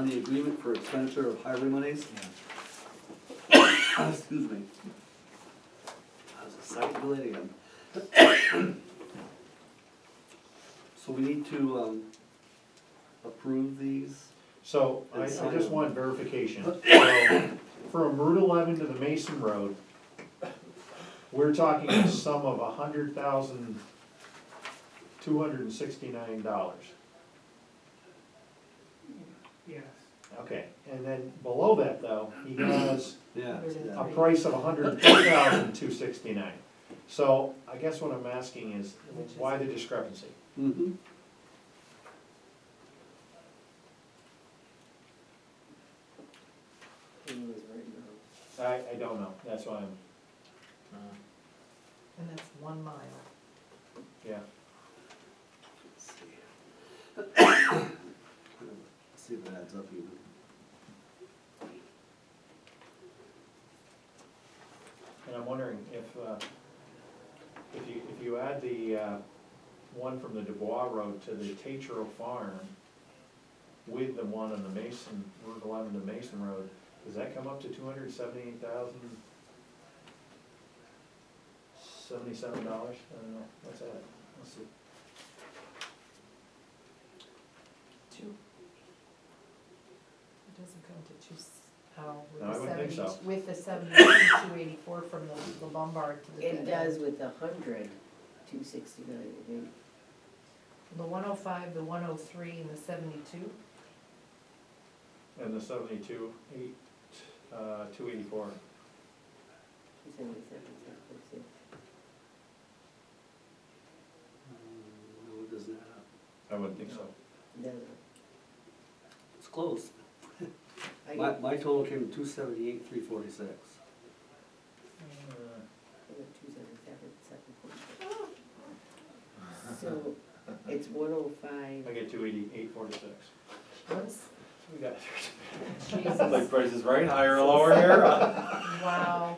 Speaker 1: the agreement for expenditure of highway monies. Excuse me. I was excited to lay again. So we need to approve these.
Speaker 5: So, I
Speaker 1: And sign
Speaker 5: just
Speaker 1: them.
Speaker 5: want verification. So, from Route 11 to the Mason Road, we're talking a sum of $100,269.
Speaker 7: Yes.
Speaker 5: Okay, and then below that though, he has
Speaker 1: Yeah.
Speaker 5: a price of $103,269. So, I guess what I'm asking is, why the discrepancy?
Speaker 1: Mm-hmm.
Speaker 3: it was written wrong.
Speaker 5: I don't know, that's why I'm,
Speaker 6: And that's 1 mile.
Speaker 5: yeah.
Speaker 1: Let's see if it adds up even.
Speaker 5: And I'm wondering if you add the one from the Dubois Road to the Tatro Farm with the one on the Mason, Route 11 to Mason Road, does that come up to $278,077? I don't know, what's that? Let's see.
Speaker 6: 2. It doesn't come to 2, with
Speaker 5: No, I
Speaker 6: the
Speaker 5: wouldn't think
Speaker 6: 70,
Speaker 5: so.
Speaker 6: with the 72,284 from the Lombard to the.
Speaker 3: It does with the 100, 269, I think.
Speaker 6: The 105, the 103, and the 72.
Speaker 5: And the 284.
Speaker 3: 277, 746.
Speaker 1: No, it doesn't add up.
Speaker 5: I wouldn't think so.
Speaker 3: Doesn't.
Speaker 1: It's close.
Speaker 3: I
Speaker 1: My
Speaker 3: got,
Speaker 1: total came to 278,346.
Speaker 3: I got 277, 746. So, it's 105.
Speaker 5: I get 288.46.
Speaker 6: Once,
Speaker 5: We got
Speaker 6: Jesus,
Speaker 8: Like prices right, higher or lower here?
Speaker 6: wow.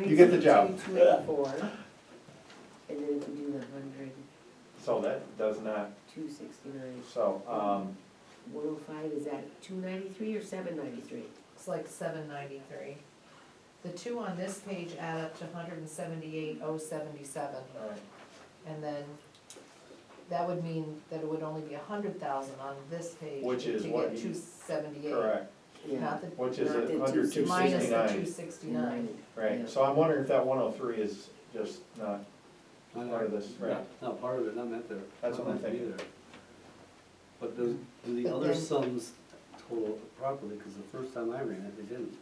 Speaker 5: You get the job.
Speaker 3: 284. And then if we do the 100,
Speaker 5: So that does not,
Speaker 3: 269.
Speaker 5: so,
Speaker 3: 105, is that 293 or 793?
Speaker 6: It's like 793. The 2 on this page add up to 178,077.
Speaker 5: all right.
Speaker 6: And then that would mean that it would only be 100,000 on this page.
Speaker 5: Which is
Speaker 6: to
Speaker 5: what
Speaker 6: get
Speaker 5: he-
Speaker 6: 278.
Speaker 5: Correct,
Speaker 3: Yeah.
Speaker 6: Not the,
Speaker 5: which is
Speaker 3: Not the
Speaker 5: under
Speaker 3: 269.
Speaker 6: minus the
Speaker 5: 269.
Speaker 6: 269.
Speaker 3: Yeah.
Speaker 5: Right, so I'm wondering if that 103 is just not part of this, right?
Speaker 1: Not part of it, not meant there.
Speaker 5: That's what I'm
Speaker 1: Not meant to be
Speaker 5: thinking.
Speaker 1: there. But do the
Speaker 6: But
Speaker 1: other
Speaker 6: then-
Speaker 1: sums total properly, because the first time I ran it, they didn't.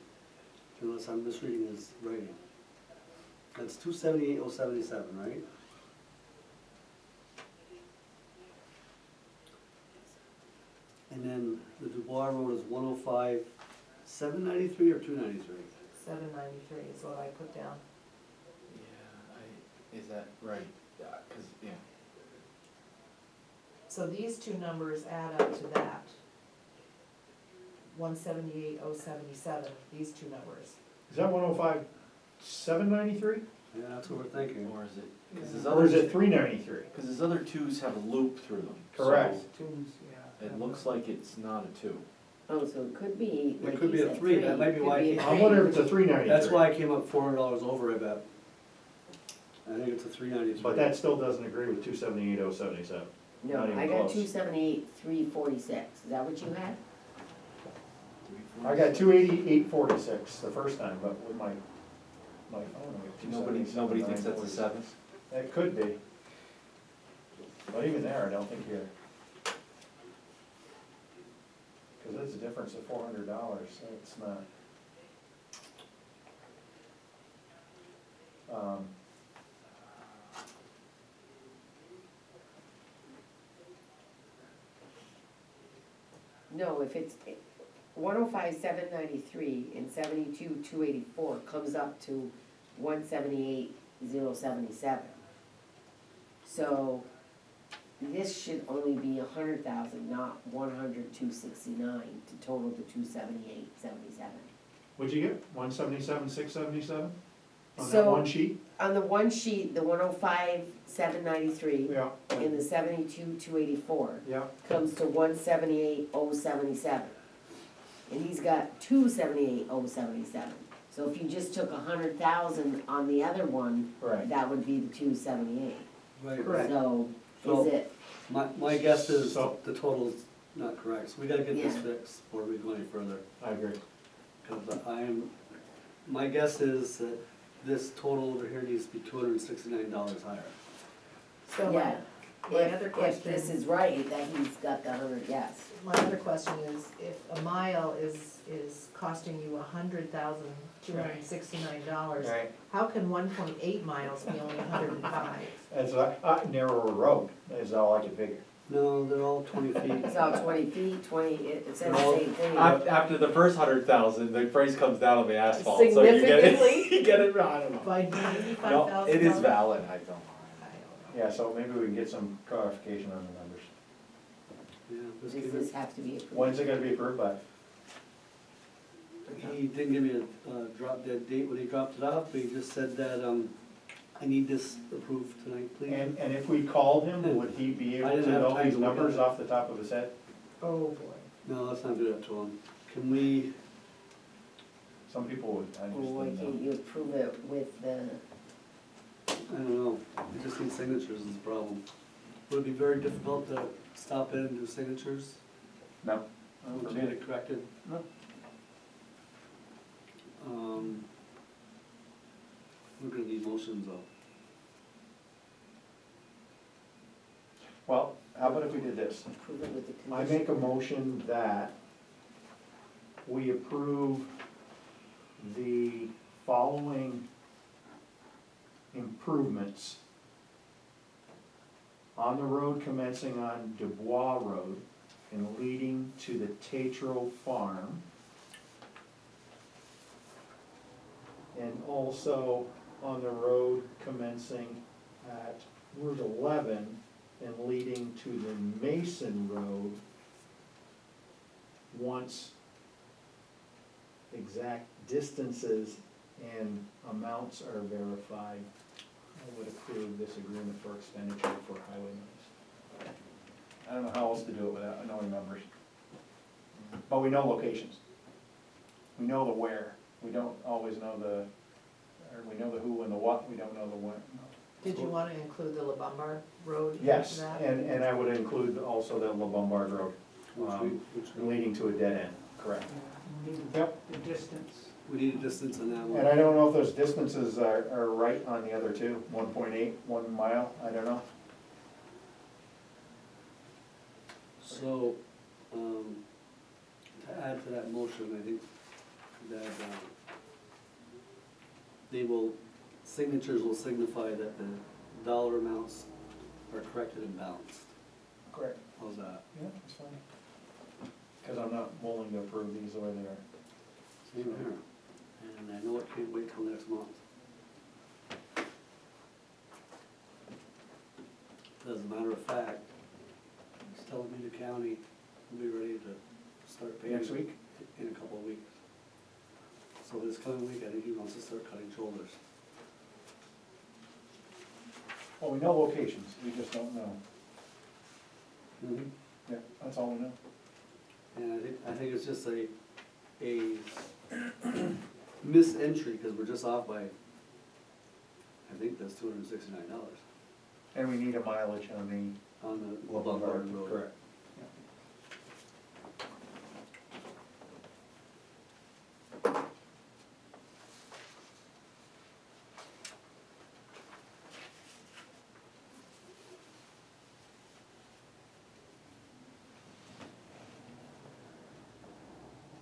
Speaker 1: Unless I'm misreading his writing. That's 278,077, right? And then the Dubois Road is 105,793 or 293?
Speaker 6: 793 is what I put down.
Speaker 8: Yeah, is that right? Yeah, cause, yeah.
Speaker 6: So these two numbers add up to that. 178,077, these two numbers.
Speaker 5: Is that 105, 793?
Speaker 1: Yeah, that's what we're thinking.
Speaker 8: Or is it, cause his
Speaker 5: Or is
Speaker 8: other,
Speaker 5: it 393?
Speaker 8: cause his other twos have a loop through them. so
Speaker 5: Correct.
Speaker 7: Tunes, yeah.
Speaker 8: It looks like it's not a two.
Speaker 3: Oh, so it could be,
Speaker 1: It
Speaker 3: like
Speaker 1: could
Speaker 3: you
Speaker 1: be a
Speaker 3: said,
Speaker 1: three. That might be
Speaker 3: Could
Speaker 1: why
Speaker 3: be
Speaker 1: it
Speaker 3: a
Speaker 1: came-
Speaker 5: I
Speaker 3: three.
Speaker 5: wonder if it's a 393.
Speaker 1: That's why I came up $400 over, I bet. I think it's a 393.
Speaker 5: But that still doesn't agree with 278,077.
Speaker 3: No,
Speaker 5: Not even
Speaker 3: I got
Speaker 5: close.
Speaker 3: 278,346, is that what you had?
Speaker 5: I got 288,46 the first time, but with my phone, I got
Speaker 8: Nobody thinks that's a
Speaker 5: 277,946.
Speaker 8: seven?
Speaker 5: It could be. But even there, I don't think you're, because it's a difference of $400, so it's not.
Speaker 3: No, if it's 105,793 and 72,284 comes up to 178,077. So this should only be 100,000, not 100,269 to total the 278,77.
Speaker 5: What'd you get? 177,677? On that
Speaker 3: So-
Speaker 5: one sheet?
Speaker 3: On the one sheet, the 105,793
Speaker 5: Yeah.
Speaker 3: and the 72,284
Speaker 5: Yeah.
Speaker 3: comes to 178,077. And he's got 278,077. So if you just took 100,000 on the other one,
Speaker 5: Right.
Speaker 3: that would be the 278.
Speaker 1: Right.
Speaker 6: Correct.
Speaker 3: So
Speaker 1: So-
Speaker 3: is it,
Speaker 1: My guess is
Speaker 5: So-
Speaker 1: the total's not correct, so we gotta get this
Speaker 3: Yeah.
Speaker 1: fixed before we go any further.
Speaker 5: I agree.
Speaker 1: Because my guess is that this total over here needs to be $269 higher.
Speaker 6: So
Speaker 3: yeah,
Speaker 6: my other
Speaker 3: if
Speaker 6: question.
Speaker 3: this is right, that he's got the 100, yes.
Speaker 6: My other question is, if a mile is costing you $100,269,
Speaker 5: Right.
Speaker 6: how can 1.8 miles be only 105?
Speaker 5: As a narrower road is all I can figure.
Speaker 1: No, they're all 20 feet.
Speaker 3: It's all 20 feet, 20, it says the
Speaker 1: No.
Speaker 3: same thing.
Speaker 8: After the first 100,000, the price comes down on the asphalt, so you get it,
Speaker 6: Significantly?
Speaker 8: you get it, I don't know.
Speaker 6: By
Speaker 8: No,
Speaker 6: $95,000?
Speaker 8: it is valid, I don't know.
Speaker 6: I don't know.
Speaker 5: Yeah, so maybe we can get some clarification on the numbers.
Speaker 1: Yeah,
Speaker 3: Does
Speaker 1: just give
Speaker 3: this
Speaker 1: it-
Speaker 3: have to be approved?
Speaker 5: When's it gonna be approved by?
Speaker 1: He didn't give me a drop dead date when he dropped it off, but he just said that, I need this approved tonight, please.
Speaker 5: And if we called him, would he be
Speaker 1: I
Speaker 5: able
Speaker 1: didn't
Speaker 5: to
Speaker 1: have
Speaker 5: know
Speaker 1: time
Speaker 5: these
Speaker 1: to look
Speaker 5: numbers
Speaker 1: at it.
Speaker 5: off the top of his head?
Speaker 6: Oh, boy.
Speaker 1: No, let's not do that to him. Can we,
Speaker 5: Some people would, I just
Speaker 3: Or why
Speaker 5: didn't
Speaker 3: can't
Speaker 5: know.
Speaker 3: you approve it with the,
Speaker 1: I don't know, we just need signatures is the problem. Would it be very difficult to stop in and do signatures?
Speaker 5: No.
Speaker 1: Would you get it corrected?
Speaker 5: No.
Speaker 1: We're gonna need motions though.
Speaker 5: Well, how about if we did this?
Speaker 3: approve it with the
Speaker 5: I
Speaker 3: condition?
Speaker 5: make a motion that we approve the following improvements on the road commencing on Dubois Road and leading to the Tatro Farm. And also on the road commencing at Route 11 and leading to the Mason Road once exact distances and amounts are verified. I would approve this agreement for expenditure for highway monies. I don't know how else to do it without knowing numbers. But we know locations. We know the where. We don't always know the, or we know the who and the what, we don't know the when.
Speaker 6: Did you wanna include the La Bombard Road in
Speaker 5: Yes,
Speaker 6: that?
Speaker 5: and I would include also the La Bombard Road,
Speaker 1: which we
Speaker 5: leading to a dead end, correct.
Speaker 7: We need
Speaker 5: Yep.
Speaker 7: the distance.
Speaker 1: We need a distance on that
Speaker 5: And
Speaker 1: one.
Speaker 5: I don't know if those distances are right on the other two, 1.8, 1 mile, I don't know.
Speaker 1: So, to add to that motion, I think that, signatures will signify that the dollar amounts are corrected and balanced.
Speaker 5: Correct.
Speaker 1: How's that?
Speaker 5: Yeah, that's fine. Because I'm not willing to approve these the way they are.
Speaker 1: Same here. And I know it can't wait till next month. As a matter of fact, he's telling me the county will be ready to start paying.
Speaker 5: Next week?
Speaker 1: In a couple of weeks. So this coming week, I think he wants to start cutting shoulders.
Speaker 5: Well, we know locations, we just don't know. Yeah, that's all we know.
Speaker 1: And I think it's just a misentry, because we're just off by, I think that's $269
Speaker 5: And we need a mileage on
Speaker 1: on
Speaker 5: the
Speaker 1: the Lombard Road.
Speaker 5: Correct.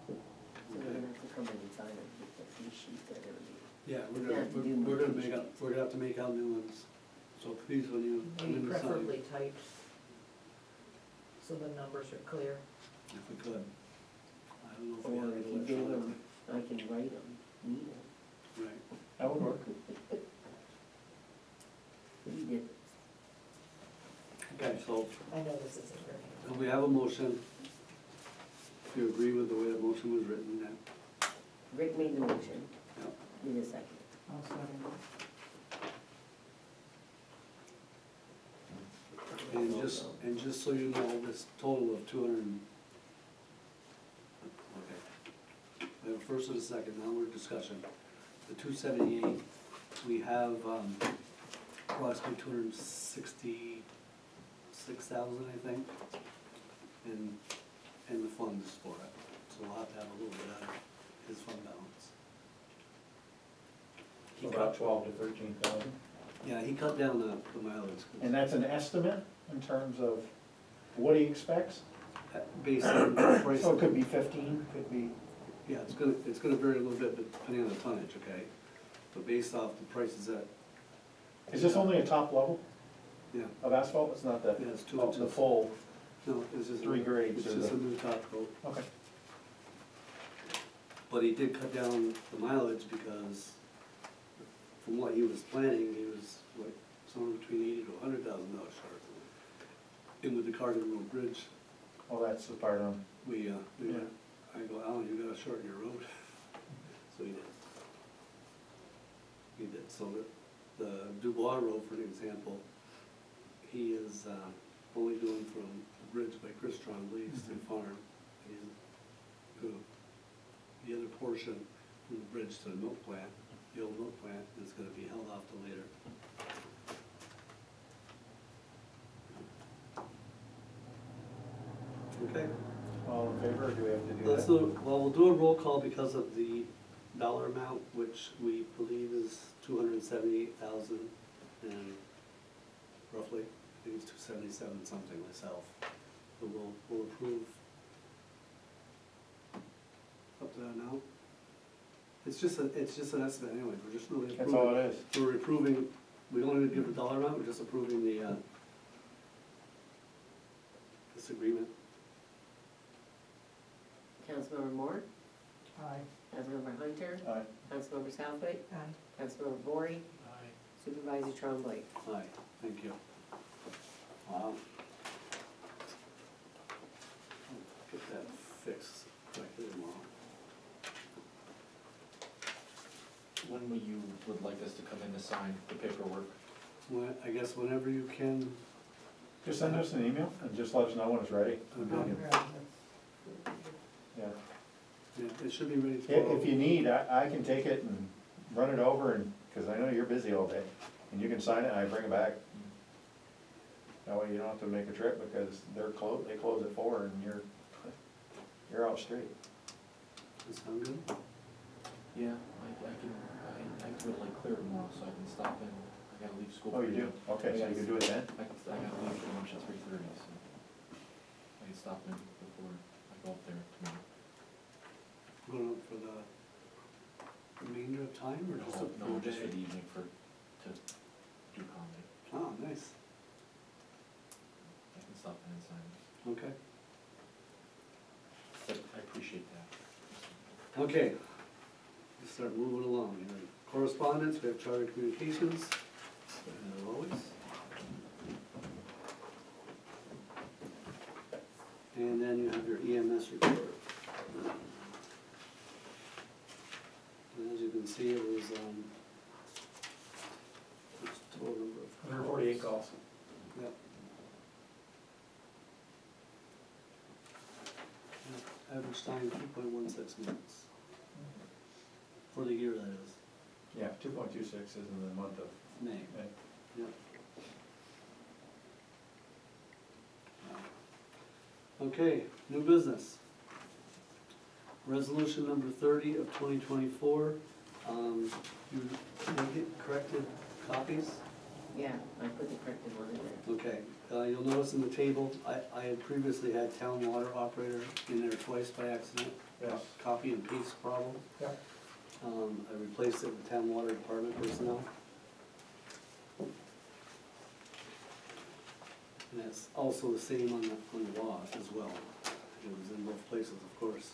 Speaker 3: So we're gonna have to come in and sign it, because these sheets are gonna be.
Speaker 1: Yeah,
Speaker 3: Yeah, to do
Speaker 1: we're gonna
Speaker 3: more.
Speaker 1: we're gonna have to make out new ones. So please, when you come
Speaker 6: Maybe
Speaker 1: in to sign,
Speaker 6: preferably typed, so the numbers are clear.
Speaker 1: if we could. I don't know if we
Speaker 3: Or
Speaker 1: have
Speaker 3: if
Speaker 1: it
Speaker 3: you gave
Speaker 1: electronically.
Speaker 3: them, I can write them, neat them.
Speaker 1: Right.
Speaker 5: That would work.
Speaker 3: We did.
Speaker 1: Okay, so
Speaker 6: I know this isn't very.
Speaker 1: we have a motion. If you agree with the way the motion was written, then,
Speaker 3: Rick made the motion,
Speaker 1: yeah.
Speaker 3: need a second.
Speaker 7: I'll second it.
Speaker 1: And just so you know, this total of 200, okay. We have a first and a second, now we're discussion. The 278, we have approximately 266,000, I think, in the funds for it. So we'll have to have a little bit out of his fund balance. He
Speaker 5: About
Speaker 1: cut,
Speaker 5: 12 to 13,000.
Speaker 1: yeah, he cut down the mileage.
Speaker 5: And that's an estimate in terms of what he expects?
Speaker 1: Based on the price.
Speaker 5: So it could be 15, could be,
Speaker 1: Yeah, it's gonna vary a little bit depending on the tonnage, okay? But based off the prices that,
Speaker 5: is this only a top level
Speaker 1: yeah,
Speaker 5: of asphalt? It's not the,
Speaker 1: yeah, it's 2
Speaker 5: the
Speaker 1: inches.
Speaker 5: full,
Speaker 1: No, it's just.
Speaker 5: 3 grades
Speaker 1: It's
Speaker 5: or
Speaker 1: just a
Speaker 5: the-
Speaker 1: new top coat.
Speaker 5: okay.
Speaker 1: But he did cut down the mileage because from what he was planning, he was like somewhere between $80,000 to $100,000 short. And with the Carter Road Bridge,
Speaker 5: Well, that's the part on,
Speaker 1: we,
Speaker 5: Yeah.
Speaker 1: I go, Alan, you gotta shorten your road. So he did. He did, so the Dubois Road, for example, he is, only doing from the bridge by Chris Trombley's to Farm. He's, the other portion from the bridge to the milk plant, the old milk plant, is gonna be held off till later. Okay.
Speaker 5: all in favor, or do we have to do
Speaker 1: Let's
Speaker 5: that?
Speaker 1: do, well, we'll do a roll call because of the dollar amount, which we believe is 278,000 and roughly, I think it's 277 something myself. But we'll approve up to that amount. It's just an estimate anyway, we're just really
Speaker 5: That's all
Speaker 1: approving,
Speaker 5: it is.
Speaker 1: we're approving, we don't even give the dollar amount, we're just approving the, this agreement.
Speaker 3: Councilmember Moore,
Speaker 7: Aye.
Speaker 3: Councilmember Hunter,
Speaker 5: Aye.
Speaker 3: Councilmember Southwick,
Speaker 6: Aye.
Speaker 3: Councilmember Bory, Supervisor Trombley.
Speaker 1: Aye, thank you. Wow. Get that fixed correctly tomorrow.
Speaker 8: When will you would like us to come in to sign the paperwork?
Speaker 1: Well, I guess whenever you can.
Speaker 5: Just send us an email and just let us know when it's ready.
Speaker 1: Okay.
Speaker 5: Yeah.
Speaker 1: Yeah, it should be ready
Speaker 5: If
Speaker 1: tomorrow.
Speaker 5: you need, I can take it and run it over and, because I know you're busy all day. And you can sign it, and I bring it back. That way you don't have to make a trip, because they close at 4 and you're out straight.
Speaker 1: Does that sound good?
Speaker 8: Yeah, I can do it like clear tomorrow, so I can stop in, I gotta leave school.
Speaker 5: Oh, you do? Okay, so you can do it then?
Speaker 8: I gotta leave for lunch at 3:30, so I can stop in before I go up there tomorrow.
Speaker 1: Going up for the remainder of time or just up for
Speaker 8: No,
Speaker 1: a
Speaker 8: just for
Speaker 1: day?
Speaker 8: the evening to do comedy.
Speaker 1: Oh, nice,
Speaker 8: I can stop in and sign this,
Speaker 1: okay.
Speaker 8: but I appreciate that.
Speaker 1: Okay, let's start moving along. We have correspondence, we have charter communications, as always. And then you have your EMS report. And as you can see, it was, what's the total number of?
Speaker 2: 148 calls.
Speaker 1: Yep. Average time 2.16 minutes. For the year, that is,
Speaker 5: Yeah, 2.26 is in the month of
Speaker 1: May.
Speaker 5: May.
Speaker 1: Yep. Okay, new business. Resolution number 30 of 2024. You did get corrected copies?
Speaker 3: Yeah, I put the corrected one in there.
Speaker 1: Okay, you'll notice in the table, I had previously had town water operator in there twice by accident.
Speaker 5: Yes.
Speaker 1: Copy and paste problem.
Speaker 5: Yep.
Speaker 1: I replaced it with town water department personnel. And that's also the same on the law as well. It was in both places, of course.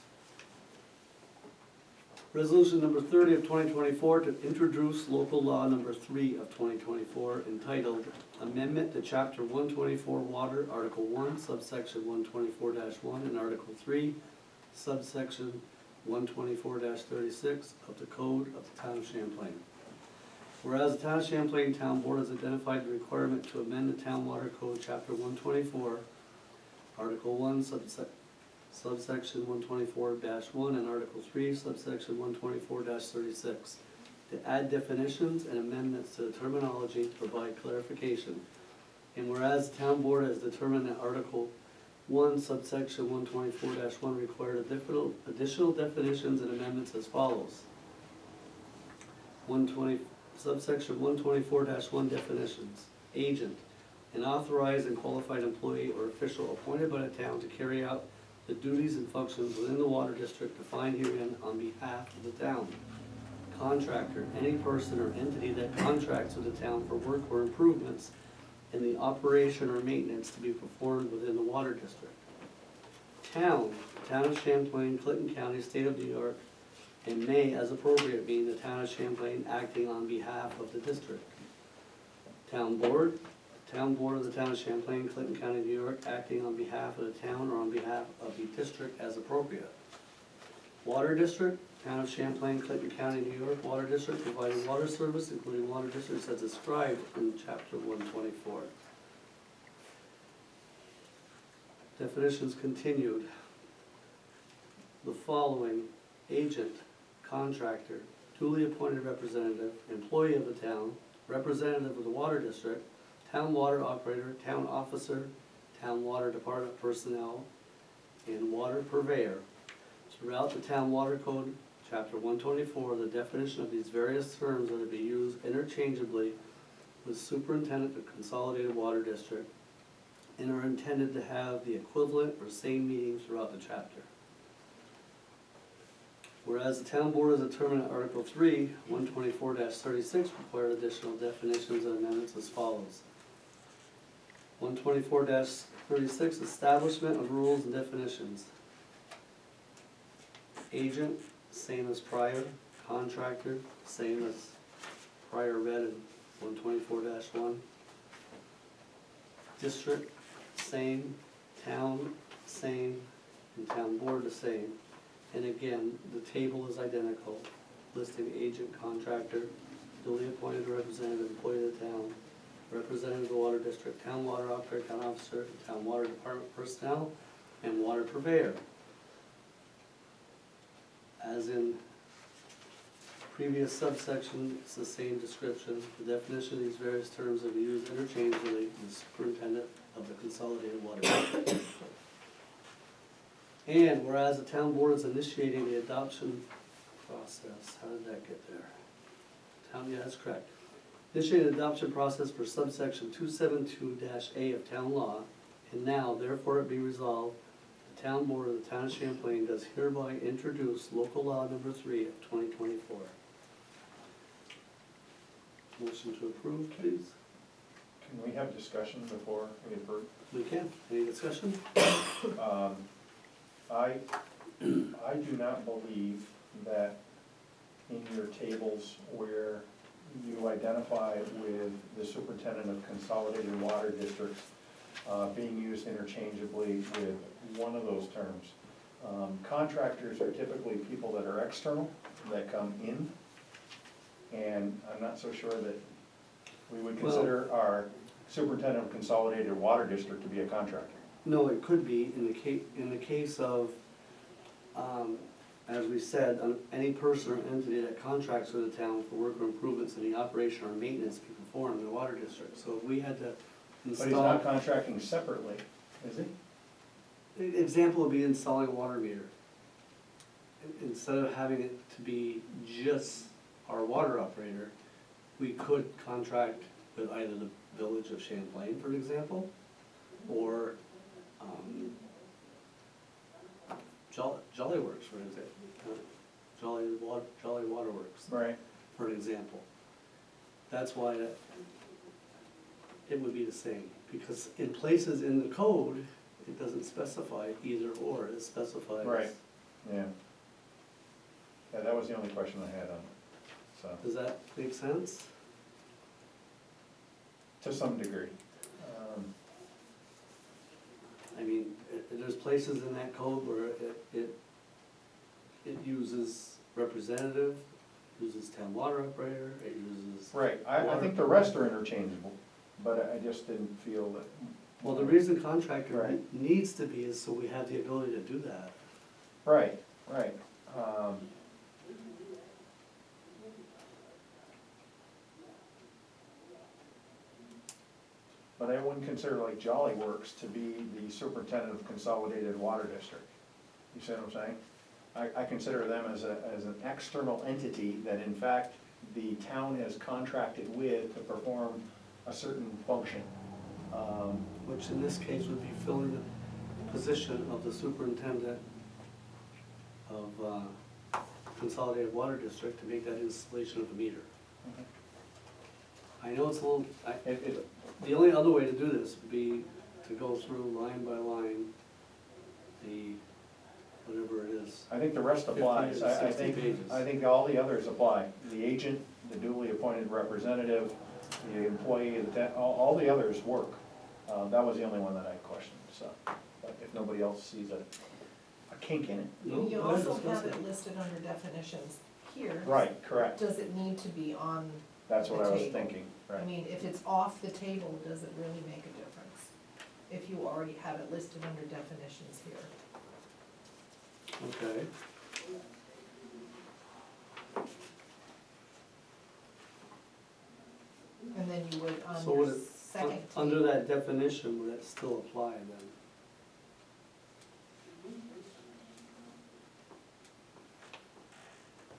Speaker 1: Resolution number 30 of 2024 to introduce local law number 3 of 2024 entitled Amendment to Chapter 124 Water, Article 1, subsection 124-1, and Article 3, subsection 124-36 of the Code of the Town of Champlain. Whereas the Town of Champlain Town Board has identified the requirement to amend the Town Water Code, Chapter 124, Article 1, subsection 124-1, and Article 3, subsection 124-36, to add definitions and amendments to the terminology to provide clarification. And whereas the Town Board has determined that Article 1, subsection 124-1 required additional definitions and amendments as follows. 120, subsection 124-1 definitions. Agent, an authorized and qualified employee or official appointed by the town to carry out the duties and functions within the water district defined herein on behalf of the town. Contractor, any person or entity that contracts with the town for work or improvements in the operation or maintenance to be performed within the water district. Town of Champlain, Clinton County, State of New York, and may, as appropriate, being the Town of Champlain acting on behalf of the district. Town Board of the Town of Champlain, Clinton County, New York, acting on behalf of the town or on behalf of the district as appropriate. Water District, Town of Champlain, Clinton County, New York, Water District, providing water service, including water districts as described in Chapter 124. Definitions continued. The following: agent, contractor, duly appointed representative, employee of the town, representative of the water district, town water operator, town officer, town water department personnel, and water purveyor. Throughout the town water code, chapter 124, the definition of these various terms are to be used interchangeably with superintendent of consolidated water district and are intended to have the equivalent or same meaning throughout the chapter. Whereas the town board has determined that Article 3, 124-36 required additional definitions and amendments as follows. 124-36, establishment of rules and definitions. Agent, same as prior. Contractor, same as prior read in 124-1. District, same. Town, same. And town board, the same. And again, the table is identical, listing agent, contractor, duly appointed representative, employee of the town, representative of the water district, town water operator, town officer, town water department personnel, and water purveyor. As in previous subsection, it's the same description. The definition of these various terms have been used interchangeably in the superintendent of the consolidated water district. And whereas the town board is initiating the adoption process, how did that get there? Yeah, that's correct. Initiating the adoption process for subsection 272-A of town law, and now therefore it be resolved, the town board of the town of Champlain does hereby introduce local law number 3 of 2024. Motion to approve, please.
Speaker 5: Can we have discussion before we approve?
Speaker 1: We can. Any discussion?
Speaker 5: I do not believe that in your tables where you identify with the superintendent of consolidated water districts being used interchangeably with one of those terms. Contractors are typically people that are external, that come in, and I'm not so sure that we would consider our superintendent of consolidated water district to be a contractor.
Speaker 1: No, it could be in the case of, as we said, any person or entity that contracts with the town for work or improvements in the operation or maintenance be performed in the water district. So if we had to install.
Speaker 5: But he's not contracting separately, is he?
Speaker 1: Example would be installing a water meter. Instead of having it to be just our water operator, we could contract with either the village of Champlain, for example, or Jolly Works, for example. Jolly Waterworks,
Speaker 5: Right.
Speaker 1: for an example. That's why it would be the same, because in places in the code, it doesn't specify either or, it specifies.
Speaker 5: Right. Yeah. Yeah, that was the only question I had on it, so,
Speaker 1: Does that make sense?
Speaker 5: to some degree.
Speaker 1: I mean, there's places in that code where it uses representative, uses town water operator, it uses.
Speaker 5: Right, I think the rest are interchangeable, but I just didn't feel that.
Speaker 1: Well, the reason contractor
Speaker 5: Right.
Speaker 1: needs to be is so we have the ability to do that.
Speaker 5: Right, right. But I wouldn't consider like Jolly Works to be the superintendent of consolidated water district. You see what I'm saying? I consider them as an external entity that in fact the town has contracted with to perform a certain function.
Speaker 1: Which in this case would be filling the position of the superintendent of consolidated water district to make that installation of the meter. I know it's a little, the only other way to do this would be to go through line by line, the, whatever it is.
Speaker 5: I think the rest
Speaker 1: 50
Speaker 5: applies.
Speaker 1: to
Speaker 5: I
Speaker 1: 60 pages.
Speaker 5: think all the others apply. The agent, the duly appointed representative, the employee, all the others work. That was the only one that I questioned, so, but if nobody else sees a kink in it.
Speaker 1: No,
Speaker 6: You
Speaker 1: go ahead,
Speaker 6: also
Speaker 1: discuss
Speaker 6: have
Speaker 1: it.
Speaker 6: it listed under definitions here.
Speaker 5: Right, correct.
Speaker 6: Does it need to be on,
Speaker 5: That's what I
Speaker 6: the
Speaker 5: was
Speaker 6: table.
Speaker 5: thinking,
Speaker 6: I
Speaker 5: right.
Speaker 6: mean, if it's off the table, does it really make a difference? If you already have it listed under definitions here.
Speaker 1: Okay.
Speaker 6: And then you would,
Speaker 1: So
Speaker 6: on
Speaker 1: would
Speaker 6: your
Speaker 1: it,
Speaker 6: second table.
Speaker 1: under that definition, would that still apply then?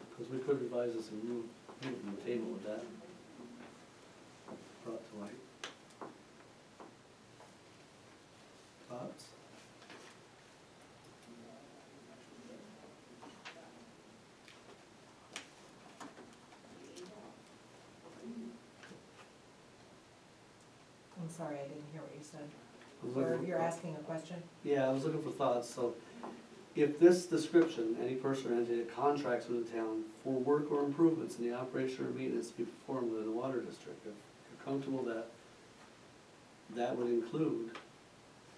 Speaker 1: Because we could revise this and move from the table with that brought to light. Thoughts?
Speaker 6: I'm sorry, I didn't hear what you said.
Speaker 1: I was
Speaker 6: Or
Speaker 1: looking
Speaker 6: you're
Speaker 1: for-
Speaker 6: asking a question?
Speaker 1: Yeah, I was looking for thoughts, so if this description, any person or entity that contracts with the town for work or improvements in the operation or maintenance to be performed within the water district, if you're comfortable that that would include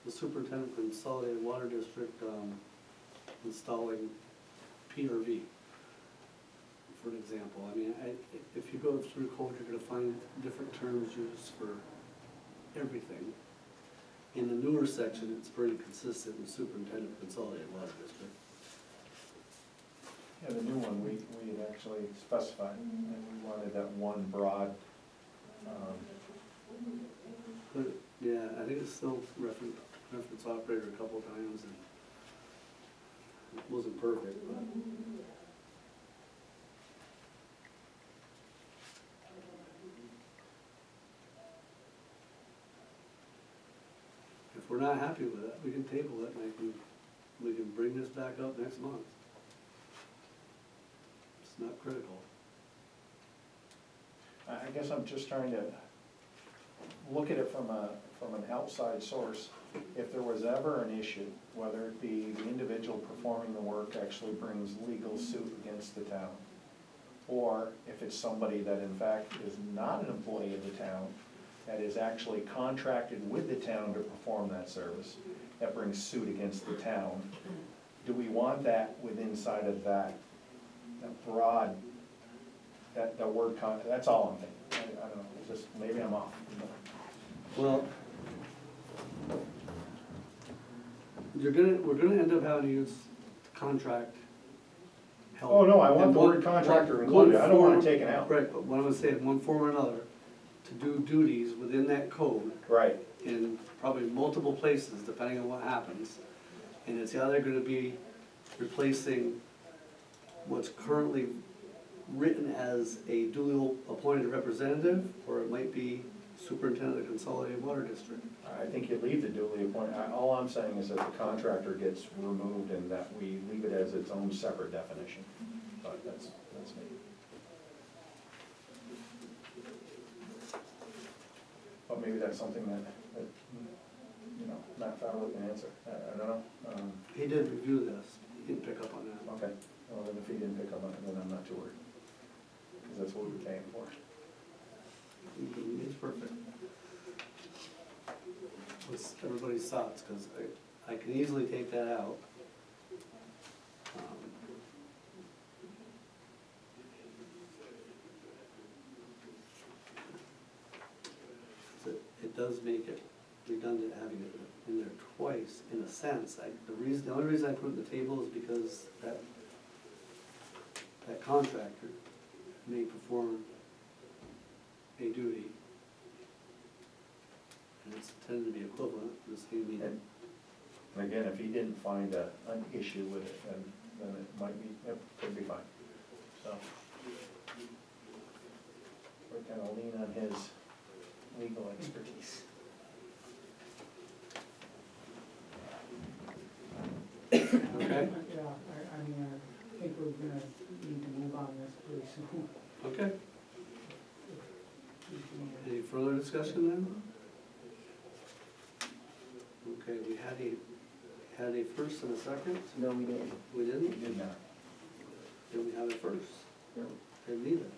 Speaker 1: the superintendent of consolidated water district, installing PRV, for an example. I mean, if you go through code, you're gonna find different terms used for everything. In the newer section, it's pretty consistent with superintendent of consolidated water district.
Speaker 5: Yeah, the new one, we had actually specified, and we wanted that one broad,
Speaker 1: But, yeah, I think it's still reference operator a couple times, and it wasn't perfect, but. If we're not happy with it, we can table it, and we can bring this back up next month. It's not critical.
Speaker 5: I guess I'm just trying to look at it from an outside source. If there was ever an issue, whether it be the individual performing the work actually brings legal suit against the town, or if it's somebody that in fact is not an employee of the town, that is actually contracted with the town to perform that service, that brings suit against the town, do we want that within inside of that broad, that word that's all I'm thinking. I don't know, it's just, maybe I'm off.
Speaker 1: Well, we're gonna end up having to use contract help.
Speaker 5: Oh, no, I want
Speaker 1: in
Speaker 5: the
Speaker 1: one-
Speaker 5: word contractor
Speaker 1: one
Speaker 5: included, I don't want
Speaker 1: form-
Speaker 5: it taken out.
Speaker 1: Right, but what I'm gonna say, in one form or another, to do duties within that code
Speaker 5: Right,
Speaker 1: in probably multiple places, depending on what happens. And it's either gonna be replacing what's currently written as a duly appointed representative, or it might be superintendent of consolidated water district.
Speaker 5: I think you leave the duly appointed, all I'm saying is that the contractor gets removed and that we leave it as its own separate definition, but that's me. But maybe that's something that, you know, Matt Fowler can answer, I don't know.
Speaker 1: He did review this, he didn't pick up on that.
Speaker 5: Okay, well, then if he didn't pick up on it, then I'm not too worried, because that's what we were paying for.
Speaker 1: It's perfect. What's everybody's thoughts, because I can easily take that out. So it does make it redundant having it in there twice, in a sense. The only reason I put it in the table is because that contractor may perform a duty, and it's intended to be equivalent, the same meaning.
Speaker 5: And again, if he didn't find an issue with it, then it might be, it could be fine, so. We're gonna lean on his legal expertise.
Speaker 1: Okay,
Speaker 7: Yeah, I mean, I think we're gonna need to move on this pretty soon.
Speaker 1: okay. Any further discussion then? Okay, we had a first and a second.
Speaker 3: No, we didn't.
Speaker 1: We
Speaker 5: He
Speaker 1: didn't?
Speaker 5: did not.
Speaker 1: Did we have a first?
Speaker 3: No.
Speaker 1: Didn't either.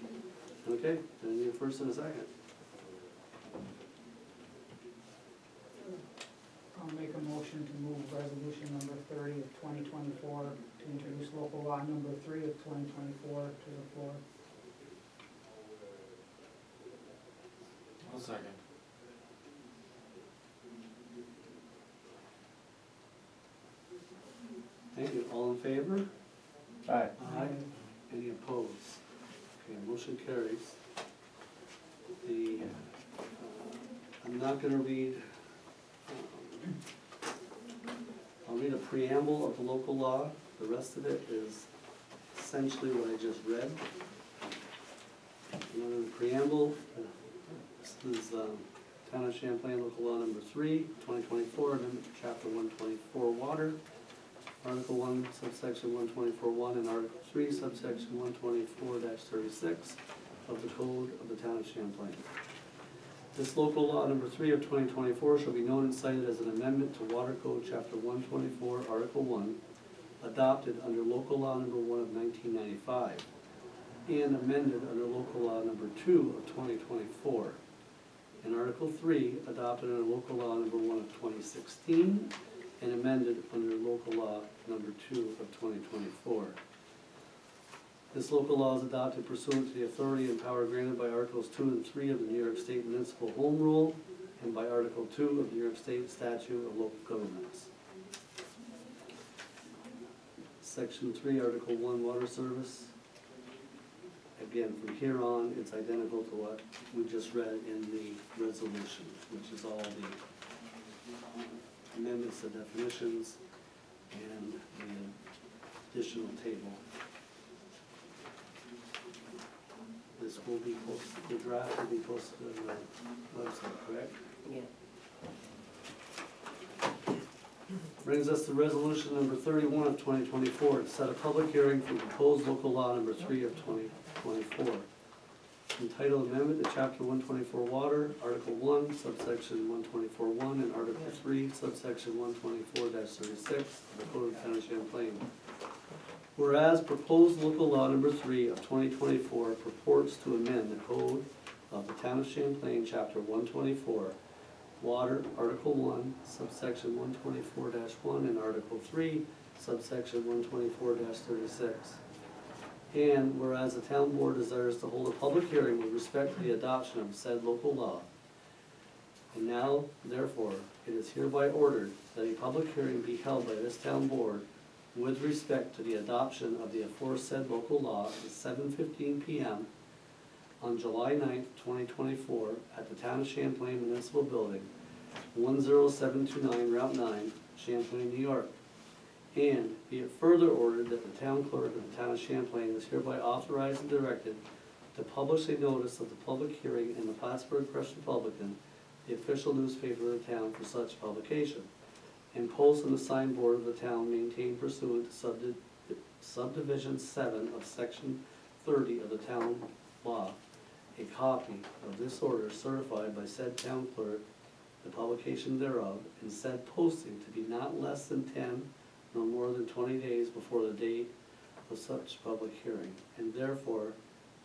Speaker 1: Okay, then I need a first and a second.
Speaker 7: I'll make a motion to move resolution number 30 of 2024 to introduce local law number 3 of 2024 to the floor.
Speaker 8: I'll second.
Speaker 1: Thank you. All in favor?
Speaker 5: Aye.
Speaker 1: Aye. Any opposed? Okay, motion carries. I'm not gonna read, I'll read a preamble of the local law. The rest of it is essentially what I just read. The preamble, this is Town of Champlain Local Law Number 3, 2024, Amendment to Chapter 124 Water. Article 1, subsection 124.1, and Article 3, subsection 124-36 of the Code of the Town of Champlain. This local law number 3 of 2024 shall be known and cited as an amendment to Water Code Chapter 124, Article 1, adopted under local law number 1 of 1995, and amended under local law number 2 of 2024. And Article 3, adopted under local law number 1 of 2016, and amended under local law number 2 of 2024. This local law is adopted pursuant to the authority and power granted by Articles 2 and 3 of the New York State Municipal Home Rule and by Article 2 of the New York State Statute of Local Governments. Section 3, Article 1, water service. Again, from here on, it's identical to what we just read in the resolution, which is all the amendments to definitions and the additional table. This will be posted, the draft will be posted on the website, correct?
Speaker 3: Yeah.
Speaker 1: Brings us to resolution number 31 of 2024, to set a public hearing for proposed local law number 3 of 2024. Entitled Amendment to Chapter 124 Water, Article 1, subsection 124.1, and Article 3, subsection 124-36 of the Code of the Town of Champlain. Whereas proposed local law number 3 of 2024 purports to amend the Code of the Town of Champlain, Chapter 124, Water, Article 1, subsection 124-1, and Article 3, subsection 124-36. And whereas the town board desires to hold a public hearing with respect to the adoption of said local law, and now, therefore, it is hereby ordered that a public hearing be held by this town board with respect to the adoption of the aforesaid local law at 7:15 p.m. on July 9th, 2024, at the Town of Champlain Municipal Building, 10729 Route 9, Champlain, New York. And be it further ordered that the town clerk of the Town of Champlain is hereby authorized and directed to publish a notice of the public hearing in the Plattsburgh Press-Republican, the official newspaper of the town, for such publication, and post on the signboard of the town maintained pursuant to subdivision 7 of section 30 of the town law, a copy of this order certified by said town clerk, the publication thereof, and said posting to be not less than 10 nor more than 20 days before the date of such public hearing. And therefore,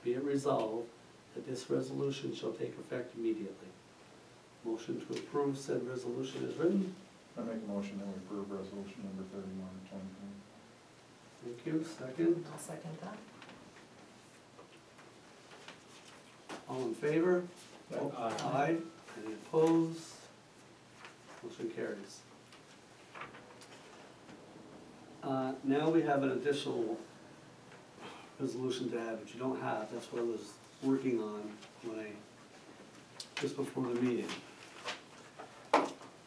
Speaker 1: be it resolved that this resolution shall take effect immediately. Motion to approve said resolution is written.
Speaker 5: I make a motion that we approve resolution number 31 of 2020.
Speaker 1: Thank you. Second.
Speaker 6: I'll second that.
Speaker 1: All in favor? Aye. Any opposed? Motion carries. Now we have an additional resolution to add, which you don't have. That's what I was working on just before the meeting.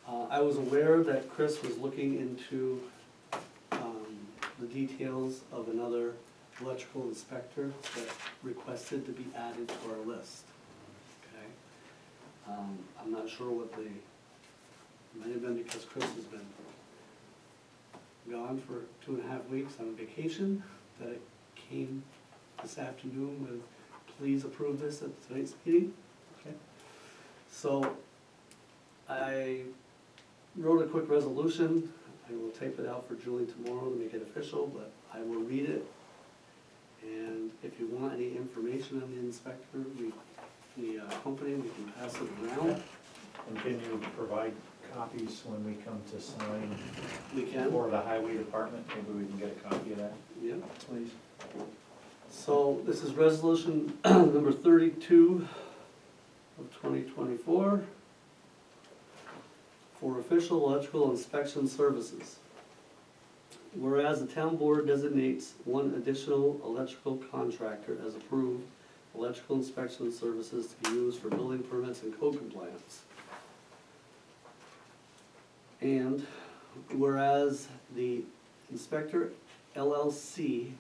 Speaker 1: I was aware that Chris was looking into the details of another electrical inspector that requested to be added to our list. Okay? I'm not sure what it might have been because Chris has been gone for 2.5 weeks on vacation, that it came this afternoon with, please approve this at tonight's meeting. Okay? So I wrote a quick resolution. I will type it out for Julie tomorrow to make it official, but I will read it. And if you want any information on the inspector, the company, we can pass it around.
Speaker 5: And can you provide copies when we come to sign
Speaker 1: We can.
Speaker 5: for the highway department? Maybe we can get a copy of that,
Speaker 1: Yeah.
Speaker 5: please.
Speaker 1: So this is resolution number 32 of 2024 for official electrical inspection services. Whereas the town board designates one additional electrical contractor as approved electrical inspection services to be used for building permits and code compliance. And whereas the inspector LLC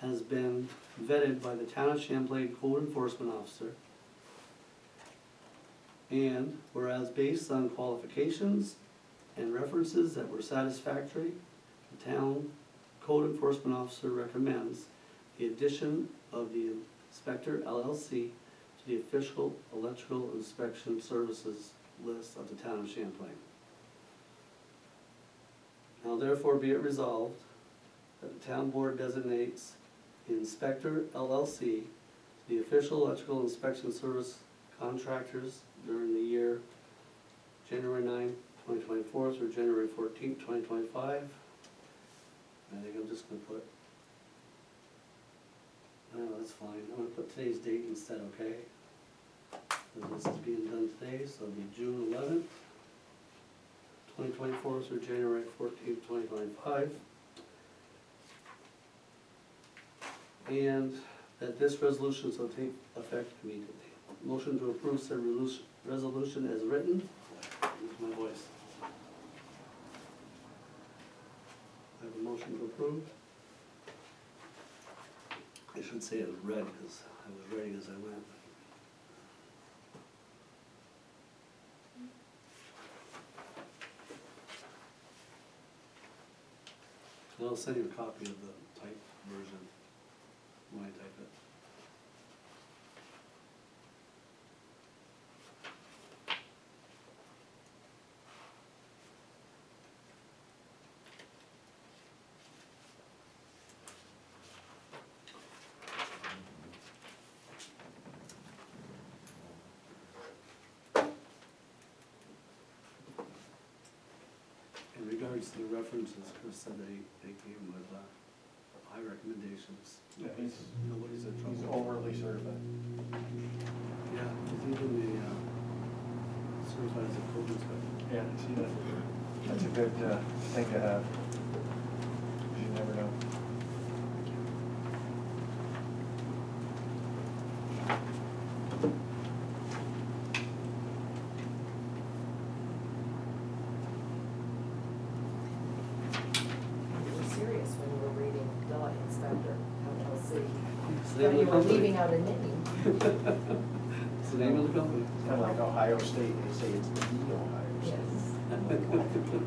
Speaker 1: has been vetted by the Town of Champlain Code Enforcement Officer, and whereas based on qualifications and references that were satisfactory, the Town Code Enforcement Officer recommends the addition of the Inspector LLC to the official electrical inspection services list of the Town of Champlain. Now therefore be it resolved that the town board designates the Inspector LLC to the official electrical inspection service contractors during the year January 9, 2024 through January 14, 2025. I think I'm just gonna put, no, that's fine, I'm gonna put today's date instead, okay? This is being done today, so it'll be June 11th, 2024 through January 14th, 2025. and that this resolution shall take effect immediately. Motion to approve said resolution as written. Use my voice. I have a motion to approve. I should say it was read, because I was writing as I went. I'll send you a copy of the typed version when I type it. In regards to the references, Chris said they came with high recommendations.
Speaker 5: Yeah, he's
Speaker 1: Nobody's in trouble.
Speaker 5: He's overly certified.
Speaker 1: Yeah, he's even the certified as a code inspector.
Speaker 5: Yeah, see that, that's a good thing to have. You never know.
Speaker 6: You were serious when you were reading the inspector, LLC.
Speaker 1: It's the
Speaker 6: Thought
Speaker 1: name
Speaker 6: you
Speaker 1: of the
Speaker 6: were
Speaker 1: company.
Speaker 6: leaving out a name.
Speaker 1: It's the name of the company.
Speaker 5: It's kind of like Ohio State, they say it's the Ohio State.
Speaker 6: Yes.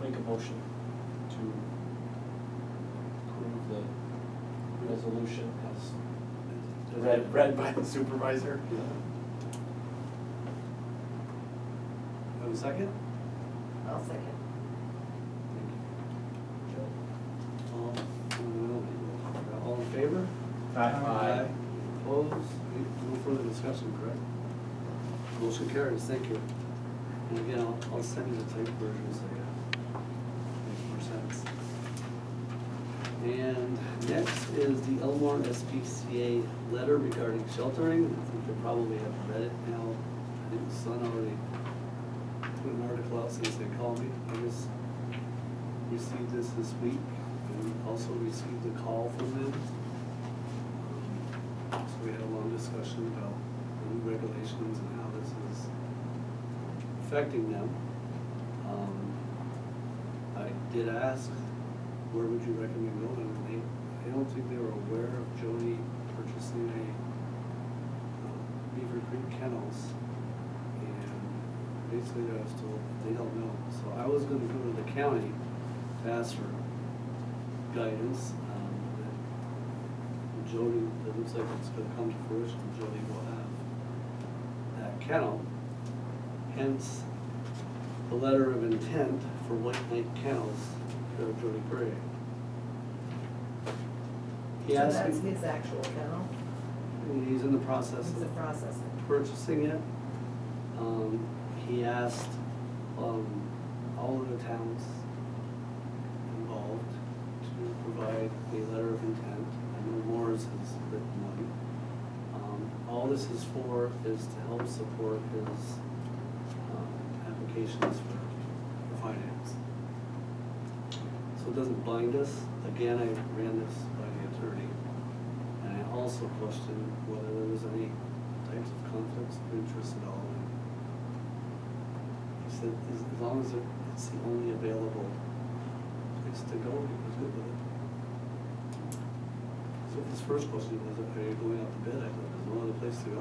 Speaker 8: Make a motion to approve the resolution as read by the supervisor.
Speaker 1: Have a second?
Speaker 6: I'll second.
Speaker 1: All in favor?
Speaker 8: Aye.
Speaker 1: Opposed? No further discussion, correct? Motion carries, thank you. And again, I'll send you the typed version so yeah, makes more sense. And next is the Elmore SPCA letter regarding sheltering. I think you probably have read it now. I think the Sun already put an article out since they called me. I just received this week and also received a call from them. So we had a long discussion about the new regulations and how this is affecting them. I did ask, where would you recommend going? And I don't think they were aware of Jody purchasing a Beaver Creek kennels. And basically I was told they don't know. So I was gonna go to the county to ask for guidance. Jody, it looks like it's gonna come to fruition, Jody will have that kennel. Hence, the letter of intent for White Knight Kennels, Jody Gray. He
Speaker 6: So
Speaker 1: asked
Speaker 6: that's
Speaker 1: me,
Speaker 6: his actual kennel,
Speaker 1: he's in the process
Speaker 6: he's the
Speaker 1: of
Speaker 6: processor.
Speaker 1: purchasing it. He asked, all of the towns involved to provide a letter of intent. I know Moore's has written one. All this is for is to help support his, applications for finance. So it doesn't bind us. Again, I ran this by the attorney, and I also questioned whether there was any types of conflicts of interest at all. And he said, as long as it's the only available place to go, he was good with it. As his first question was, are you going out to bid? I thought there's no other place to go.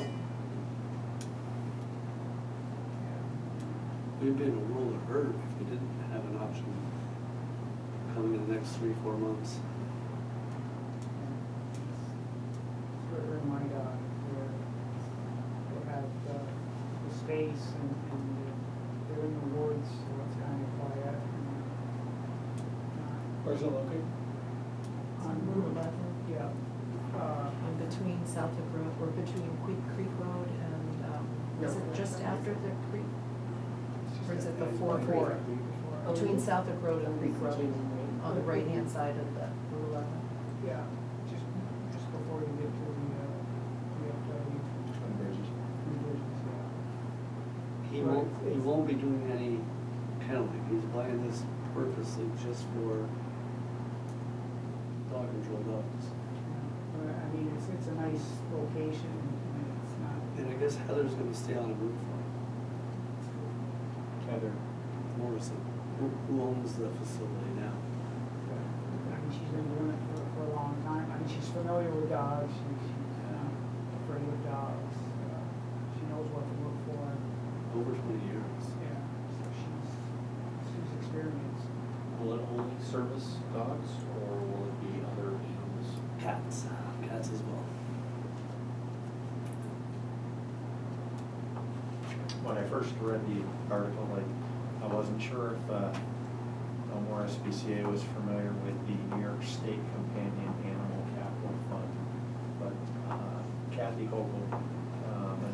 Speaker 1: We'd be in a world of hurt if we didn't have an option coming in the next 3-4 months.
Speaker 7: For her and my dog, where they have the space and they're in the woods, so it's kind of quiet.
Speaker 2: Where's it located?
Speaker 7: On
Speaker 6: Route 11.
Speaker 7: Yeah.
Speaker 6: In between Southwick Road, or between Queek Creek Road and, is it just after the creek? Or is it before Creek? Between Southwick Road and Creek Road, on the right-hand side of the Route 11.
Speaker 7: Yeah, just before you get to the bridges,
Speaker 1: He won't be doing any kenneling. He's buying this purposely just for dog control dogs.
Speaker 7: But, I mean, it's a nice location, and it's not.
Speaker 1: And I guess Heather's gonna stay on the roof for him.
Speaker 5: Heather,
Speaker 1: Morrison, who owns the facility now.
Speaker 7: I mean, she's been doing it for a long time. I mean, she's familiar with dogs, she's not afraid of dogs. She knows what to look for.
Speaker 1: Over 20 years.
Speaker 7: Yeah, so she's experienced.
Speaker 8: Will it only service dogs, or will it be other animals?
Speaker 1: Cats as well.
Speaker 5: when I first read the article, I wasn't sure if Elmore SPCA was familiar with the New York State Companion Animal Capital Fund. But Kathy Hochul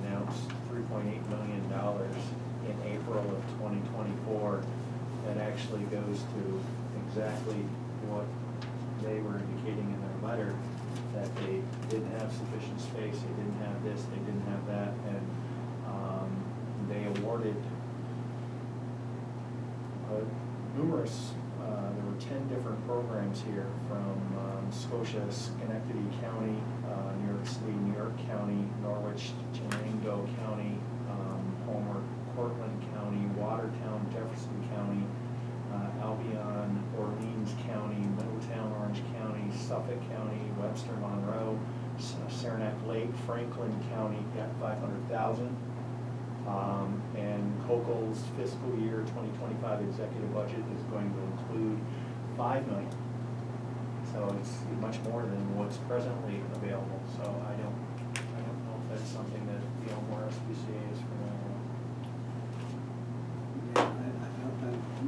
Speaker 5: announced $3.8 million in April of 2024. That actually goes to exactly what they were indicating in their letter, that they didn't have sufficient space, they didn't have this, they didn't have that, and they awarded numerous, there were 10 different programs here from Scotia, Schenectady County, New York City, New York County, Norwich, Chenango County, Homer, Cortland County, Watertown, Jefferson County, Albion, Orleans County, Middletown, Orange County, Suffolk County, Webster, Monroe, Saranac Lake, Franklin County got $500,000. And Hochul's fiscal year 2025 executive budget is going to include $5 million. So it's much more than what's presently available. So I don't know if that's something that the Elmore SPCA is familiar with.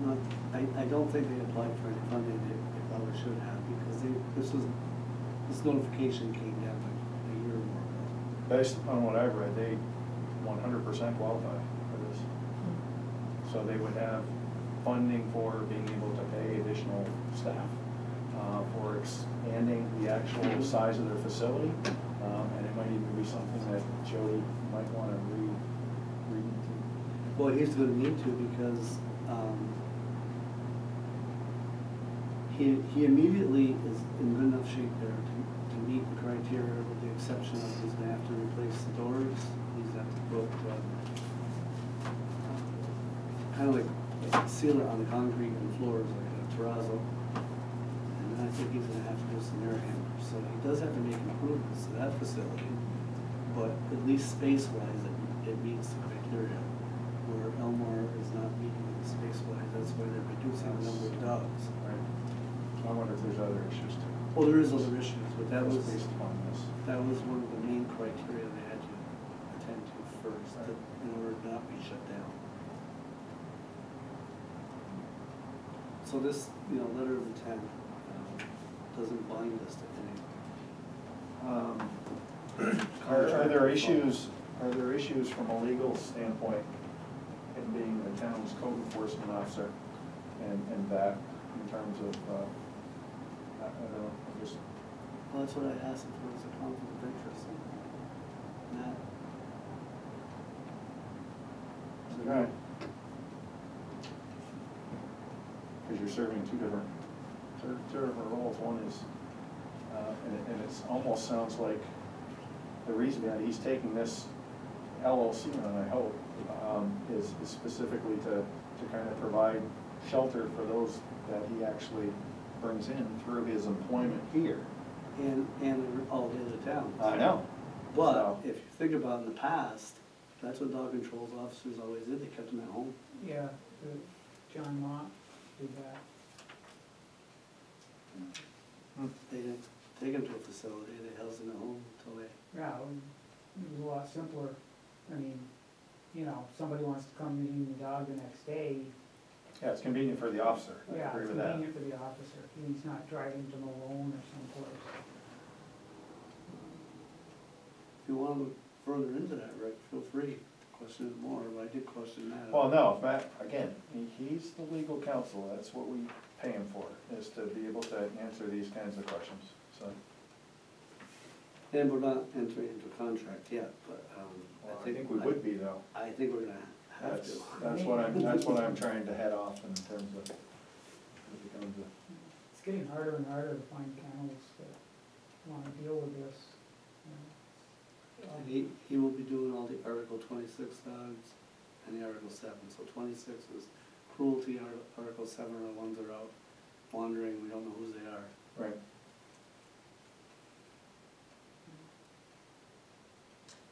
Speaker 1: Yeah, I don't think they applied for any funding. They probably should have, because this notification came down like a year or more ago.
Speaker 5: Based upon what I've read, they 100% qualify for this. So they would have funding for being able to pay additional staff, for expanding the actual size of their facility, and it might even be something that Jody might want to read into.
Speaker 1: Well, he's gonna need to, because he immediately is in good enough shape there to meet the criteria, with the exception of he's gonna have to replace the doors. He's gonna have to put kind of like a sealer on the concrete and floors, like a terrazzo. And then I think he's gonna have to do some air handlers. So he does have to make improvements to that facility, but at least space-wise, it meets the criteria. Where Elmore is not meeting the space-wise, that's why they're reducing the number of dogs.
Speaker 5: Right. I wonder if there's other issues too.
Speaker 1: Well, there is other issues, but that was
Speaker 5: Based upon this.
Speaker 1: that was one of the main criteria they had to attend to first, in order to not be shut down. So this, letter of intent doesn't bind us to anything.
Speaker 5: Are there issues from a legal standpoint in being the town's code enforcement officer and that in terms of, I don't know, just.
Speaker 1: Well, that's what I asked if there was a conflict of interest in that.
Speaker 5: Okay. Because you're serving two different roles. One is, and it's almost sounds like the reason that he's taking this LLC on, I hope, is specifically to kind of provide shelter for those that he actually brings in through his employment here.
Speaker 1: and all the other towns.
Speaker 5: I know.
Speaker 1: But
Speaker 5: So-
Speaker 1: if you think about in the past, that's what dog control officers always did, they kept them at home.
Speaker 7: Yeah, John Mott did that.
Speaker 1: They didn't take them to a facility, they housed them at home until they,
Speaker 7: Yeah, it was a lot simpler. I mean, you know, somebody wants to come meeting the dog the next day,
Speaker 5: Yeah, it's convenient for the officer, I
Speaker 7: yeah,
Speaker 5: agree
Speaker 7: it's
Speaker 5: with that.
Speaker 7: convenient for the officer. He's not driving to Malone or someplace.
Speaker 1: if you wanna look further into that, Rick, feel free to question it more, but I did question that.
Speaker 5: Well, no, Matt, again, he's the legal counsel, that's what we pay him for, is to be able to answer these kinds of questions, so.
Speaker 1: And we're not entering into a contract yet, but,
Speaker 5: Well, I think we would be though.
Speaker 1: I think we're gonna have
Speaker 5: That's,
Speaker 1: to.
Speaker 5: that's what I'm trying to head off in terms of, it becomes a.
Speaker 7: It's getting harder and harder to find kennels that wanna deal with this. you know.
Speaker 1: And he will be doing all the Article 26 dogs and the Article 7. So 26 is cruelty, Article 7 are the ones that are out wandering, we don't know whose they are.
Speaker 5: Right.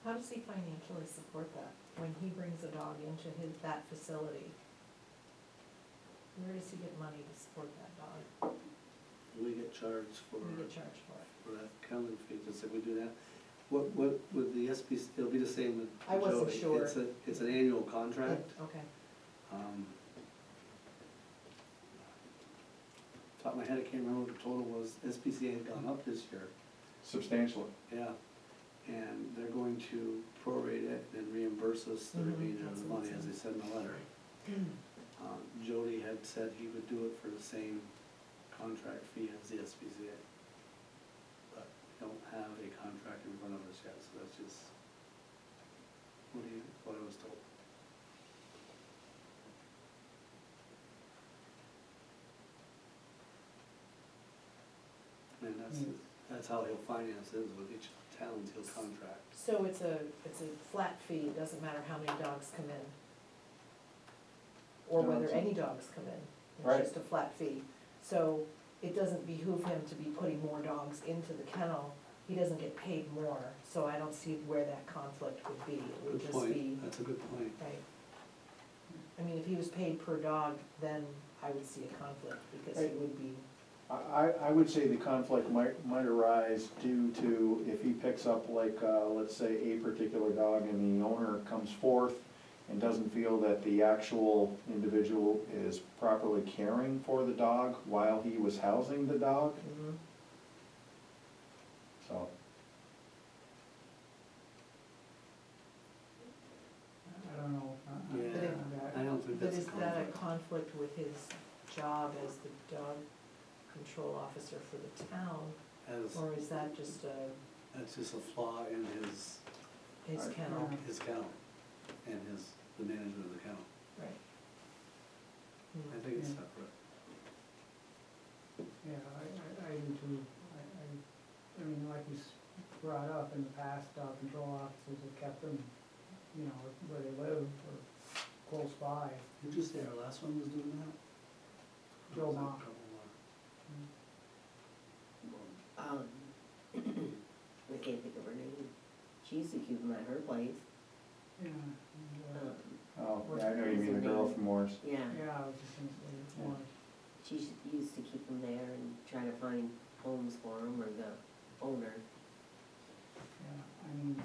Speaker 6: How does he financially support that, when he brings a dog into that facility? Where does he get money to support that dog?
Speaker 1: We get charged for,
Speaker 6: We get charged for it.
Speaker 1: for that kennel fee, just like we do that. What, with the SPC, it'll be the same with
Speaker 6: I wasn't
Speaker 1: Jody.
Speaker 6: sure.
Speaker 1: It's an annual contract.
Speaker 6: Okay.
Speaker 1: Top of my head, I can't remember what the total was. SPCA had gone up this year.
Speaker 5: Substantially.
Speaker 1: Yeah, and they're going to prorate it and reimburse us the
Speaker 6: Mhm,
Speaker 1: remainder of
Speaker 6: that's
Speaker 1: the
Speaker 6: what
Speaker 1: money,
Speaker 6: it
Speaker 1: as they
Speaker 6: said.
Speaker 1: said in the letter. Jody had said he would do it for the same contract fee as the SPCA. But we don't have a contract in front of us yet, so that's just what I was told. And that's how he'll finance it, with each town's he'll contract.
Speaker 6: So it's a flat fee, it doesn't matter how many dogs come in? Or
Speaker 5: No,
Speaker 6: whether
Speaker 5: it's a-
Speaker 6: any dogs come in,
Speaker 5: Right.
Speaker 6: it's just a flat fee. So it doesn't behoove him to be putting more dogs into the kennel, he doesn't get paid more, so I don't see where that conflict would be, it would
Speaker 1: Good
Speaker 6: just be,
Speaker 1: point, that's a good point.
Speaker 6: right? I mean, if he was paid per dog, then I would see a conflict, because he
Speaker 5: Right.
Speaker 6: would be,
Speaker 5: I would say the conflict might arise due to if he picks up like, let's say, a particular dog and the owner comes forth and doesn't feel that the actual individual is properly caring for the dog while he was housing the dog,
Speaker 6: mhm.
Speaker 5: so.
Speaker 7: I don't know.
Speaker 1: Yeah,
Speaker 7: that.
Speaker 1: I don't think
Speaker 6: But
Speaker 1: that's a
Speaker 6: is that a
Speaker 1: conflict.
Speaker 6: conflict with his job as the dog control officer for the town,
Speaker 1: As,
Speaker 6: or is that just
Speaker 1: that's just a flaw in his
Speaker 6: his
Speaker 5: Right.
Speaker 6: kennel?
Speaker 1: kennel and the management of the kennel.
Speaker 6: Right.
Speaker 1: I
Speaker 6: Hmm.
Speaker 1: think it's
Speaker 7: Yeah.
Speaker 1: separate.
Speaker 7: Yeah, I do too. I mean, like you brought up, in the past, dog control officers have kept them, you know, where they live or close by.
Speaker 1: Did you say our last one was doing that?
Speaker 7: Joe
Speaker 1: Or was that a
Speaker 7: Ma.
Speaker 1: couple more?
Speaker 3: I can't think of her name. She used to keep them at her place.
Speaker 7: Yeah,
Speaker 3: Um,
Speaker 5: Oh, yeah, I know you mean the girl from Moore's.
Speaker 3: Yeah,
Speaker 7: yeah, I was just gonna say, more.
Speaker 3: she used to keep them there and try to find homes for them, or the owner.
Speaker 7: Yeah, I mean,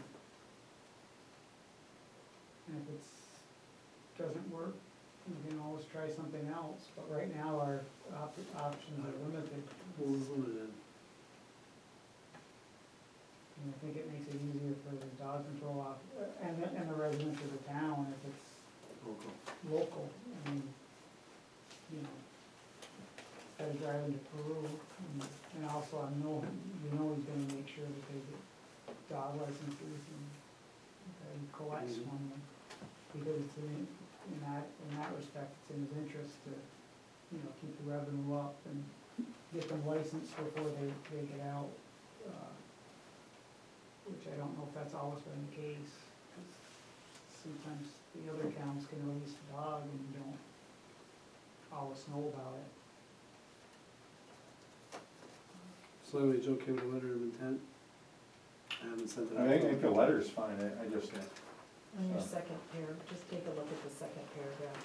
Speaker 7: and if doesn't work, we can always try something else, but right now our options are limited.
Speaker 1: What was limited?
Speaker 7: And I think it makes it easier for the dog control and the residents of the town if it's
Speaker 1: Local.
Speaker 7: local. I mean, you know, instead of driving to Peru, and also I know, he's gonna make sure that they get dog licenses and that he collects
Speaker 1: Mhm.
Speaker 7: from them. Because it's in that respect, it's in his interest to, you know, keep the revenue up and get them licensed before they get out. Which I don't know if that's always been the case, 'cause sometimes the other towns can release a dog and you don't always know about it.
Speaker 1: So anyway, Joe came with a letter of intent. I haven't sent it
Speaker 5: I
Speaker 1: out.
Speaker 5: think the letter's fine, I just,
Speaker 6: On your second pair, just take a look at the second paragraph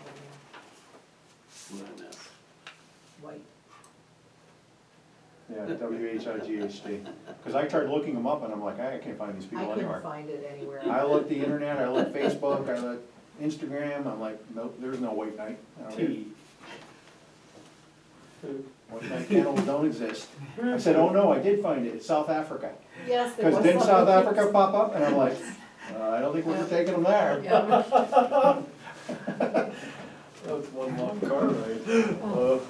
Speaker 6: on there,
Speaker 1: What a mess.
Speaker 6: white.
Speaker 5: yeah, WHIGHT. Cause I tried looking them up and I'm like, I can't find these
Speaker 6: I
Speaker 5: people
Speaker 6: couldn't
Speaker 5: anywhere.
Speaker 6: find it anywhere.
Speaker 5: I looked the internet, I looked Facebook, I looked Instagram, I'm like, nope, there's no white knight. I don't get it. White knight candles don't exist. I said, oh no, I did find it, it's South Africa.
Speaker 6: Yes, there was
Speaker 5: Cause didn't
Speaker 6: something.
Speaker 5: South Africa pop up? And I'm like, I don't think we're taking them there.
Speaker 6: Yeah.
Speaker 5: That's one long car ride.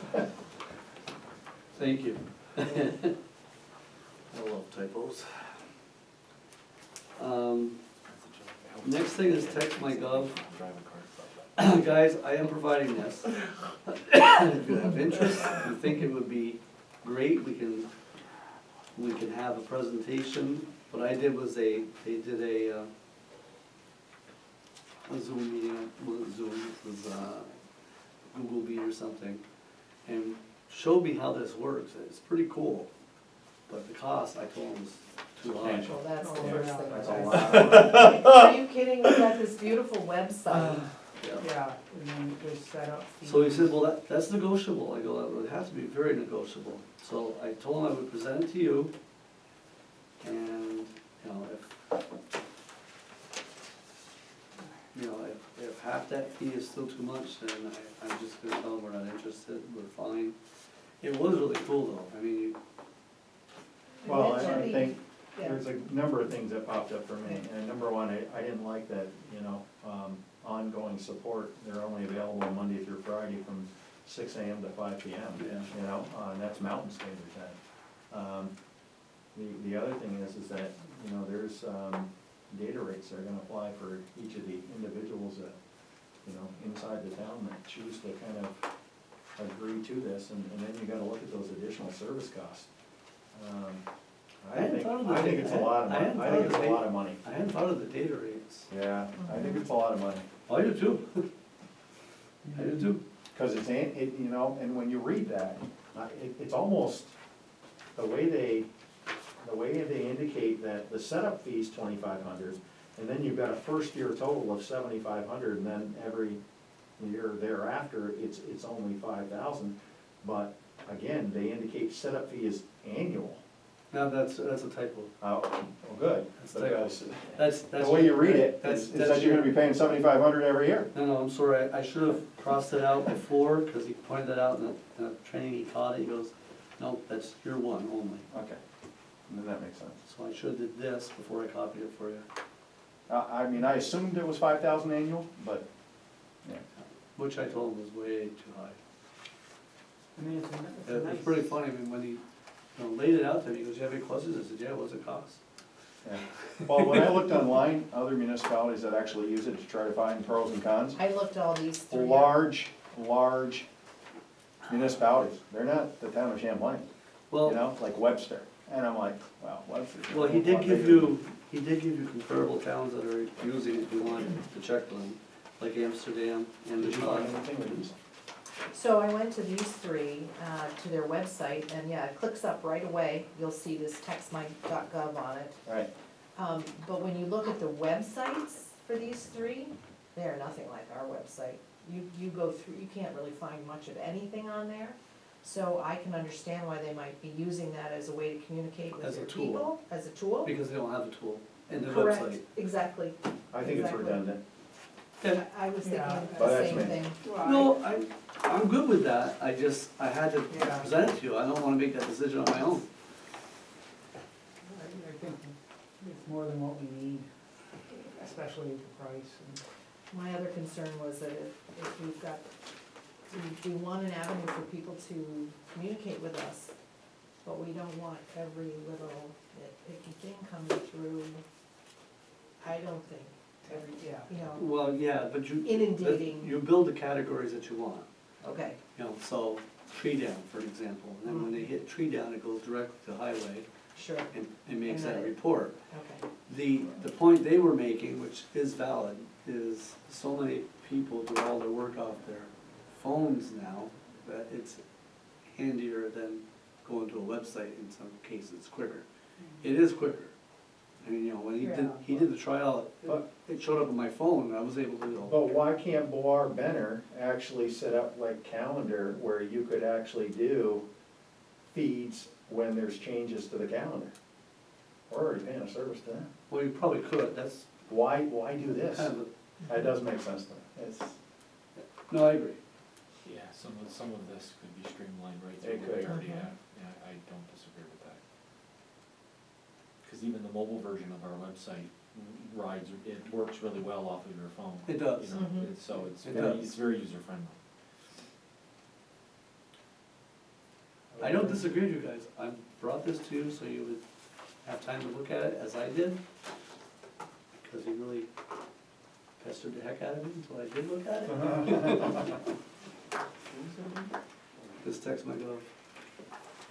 Speaker 1: Thank you. I love typos. Next thing is text my gov. Guys, I am providing this. If you have interest, if you think it would be great, we can have a presentation. What I did was they did a Zoom meeting, it wasn't Zoom, it was Google Meet or something, and showed me how this works. It's pretty cool, but the cost, I told them, was too high.
Speaker 6: Well, that's the
Speaker 7: Oh,
Speaker 6: first
Speaker 7: yeah,
Speaker 6: thing.
Speaker 5: That's
Speaker 6: I
Speaker 5: a
Speaker 6: said.
Speaker 5: lot.
Speaker 6: Are you kidding? We got this beautiful website.
Speaker 1: Yeah.
Speaker 7: Yeah, and then there's setup fees.
Speaker 1: So he said, well, that's negotiable. I go, that would have to be very negotiable. So I told him I would present it to you, and, if half that fee is still too much, then I'm just gonna tell them we're not interested, we're fine. It was really cool though, I mean,
Speaker 5: Well, I
Speaker 6: Eventually,
Speaker 5: think
Speaker 6: yeah.
Speaker 5: there's a number of things that popped up for me, and number one, I didn't like that, ongoing support, they're only available Monday through Friday from 6 AM to 5 PM,
Speaker 1: Yeah.
Speaker 5: and that's Mountain Standard Time. The other thing is that, there's, data rates that are gonna apply for each of the individuals that, inside the town that choose to kind of agree to this, and then you gotta look at those additional service costs.
Speaker 1: I hadn't thought of the
Speaker 5: I think
Speaker 1: data-
Speaker 5: it's a lot of
Speaker 1: I
Speaker 5: money,
Speaker 1: hadn't
Speaker 5: I
Speaker 1: thought
Speaker 5: think
Speaker 1: of
Speaker 5: it's a
Speaker 1: the
Speaker 5: lot of money.
Speaker 1: I hadn't thought of the data rates.
Speaker 5: Yeah, I think it's a lot of money,
Speaker 1: I do too. I do too.
Speaker 5: cause and when you read that, it's almost, the way they indicate that the setup fee's 2,500, and then you've got a first year total of 7,500, and then every year thereafter, it's only 5,000. But again, they indicate setup fee is annual.
Speaker 1: Now, that's a typo.
Speaker 5: Oh, well, good,
Speaker 1: That's
Speaker 5: because
Speaker 1: That's.
Speaker 5: the way you read it
Speaker 1: That's-
Speaker 5: is
Speaker 1: that's
Speaker 5: that you're
Speaker 1: your-
Speaker 5: gonna be paying 7,500 every year.
Speaker 1: No, I'm sorry, I should have crossed it out before, because he pointed that out in the training, he caught it, he goes, no, that's year one only.
Speaker 5: Okay, then that makes sense.
Speaker 1: So I should have did this before I copied it for you,
Speaker 5: I assumed it was 5,000 annual, but, yeah.
Speaker 1: which I told him was way too high.
Speaker 7: I mean, it's a nice.
Speaker 1: It's pretty funny, I mean, when he laid it out to me, he goes, you have any questions? I said, yeah, what's it cost?
Speaker 5: Yeah. Well, when I looked online, other municipalities that actually use it to try to find pros and cons,
Speaker 6: I looked all these through.
Speaker 5: large municipalities, they're not the town of Champlain,
Speaker 1: Well,
Speaker 5: like Webster. And I'm like, wow, Webster.
Speaker 1: well, he did give you comparable towns that are using it, if you want to check them, like Amsterdam and
Speaker 5: Did you find
Speaker 1: Milan.
Speaker 5: anything with these?
Speaker 6: So I went to these three, to their website, and yeah, it clicks up right away, you'll see this textmy.gov on it.
Speaker 5: Right,
Speaker 6: But when you look at the websites for these three, they are nothing like our website. You go through, you can't really find much of anything on there, so I can understand why they might be using that as a way to communicate with
Speaker 1: As a
Speaker 6: their
Speaker 1: tool.
Speaker 6: people, as a tool.
Speaker 1: Because they don't have a tool in their
Speaker 6: Correct,
Speaker 1: website.
Speaker 6: exactly.
Speaker 5: I think it's
Speaker 6: Exactly.
Speaker 5: redundant.
Speaker 6: I was thinking
Speaker 7: Yeah.
Speaker 6: the
Speaker 5: But that's
Speaker 6: same
Speaker 5: me.
Speaker 6: thing.
Speaker 7: Well,
Speaker 1: No, I'm good with that, I had to
Speaker 7: Yeah.
Speaker 1: present it to you, I don't wanna make that decision on my own.
Speaker 7: I think it's more than what we need, especially the price.
Speaker 6: My other concern was that if we've got, we want an avenue for people to communicate with us, but we don't want every little icky thing coming through. I don't think,
Speaker 7: Every, yeah.
Speaker 6: you know,
Speaker 1: Well, yeah, but
Speaker 6: inundating,
Speaker 1: you build the categories that you want,
Speaker 6: okay,
Speaker 1: so tree down, for example, and then when they hit tree down, it goes directly to highway
Speaker 6: sure,
Speaker 1: and makes
Speaker 6: And
Speaker 1: that
Speaker 6: then-
Speaker 1: report.
Speaker 6: okay.
Speaker 1: The point they were making, which is valid, is so many people do all their work off their phones now, that it's handier than going to a website in some cases, it's quicker. It is quicker. I mean, you know, when he did the trial, it showed up on my phone, and I was able to, you know,
Speaker 5: But why can't Boar Benner actually set up like calendar where you could actually do feeds when there's changes to the calendar? We're already paying a service to them.
Speaker 1: well, you probably could, that's
Speaker 5: Why do this?
Speaker 1: kind of,
Speaker 5: That doesn't make sense to me. It's,
Speaker 1: no, I agree.
Speaker 8: Yeah, some of this could be streamlined right
Speaker 5: It
Speaker 8: through what we
Speaker 5: could.
Speaker 8: already have, yeah, I don't disagree with that. Cause even the mobile version of our website rides, it works really well off of your phone.
Speaker 1: It does.
Speaker 8: You know,
Speaker 6: Mhm.
Speaker 8: so it's
Speaker 1: It
Speaker 8: very,
Speaker 1: does.
Speaker 8: it's very user friendly.
Speaker 1: I don't disagree with you guys, I brought this to you so you would have time to look at it as I did, because you really pestered the heck out of me until I did look at it. This text my glove.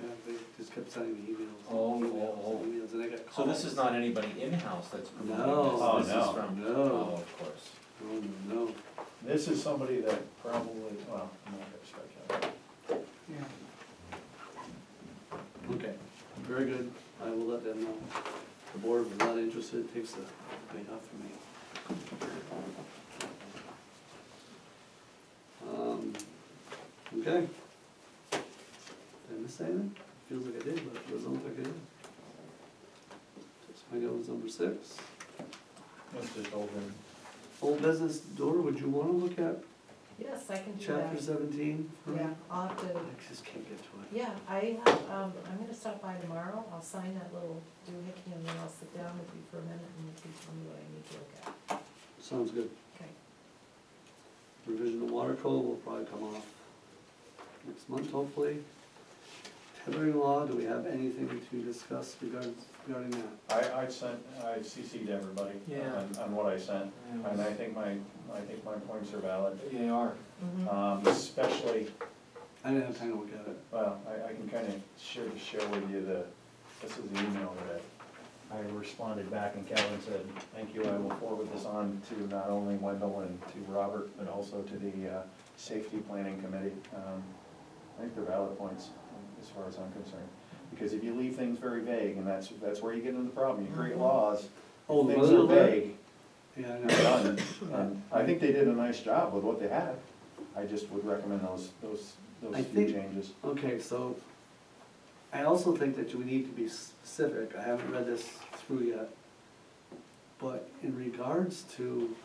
Speaker 1: Yeah, they just kept sending me emails.
Speaker 8: Oh,
Speaker 1: and emails
Speaker 8: oh, oh.
Speaker 1: and emails, and I got
Speaker 8: So
Speaker 1: calls.
Speaker 8: this is not anybody in-house that's promoting this?
Speaker 1: No.
Speaker 5: Oh,
Speaker 8: This is
Speaker 5: no.
Speaker 8: from,
Speaker 1: No.
Speaker 8: oh, of course.
Speaker 1: No.
Speaker 5: this is somebody that probably, well, I'm not gonna speculate.
Speaker 7: Yeah.
Speaker 1: Okay, very good, I will let them know. The board was not interested, it takes the weight off for me. Okay. Did I miss anything? Feels like I did, but it doesn't look like I did. So I go with number 6.
Speaker 5: It's just over.
Speaker 1: Old business, Dora, would you wanna look at
Speaker 6: Yes, I can do that.
Speaker 1: chapter 17? for me?
Speaker 6: Yeah, I'll have to,
Speaker 1: I just can't get to it.
Speaker 6: yeah, I have, I'm gonna stop by tomorrow, I'll sign that little doohickey and then I'll sit down with you for a minute and you can tell me what I need to look at.
Speaker 1: Sounds good.
Speaker 6: Okay.
Speaker 1: Revision of water code will probably come off next month, hopefully. Tethering law, do we have anything to discuss regarding that?
Speaker 5: I CC'd everybody
Speaker 8: Yeah.
Speaker 5: on what I sent, and I think my points are valid.
Speaker 8: They are.
Speaker 5: Especially,
Speaker 1: I didn't have time to look at it.
Speaker 5: well, I can kind of share with you this is the email that I responded back, and Kevin said, thank you, I will forward this on to not only Wendell and to Robert, but also to the Safety Planning Committee. I think they're valid points, as far as I'm concerned. Because if you leave things very vague, and that's where you get into the problem, you create laws,
Speaker 1: Oh, the
Speaker 5: things
Speaker 1: weather
Speaker 5: are
Speaker 1: alert?
Speaker 5: vague,
Speaker 1: Yeah, I
Speaker 5: they're
Speaker 1: know.
Speaker 5: done. And I think they did a nice job with what they had. I just would recommend those
Speaker 1: I
Speaker 5: few
Speaker 1: think-
Speaker 5: changes.
Speaker 1: Okay, so I also think that we need to be specific. I haven't read this through yet. But in regards to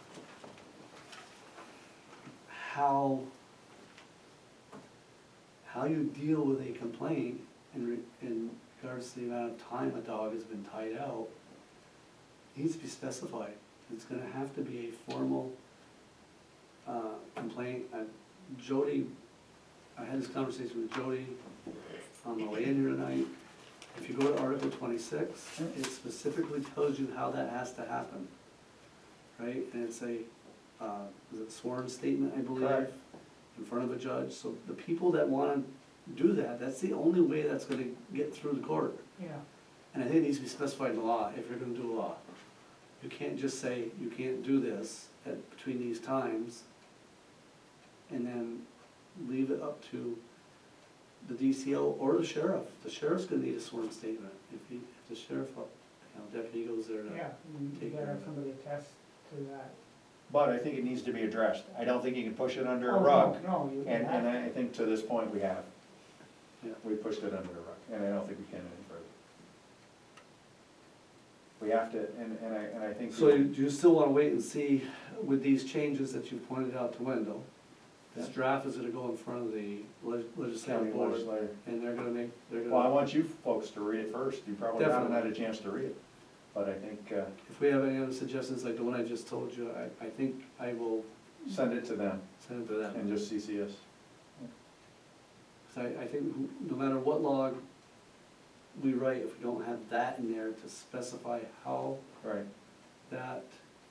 Speaker 1: how you deal with a complaint in regards to the amount of time a dog has been tied out, needs to be specified. It's gonna have to be a formal complaint. Jody, I had this conversation with Jody on my way in here tonight. If you go to Article 26, it specifically tells you how that has to happen, right? And it's a, is it sworn statement, I believe?
Speaker 5: Correct.
Speaker 1: In front of a judge, so the people that wanna do that, that's the only way that's gonna get through the court.
Speaker 7: Yeah.
Speaker 1: And I think it needs to be specified in the law, if you're gonna do a law. You can't just say, you can't do this between these times, and then leave it up to the DCO or the sheriff. The sheriff's gonna need a sworn statement, if the sheriff, deputy goes there to.
Speaker 7: Yeah, you
Speaker 1: Take
Speaker 7: gotta
Speaker 1: care
Speaker 7: have
Speaker 1: of it.
Speaker 7: somebody attest to that.
Speaker 5: But I think it needs to be addressed. I don't think you can push it under a
Speaker 7: Oh, no,
Speaker 5: rug.
Speaker 7: No, you
Speaker 5: And
Speaker 7: have
Speaker 5: I think to this point, we have.
Speaker 1: Yeah.
Speaker 5: We pushed it under a rug, and I don't think we can any further. We have to, and I think.
Speaker 1: So do you still wanna wait and see with these changes that you pointed out to Wendell? This
Speaker 5: Yeah.
Speaker 1: draft is gonna go in front of the
Speaker 5: County
Speaker 1: legislative board,
Speaker 5: legislator.
Speaker 1: and they're gonna
Speaker 5: Well, I want you folks to read it first. You probably haven't had a
Speaker 1: Definitely.
Speaker 5: chance to read it. But I think,
Speaker 1: if we have any other suggestions like the one I just told you, I think I will
Speaker 5: send it to them
Speaker 1: send it to them.
Speaker 5: and just CC us.
Speaker 1: 'Cause I think no matter what log we write, if we don't have that in there to specify how
Speaker 5: Right,
Speaker 1: that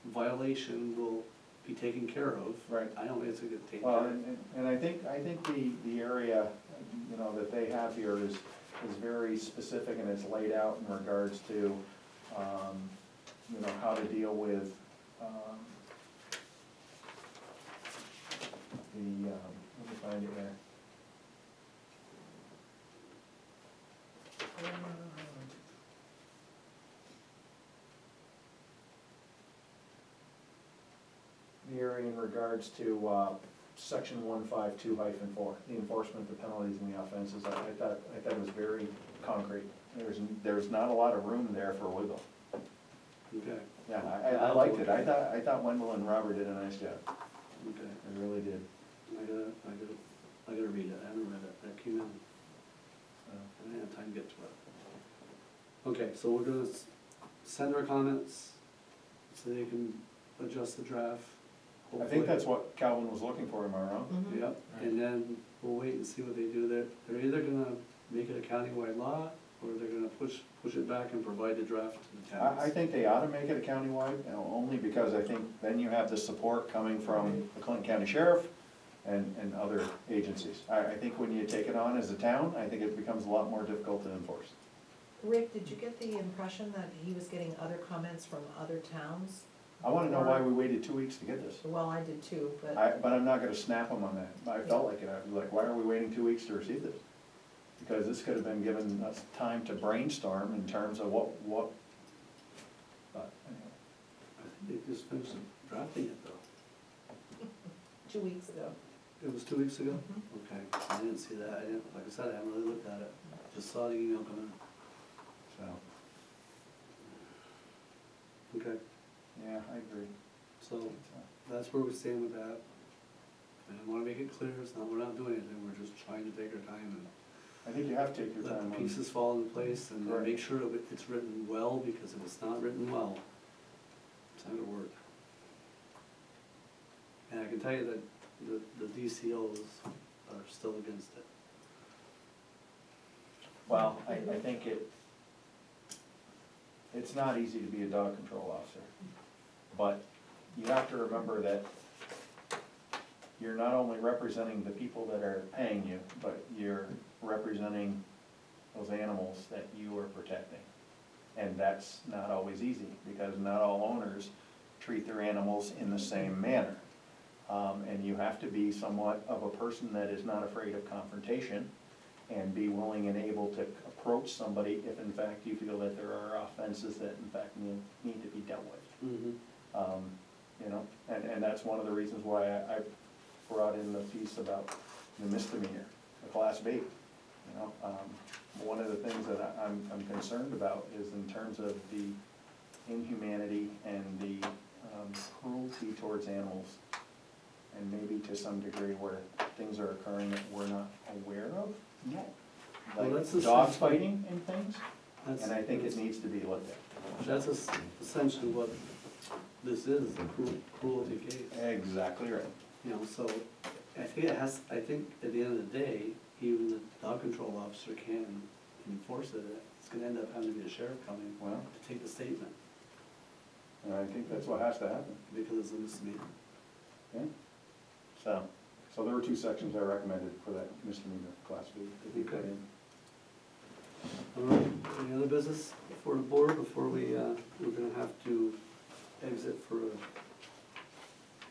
Speaker 1: violation will be taken care of,
Speaker 5: right.
Speaker 1: I don't think it's gonna get taken
Speaker 5: Well,
Speaker 1: care of.
Speaker 5: and I think the area, that they have here is very specific, and it's laid out in regards to, how to deal with, let me find it here. regards to, section 152-4, the enforcement, the penalties and the offenses, I thought it was very concrete. There's not a lot of room there for wiggle.
Speaker 1: Okay,
Speaker 5: Yeah, I liked it. I thought Wendell and Robert did a nice job.
Speaker 1: okay.
Speaker 5: I really did.
Speaker 1: I gotta read it, I haven't read it, that came in,
Speaker 5: So,
Speaker 1: I didn't have time to get to it. Okay, so we're gonna send our comments, so they can adjust the draft.
Speaker 5: I think that's what Calvin was looking for, am I wrong?
Speaker 6: Mhm.
Speaker 1: Yep, and then we'll wait and see what they do. They're either gonna make it a countywide law, or they're gonna push it back and provide the draft to the towns.
Speaker 5: I think they ought to make it a countywide, only because I think then you have the support coming from the Clinton County Sheriff and other agencies. I think when you take it on as a town, I think it becomes a lot more difficult to enforce.
Speaker 6: Rick, did you get the impression that he was getting other comments from other towns?
Speaker 5: I wanna know why we waited 2 weeks to get this.
Speaker 6: Well, I did too, but,
Speaker 5: But I'm not gonna snap them on that. I felt like it. I was like, why are we waiting 2 weeks to receive this? Because this could have been given us time to brainstorm in terms of what, but anyway.
Speaker 1: I think they just finished drafting it though.
Speaker 6: 2 weeks ago.
Speaker 1: It was 2 weeks ago?
Speaker 6: Mhm.
Speaker 1: Okay, I didn't see that, like I said, I haven't really looked at it, just saw the email come
Speaker 5: So,
Speaker 1: in. Okay,
Speaker 5: yeah, I agree.
Speaker 1: so that's where we stand with that. And I wanna make it clear, it's not, we're not doing anything, we're just trying to take our time
Speaker 5: I think you have to take your
Speaker 1: and let
Speaker 5: time
Speaker 1: the
Speaker 5: on
Speaker 1: pieces fall into place and
Speaker 5: Correct.
Speaker 1: make sure that it's written well, because if it's not written well, it's not gonna work. And I can tell you that the DCOs are still against it.
Speaker 5: Well, I think it's not easy to be a dog control officer, but you have to remember that you're not only representing the people that are paying you, but you're representing those animals that you are protecting. And that's not always easy, because not all owners treat their animals in the same manner. And you have to be somewhat of a person that is not afraid of confrontation, and be willing and able to approach somebody if in fact you feel that there are offenses that in fact need to be dealt with.
Speaker 1: Mm-hmm.
Speaker 5: You know, and that's one of the reasons why I brought in the piece about the misdemeanor, the Class B. You know, one of the things that I'm concerned about is in terms of the inhumanity and the cruelty towards animals, and maybe to some degree where things are occurring that we're not aware of yet.
Speaker 1: Well,
Speaker 5: Like
Speaker 1: that's the
Speaker 5: dog
Speaker 1: sense-
Speaker 5: fighting and things,
Speaker 1: That's-
Speaker 5: and I think it needs to be looked at.
Speaker 1: That's essentially what this is, a cruelty case.
Speaker 5: Exactly right.
Speaker 1: You know, so I think I think at the end of the day, even the dog control officer can enforce it. It's gonna end up having to be a sheriff coming
Speaker 5: Well,
Speaker 1: to take the statement,
Speaker 5: and I think that's what has to happen.
Speaker 1: because it's a misdemeanor.
Speaker 5: Okay. So there were 2 sections I recommended for that misdemeanor Class B to be put
Speaker 1: Okay.
Speaker 5: in.
Speaker 1: All right, any other business for the board before we're gonna have to exit for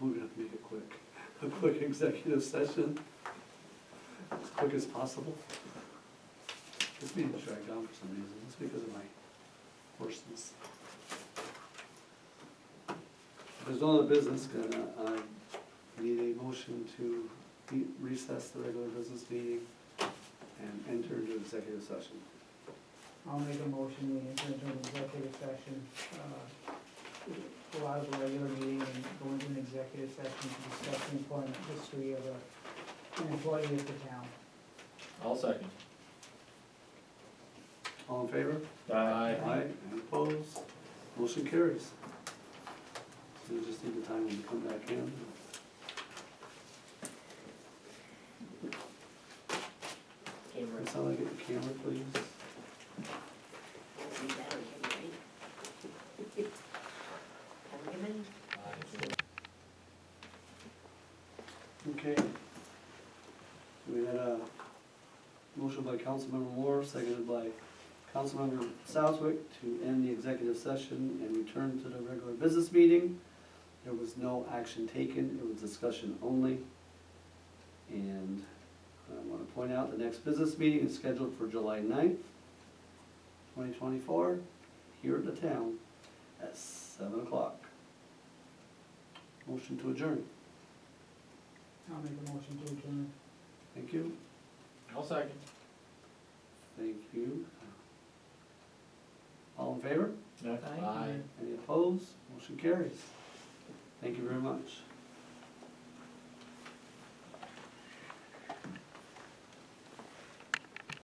Speaker 1: we're gonna have to make it quick. A quick executive session, as quick as possible. This meeting dragged on for some reason, it's because of my hoarseness. If there's no other business, I need a motion to recess the regular business meeting and enter into executive session.
Speaker 7: I'll make a motion, we enter into an executive session, go out of the regular meeting and go into an executive session to discuss the employment history of an employee of the town.
Speaker 8: I'll second.
Speaker 1: All in favor?
Speaker 8: Aye.
Speaker 1: Aye, and opposed? Motion carries. So we just need the time when you come back in.
Speaker 3: Camera.
Speaker 1: Can someone get the camera, please?
Speaker 3: Be better, right? Have a good night.
Speaker 1: Okay. We had a motion by Councilmember Moore, seconded by Councilmember Southwick to end the executive session and return to the regular business meeting. There was no action taken, it was discussion only. And I want to point out, the next business meeting is scheduled for July 9th, 2024, here at the town at 7 o'clock. Motion to adjourn.
Speaker 7: I'll make a motion to adjourn.
Speaker 1: Thank you,
Speaker 8: I'll second.
Speaker 1: thank you. All in favor?
Speaker 8: Aye.
Speaker 1: Any opposed? Motion carries. Thank you very much.